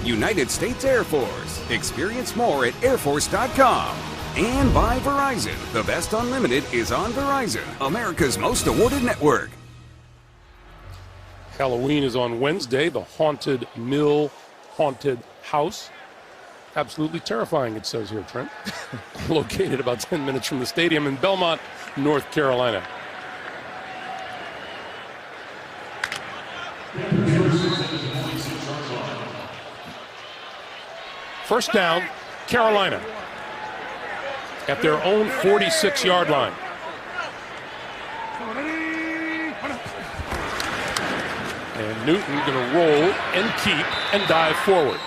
United States Air Force. Experience more at airforce.com. And by Verizon. The best unlimited is on Verizon, America's most awarded network. Halloween is on Wednesday, the Haunted Mill Haunted House. Absolutely terrifying, it says here, Trent. Located about 10 minutes from the stadium in Belmont, North Carolina. First down, Carolina. At their own 46-yard line. And Newton going to roll and keep and dive forward.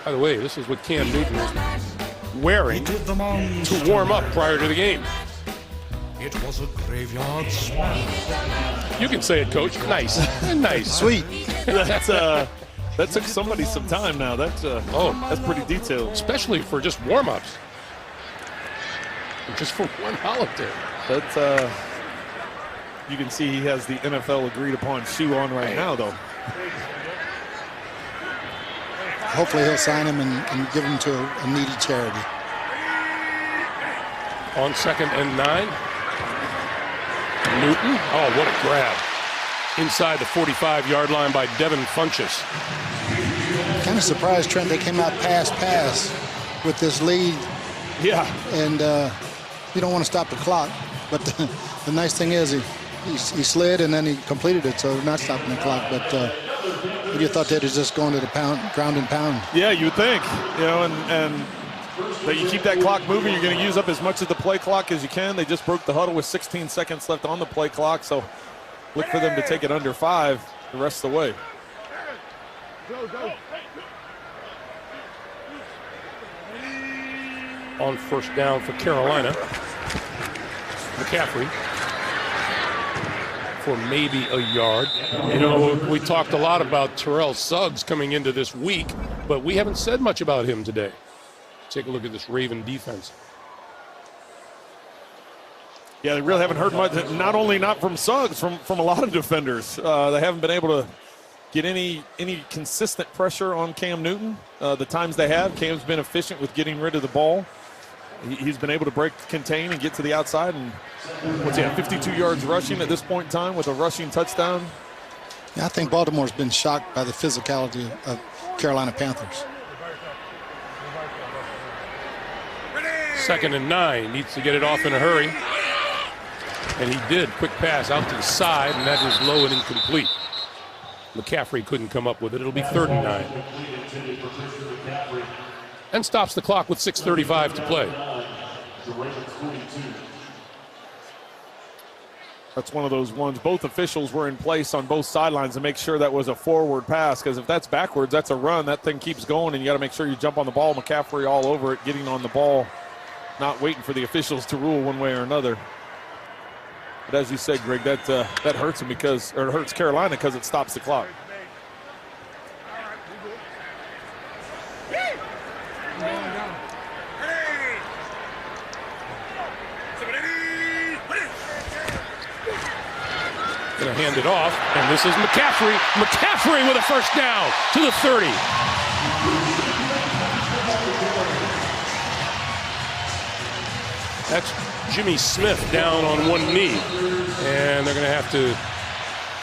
By the way, this is what Cam Newton was wearing to warm up prior to the game. It was a graveyard swan. You can say it, Coach. Nice. Nice. Sweet. That took somebody some time now. That's pretty detailed. Especially for just warm-ups. Just for one holiday. You can see he has the NFL agreed upon shoe on right now, though. Hopefully he'll sign him and give him to a needy charity. On 2nd and 9. Newton. Oh, what a grab. Inside the 45-yard line by Devin Funchess. Kind of surprised, Trent, they came out pass with this lead. Yeah. And you don't want to stop the clock. But the nice thing is he slid and then he completed it, so not stopping the clock. But you thought they'd just going to the ground and pound. Yeah, you would think. And that you keep that clock moving, you're going to use up as much of the play clock as you can. They just broke the huddle with 16 seconds left on the play clock, so look for them to take it under 5 the rest of the way. On first down for Carolina. McCaffrey for maybe a yard. You know, we talked a lot about Terrell Suggs coming into this week, but we haven't said much about him today. Take a look at this Raven defense. Yeah, they really haven't heard much, not from Suggs, from a lot of defenders. They haven't been able to get any consistent pressure on Cam Newton. The times they have, Cam's been efficient with getting rid of the ball. He's been able to contain and get to the outside. And what's he at, 52 yards rushing at this point in time with a rushing touchdown? Yeah, I think Baltimore's been shocked by the physicality of Carolina Panthers. 2nd and 9, needs to get it off in a hurry. And he did. Quick pass out to the side, and that is low and incomplete. McCaffrey couldn't come up with it. It'll be 3rd and 9. And stops the clock with 6:35 to play. That's one of those ones. Both officials were in place on both sidelines to make sure that was a forward pass, because if that's backwards, that's a run. That thing keeps going, and you got to make sure you jump on the ball. McCaffrey all over it, getting on the ball, not waiting for the officials to rule one way or another. But as you said, Greg, that hurts him it hurts Carolina because it stops the clock. Going to hand it off, and this is McCaffrey. McCaffrey with a first down to the 30. That's Jimmy Smith down on one knee, and they're going to have to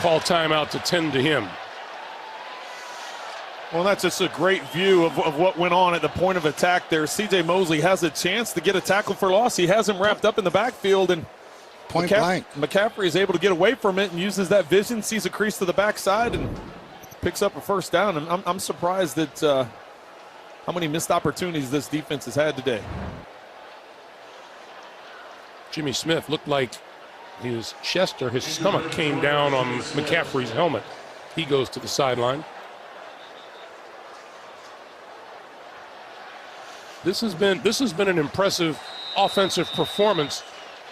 call timeout to tend to him. Well, that's just a great view of what went on at the point of attack there. C.J. Mosley has a chance to get a tackle for loss. He has him wrapped up in the backfield, and point blank. McCaffrey is able to get away from it and uses that vision, sees a crease to the backside, and picks up a first down. And I'm surprised at how many missed opportunities this defense has had today. Jimmy Smith looked like his chest or his stomach came down on McCaffrey's helmet. He goes to the sideline. This has been an impressive offensive performance,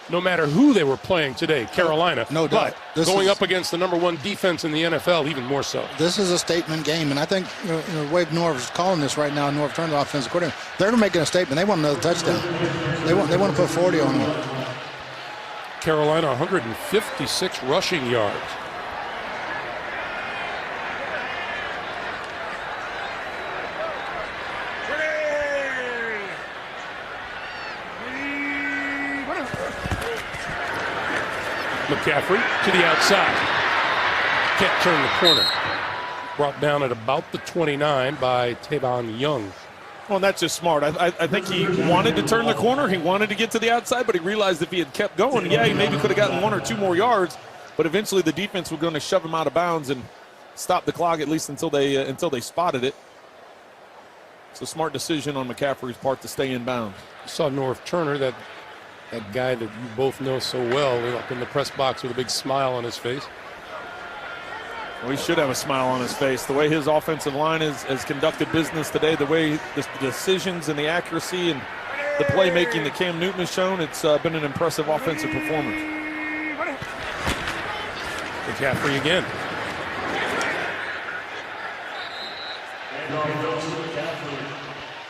no matter who they were playing today. Carolina, no doubt. But going up against the #1 defense in the NFL, even more so. This is a statement game, and I think the way Norv is calling this right now, Norv Turner, the offensive coordinator, they're making a statement. They want another touchdown. They want to put 40 on them. Carolina 156 rushing yards. McCaffrey to the outside. Can't turn the corner. Brought down at about the 29 by Tavon Young. Well, that's just smart. I think he wanted to turn the corner. He wanted to get to the outside, but he realized if he had kept going, yeah, he maybe could have gotten 1 or 2 more yards, but eventually the defense was going to shove him out of bounds and stop the clock, at least until they spotted it. It's a smart decision on McCaffrey's part to stay in bounds. Saw Norv Turner, that guy that you both know so well, up in the press box with a big smile on his face. Well, he should have a smile on his face. The way his offensive line has conducted business today, the way the decisions and the accuracy and the playmaking that Cam Newton has shown, it's been an impressive offensive performance. McCaffrey again.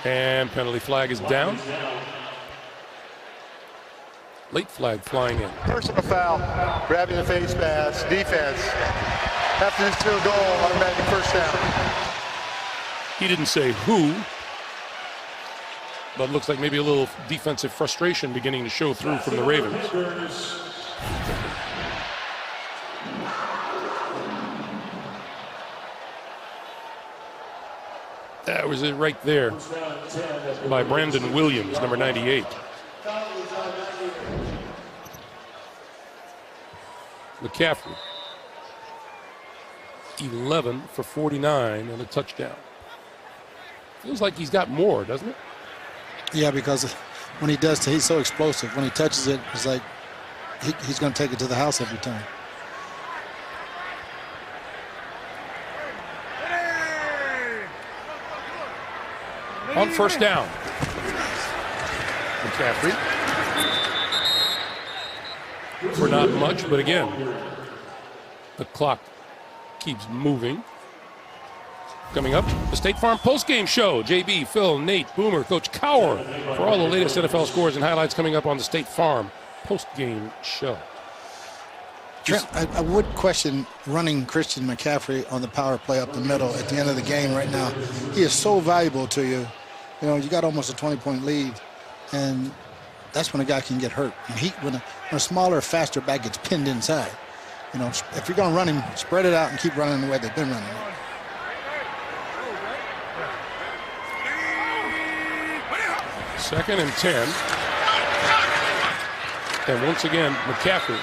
And penalty flag is down. Late flag flying in. Personal foul, grabbing the face mask, defense. After this field goal, automatic first down. He didn't say who, but looks like maybe a little defensive frustration beginning to show through from the Ravens. That was it right there by Brandon Williams, number 98. McCaffrey, 11 for 49 and a touchdown. Feels like he's got more, doesn't it? Yeah, because when he does, he's so explosive. When he touches it, it's like he's going to take it to the house every time. On first down, McCaffrey. for not much, but again, the clock keeps moving. Coming up, the State Farm postgame show. JB, Phil, Nate, Boomer, Coach Cower for all the latest NFL scores and highlights coming up on the State Farm postgame show. Trent, I would question running Christian McCaffrey on the power play up the middle at the end of the game right now. He is so valuable to you. You know, you got almost a 20-point lead, and that's when a guy can get hurt. And when a smaller, faster back gets pinned inside. You know, if you're going to run him, spread it out and keep running the way they've been running. Second and 10. And once again, McCaffrey.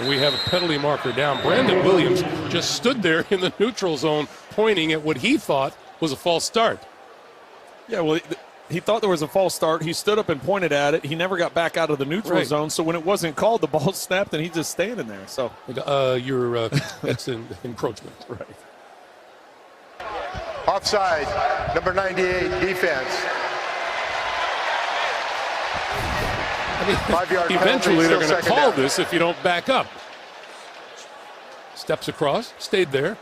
We have a penalty marker down. Brandon Williams just stood there in the neutral zone pointing at what he thought was a false start. Yeah, well, he thought there was a false start. He stood up and pointed at it. He never got back out of the neutral zone. So when it wasn't called, the ball snapped and he's just standing there. So that's an encroachment. Right. Offside, number 98, defense. I mean, 5-yard eventually they're penalty, going to still call second down. this if you don't back up. Steps across, stayed there.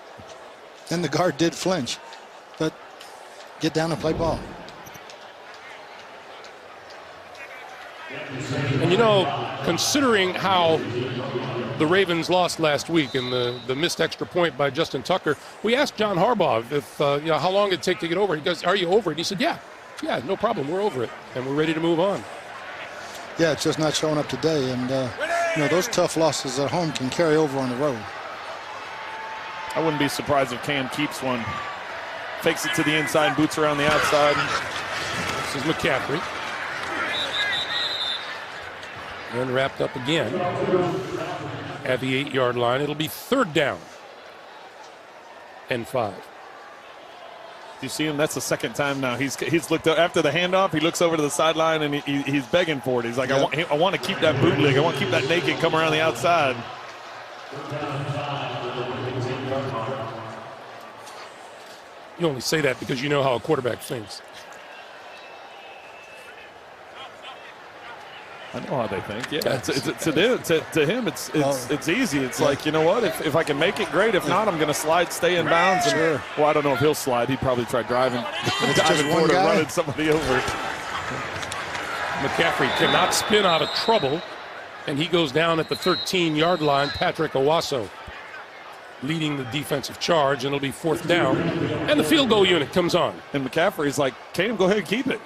And the guard did flinch, but get down and play ball. And you know, considering how the Ravens lost last week and the missed extra point by Justin Tucker, we asked John Harbaugh if how long it'd take to get over it. He goes, "Are you over it?" He said, "Yeah, no problem. We're over it, and we're ready to move on." Yeah, it's just not showing up today, and those tough losses at home can carry over on the road. I wouldn't be surprised if Cam keeps one. Fakes it to the inside, boots around the outside. This is McCaffrey. Then wrapped up again at the 8-yard line. It'll be 3rd down and 5. You see him? That's the second time now. He's looked up after the handoff. He looks over to the sideline and he's begging for it. He's like, I want to keep that bootleg. I want to keep that naked, come around the outside. You only say that because you know how a quarterback thinks. I know how they think. Yeah, to him, it's easy. It's like, you know what? If I can make it, great. If not, I'm going to slide, stay in bounds. And, well, I don't know if he'll slide. He'd probably try diving forward and running somebody over. McCaffrey cannot spin out of trouble, and he goes down at the 13-yard line. Patrick Owasso leading the defensive charge, and it'll be 4th down. And the field goal unit comes on. And McCaffrey's like, Cam, go ahead and keep it.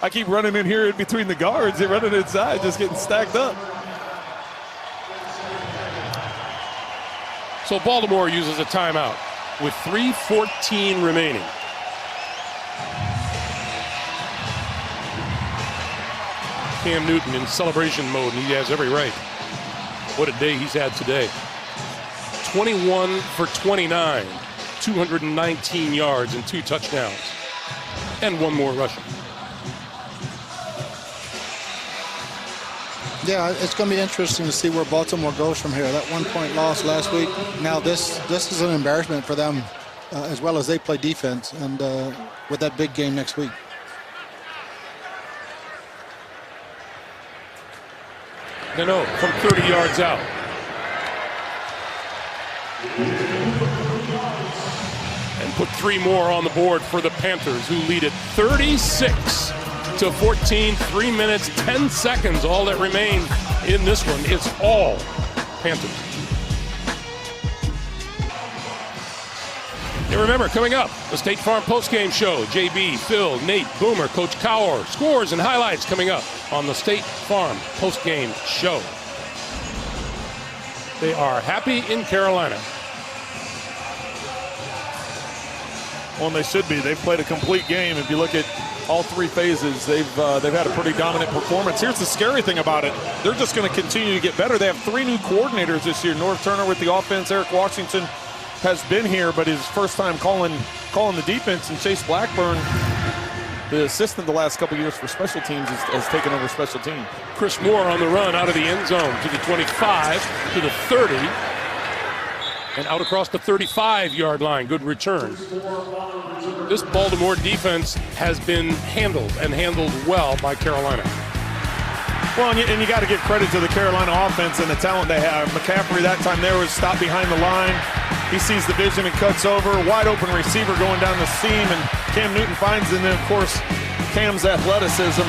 I keep running in here in between the guards. They're running inside, just getting stacked up. So Baltimore uses a timeout with 3:14 remaining. Cam Newton in celebration mode, and he has every right. What a day he's had today. 21 for 29, 219 yards and 2 touchdowns, and 1 more rushing. Yeah, it's going to be interesting to see where Baltimore goes from here. That 1-point loss last week. Now this is an embarrassment for them, as well as they play defense, and with that big game next week. No, from 30 yards out. And put 3 more on the board for the Panthers, who lead it 36-14. 3 minutes, 10 seconds, all that remains in this one. It's all Panthers. And remember, coming up, the State Farm postgame show. JB, Phil, Nate, Boomer, Coach Cower. Scores and highlights coming up on the State Farm postgame show. They are happy in Carolina. Well, and they should be. They've played a complete game. If you look at all 3 phases, they've had a pretty dominant performance. Here's the scary thing about it. They're just going to continue to get better. They have 3 new coordinators this year. North Turner with the offense. Eric Washington has been here, but his first time calling the defense. And Chase Blackburn, the assistant the last couple years for special teams, has taken over special teams. Chris Moore on the run out of the end zone to the 25, to the 30, and out across the 35-yard line. Good return. This Baltimore defense has been handled well by Carolina. Well, and you got to give credit to the Carolina offense and the talent they have. McCaffrey that time there was stopped behind the line. He sees the vision and cuts over. Wide open receiver going down the seam, and Cam Newton finds it. And then, of course, Cam's athleticism.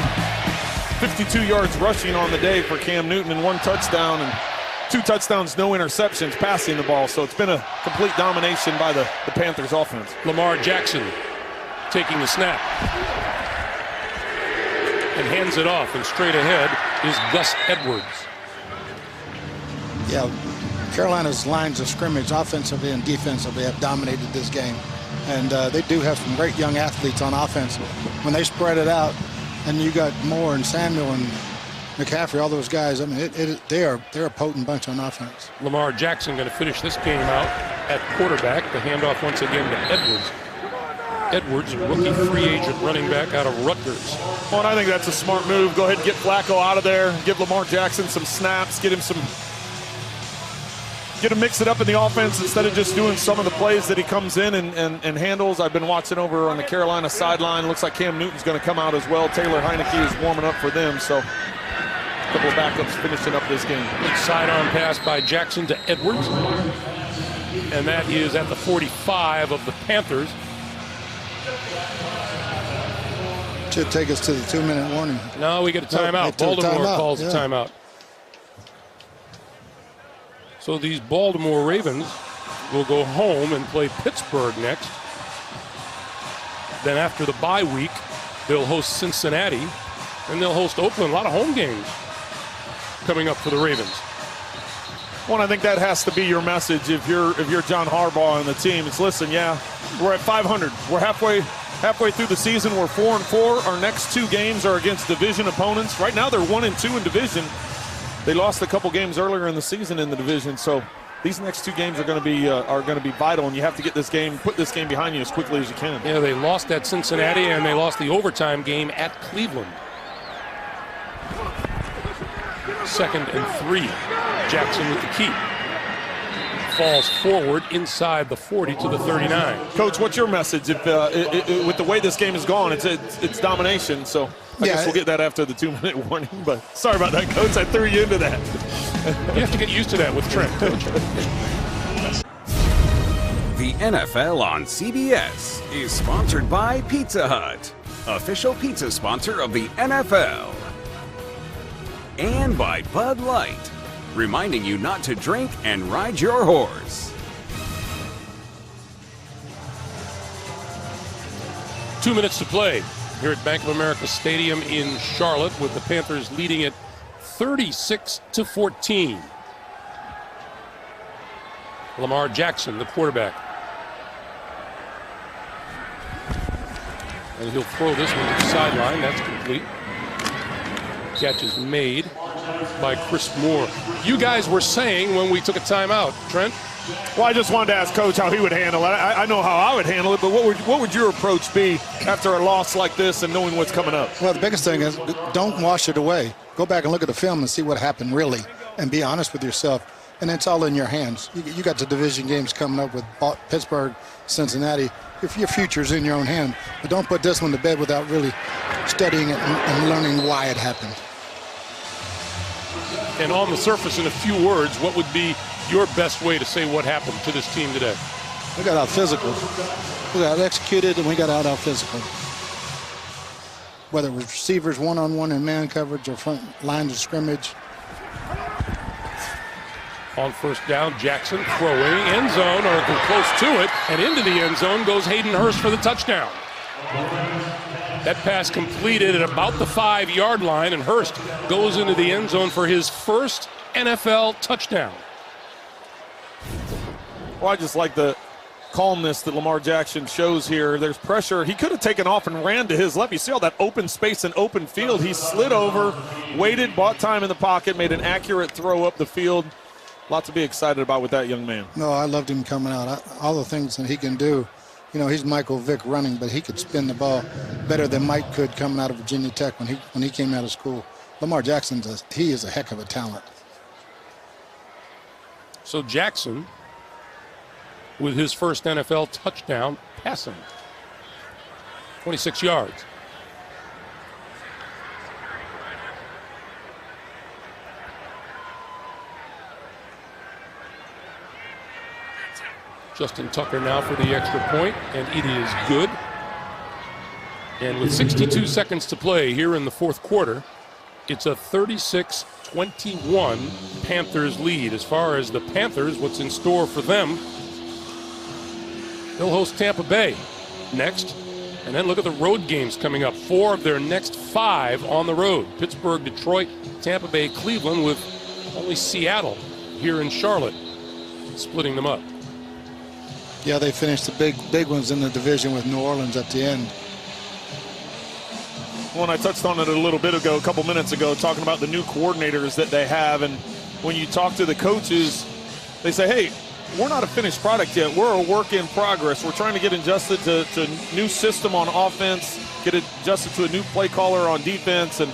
52 yards rushing on the day for Cam Newton and 1 touchdown and 2 touchdowns, no interceptions passing the ball. So it's been a complete domination by the Panthers offense. Lamar Jackson taking the snap and hands it off, and straight ahead is Gus Edwards. Yeah, Carolina's lines of scrimmage, offensively and defensively, have dominated this game. And they do have some great young athletes on offense. When they spread it out, and you got Moore and Samuel and McCaffrey, all those guys, I mean, they're a potent bunch on offense. Lamar Jackson going to finish this game out at quarterback. The handoff once again to Edwards. Edwards, rookie free agent running back out of Rutgers. Well, and I think that's a smart move. Go ahead and get Flacco out of there. Give Lamar Jackson some snaps. Get him mix it up in the offense instead of just doing some of the plays that he comes in and handles. I've been watching over on the Carolina sideline. Looks like Cam Newton's going to come out as well. Taylor Heineke is warming up for them. So a couple of backups finishing up this game. Big sidearm pass by Jackson to Edwards. And that is at the 45 of the Panthers. Should take us to the 2-minute warning. No, we get a timeout. Baltimore calls a timeout. So these Baltimore Ravens will go home and play Pittsburgh next. Then after the bye week, they'll host Cincinnati, and they'll host Oakland. A lot of home games coming up for the Ravens. Well, I think that has to be your message if you're John Harbaugh and the team. It's, listen, yeah, we're at 500. We're halfway through the season. We're 4-4. Our next 2 games are against division opponents. Right now they're 1-2 in division. They lost a couple games earlier in the season in the division, so these next 2 games are going to be vital, and you have to get this game, put this game behind you as quickly as you can. Yeah, they lost at Cincinnati, and they lost the overtime game at Cleveland. 2nd and 3. Jackson with the keep. Falls forward inside the 40 to the 39. Coach, what's your message? If with the way this game has gone, it's domination. So I guess we'll get that after the 2-minute warning. But sorry about that, Coach. I threw you into that. You have to get used to that with Trent, Coach. The NFL on CBS is sponsored by Pizza Hut, official pizza sponsor of the NFL. And by Bud Light, reminding you not to drink and ride your horse. 2 minutes to play here at Bank of America Stadium in Charlotte, with the Panthers leading it 36-14. Lamar Jackson, the quarterback. And he'll throw this one to the sideline. That's complete. Catch is made by Chris Moore. You guys were saying when we took a timeout, Trent? Well, I just wanted to ask Coach how he would handle it. I know how I would handle it, but what would your approach be after a loss like this and knowing what's coming up? Well, the biggest thing is don't wash it away. Go back and look at the film and see what happened really, and be honest with yourself. And it's all in your hands. You got the division games coming up with Pittsburgh, Cincinnati. Your future's in your own hand. But don't put this one to bed without really studying it and learning why it happened. And on the surface, in a few words, what would be your best way to say what happened to this team today? We got out physical. We got executed, and we got out physical. Whether it was receivers one-on-one in man coverage or front lines of scrimmage. On first down, Jackson throwing end zone, or close to it, and into the end zone goes Hayden Hurst for the touchdown. That pass completed at about the 5-yard line, and Hurst goes into the end zone for his first NFL touchdown. Well, I just like the calmness that Lamar Jackson shows here. There's pressure. He could have taken off and ran to his left. You see all that open space and open field. He slid over, waited, bought time in the pocket, made an accurate throw up the field. A lot to be excited about with that young man. No, I loved him coming out. All the things that he can do. You know, he's Michael Vick running, but he could spin the ball better than Mike could coming out of Virginia Tech when he came out of school. Lamar Jackson, he is a heck of a talent. So Jackson with his first NFL touchdown passing. 26 yards. Justin Tucker now for the extra point, and it is good. And with 62 seconds to play here in the fourth quarter, it's a 36-21 Panthers lead. As far as the Panthers, what's in store for them, they'll host Tampa Bay next. And then look at the road games coming up. 4 of their next 5 on the road. Pittsburgh, Detroit, Tampa Bay, Cleveland, with only Seattle here in Charlotte splitting them up. Yeah, they finished the big ones in the division with New Orleans at the end. Well, I touched on it a little bit ago, a couple minutes ago, talking about the new coordinators that they have. And when you talk to the coaches, they say, hey, we're not a finished product yet. We're a work in progress. We're trying to get adjusted to a new system on offense, get adjusted to a new play caller on defense. And,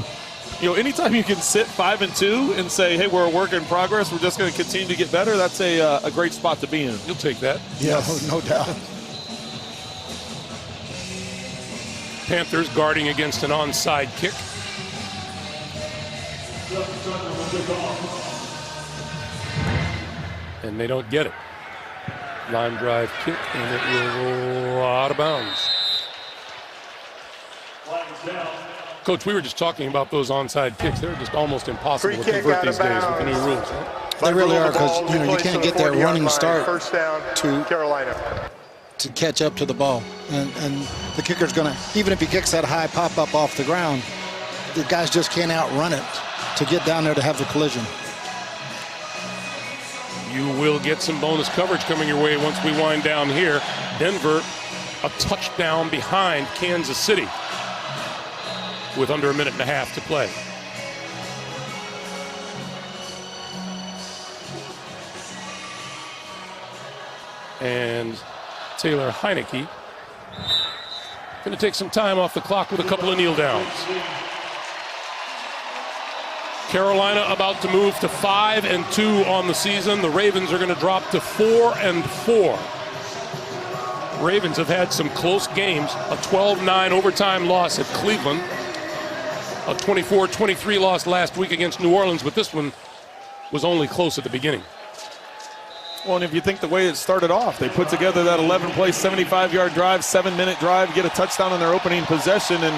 anytime you can sit 5-2 and say, hey, we're a work in progress, we're just going to continue to get better, that's a great spot to be in. You'll take that. Yes, no doubt. Panthers guarding against an onside kick. And they don't get it. Line drive kick, and it will roll out of bounds. Coach, we were just talking about those onside kicks. They're just almost impossible to convert these days with the new rules. Right? They really are, because you can't get that running start First down to Carolina to catch up to the ball. And the kicker's going to, even if he kicks that high pop-up off the ground, the guys just can't outrun it to get down there to have the collision. You will get some bonus coverage coming your way once we wind down here. Denver, a touchdown behind Kansas City with under a minute and a half to play. And Taylor Heineke going to take some time off the clock with a couple of kneel downs. Carolina about to move to 5-2 on the season. The Ravens are going to drop to 4-4. Ravens have had some close games. A 12-9 overtime loss at Cleveland. A 24-23 loss last week against New Orleans, but this one was only close at the beginning. Well, and if you think the way it started off, they put together that 11-play, 75-yard drive, 7-minute drive, get a touchdown on their opening possession, and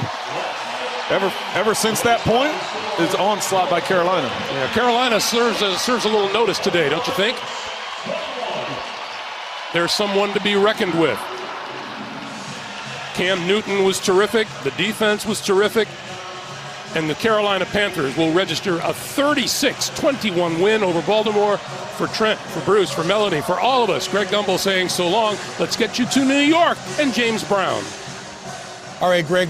ever since that point, it's onslaught by Carolina. Yeah, Carolina serves a little notice today, don't you think? There's someone to be reckoned with. Cam Newton was terrific. The defense was terrific. And the Carolina Panthers will register a 36-21 win over Baltimore. For Trent, for Bruce, for Melanie, for all of us, Greg Gumbel saying so long. Let's get you to New York and James Brown. All right, Greg.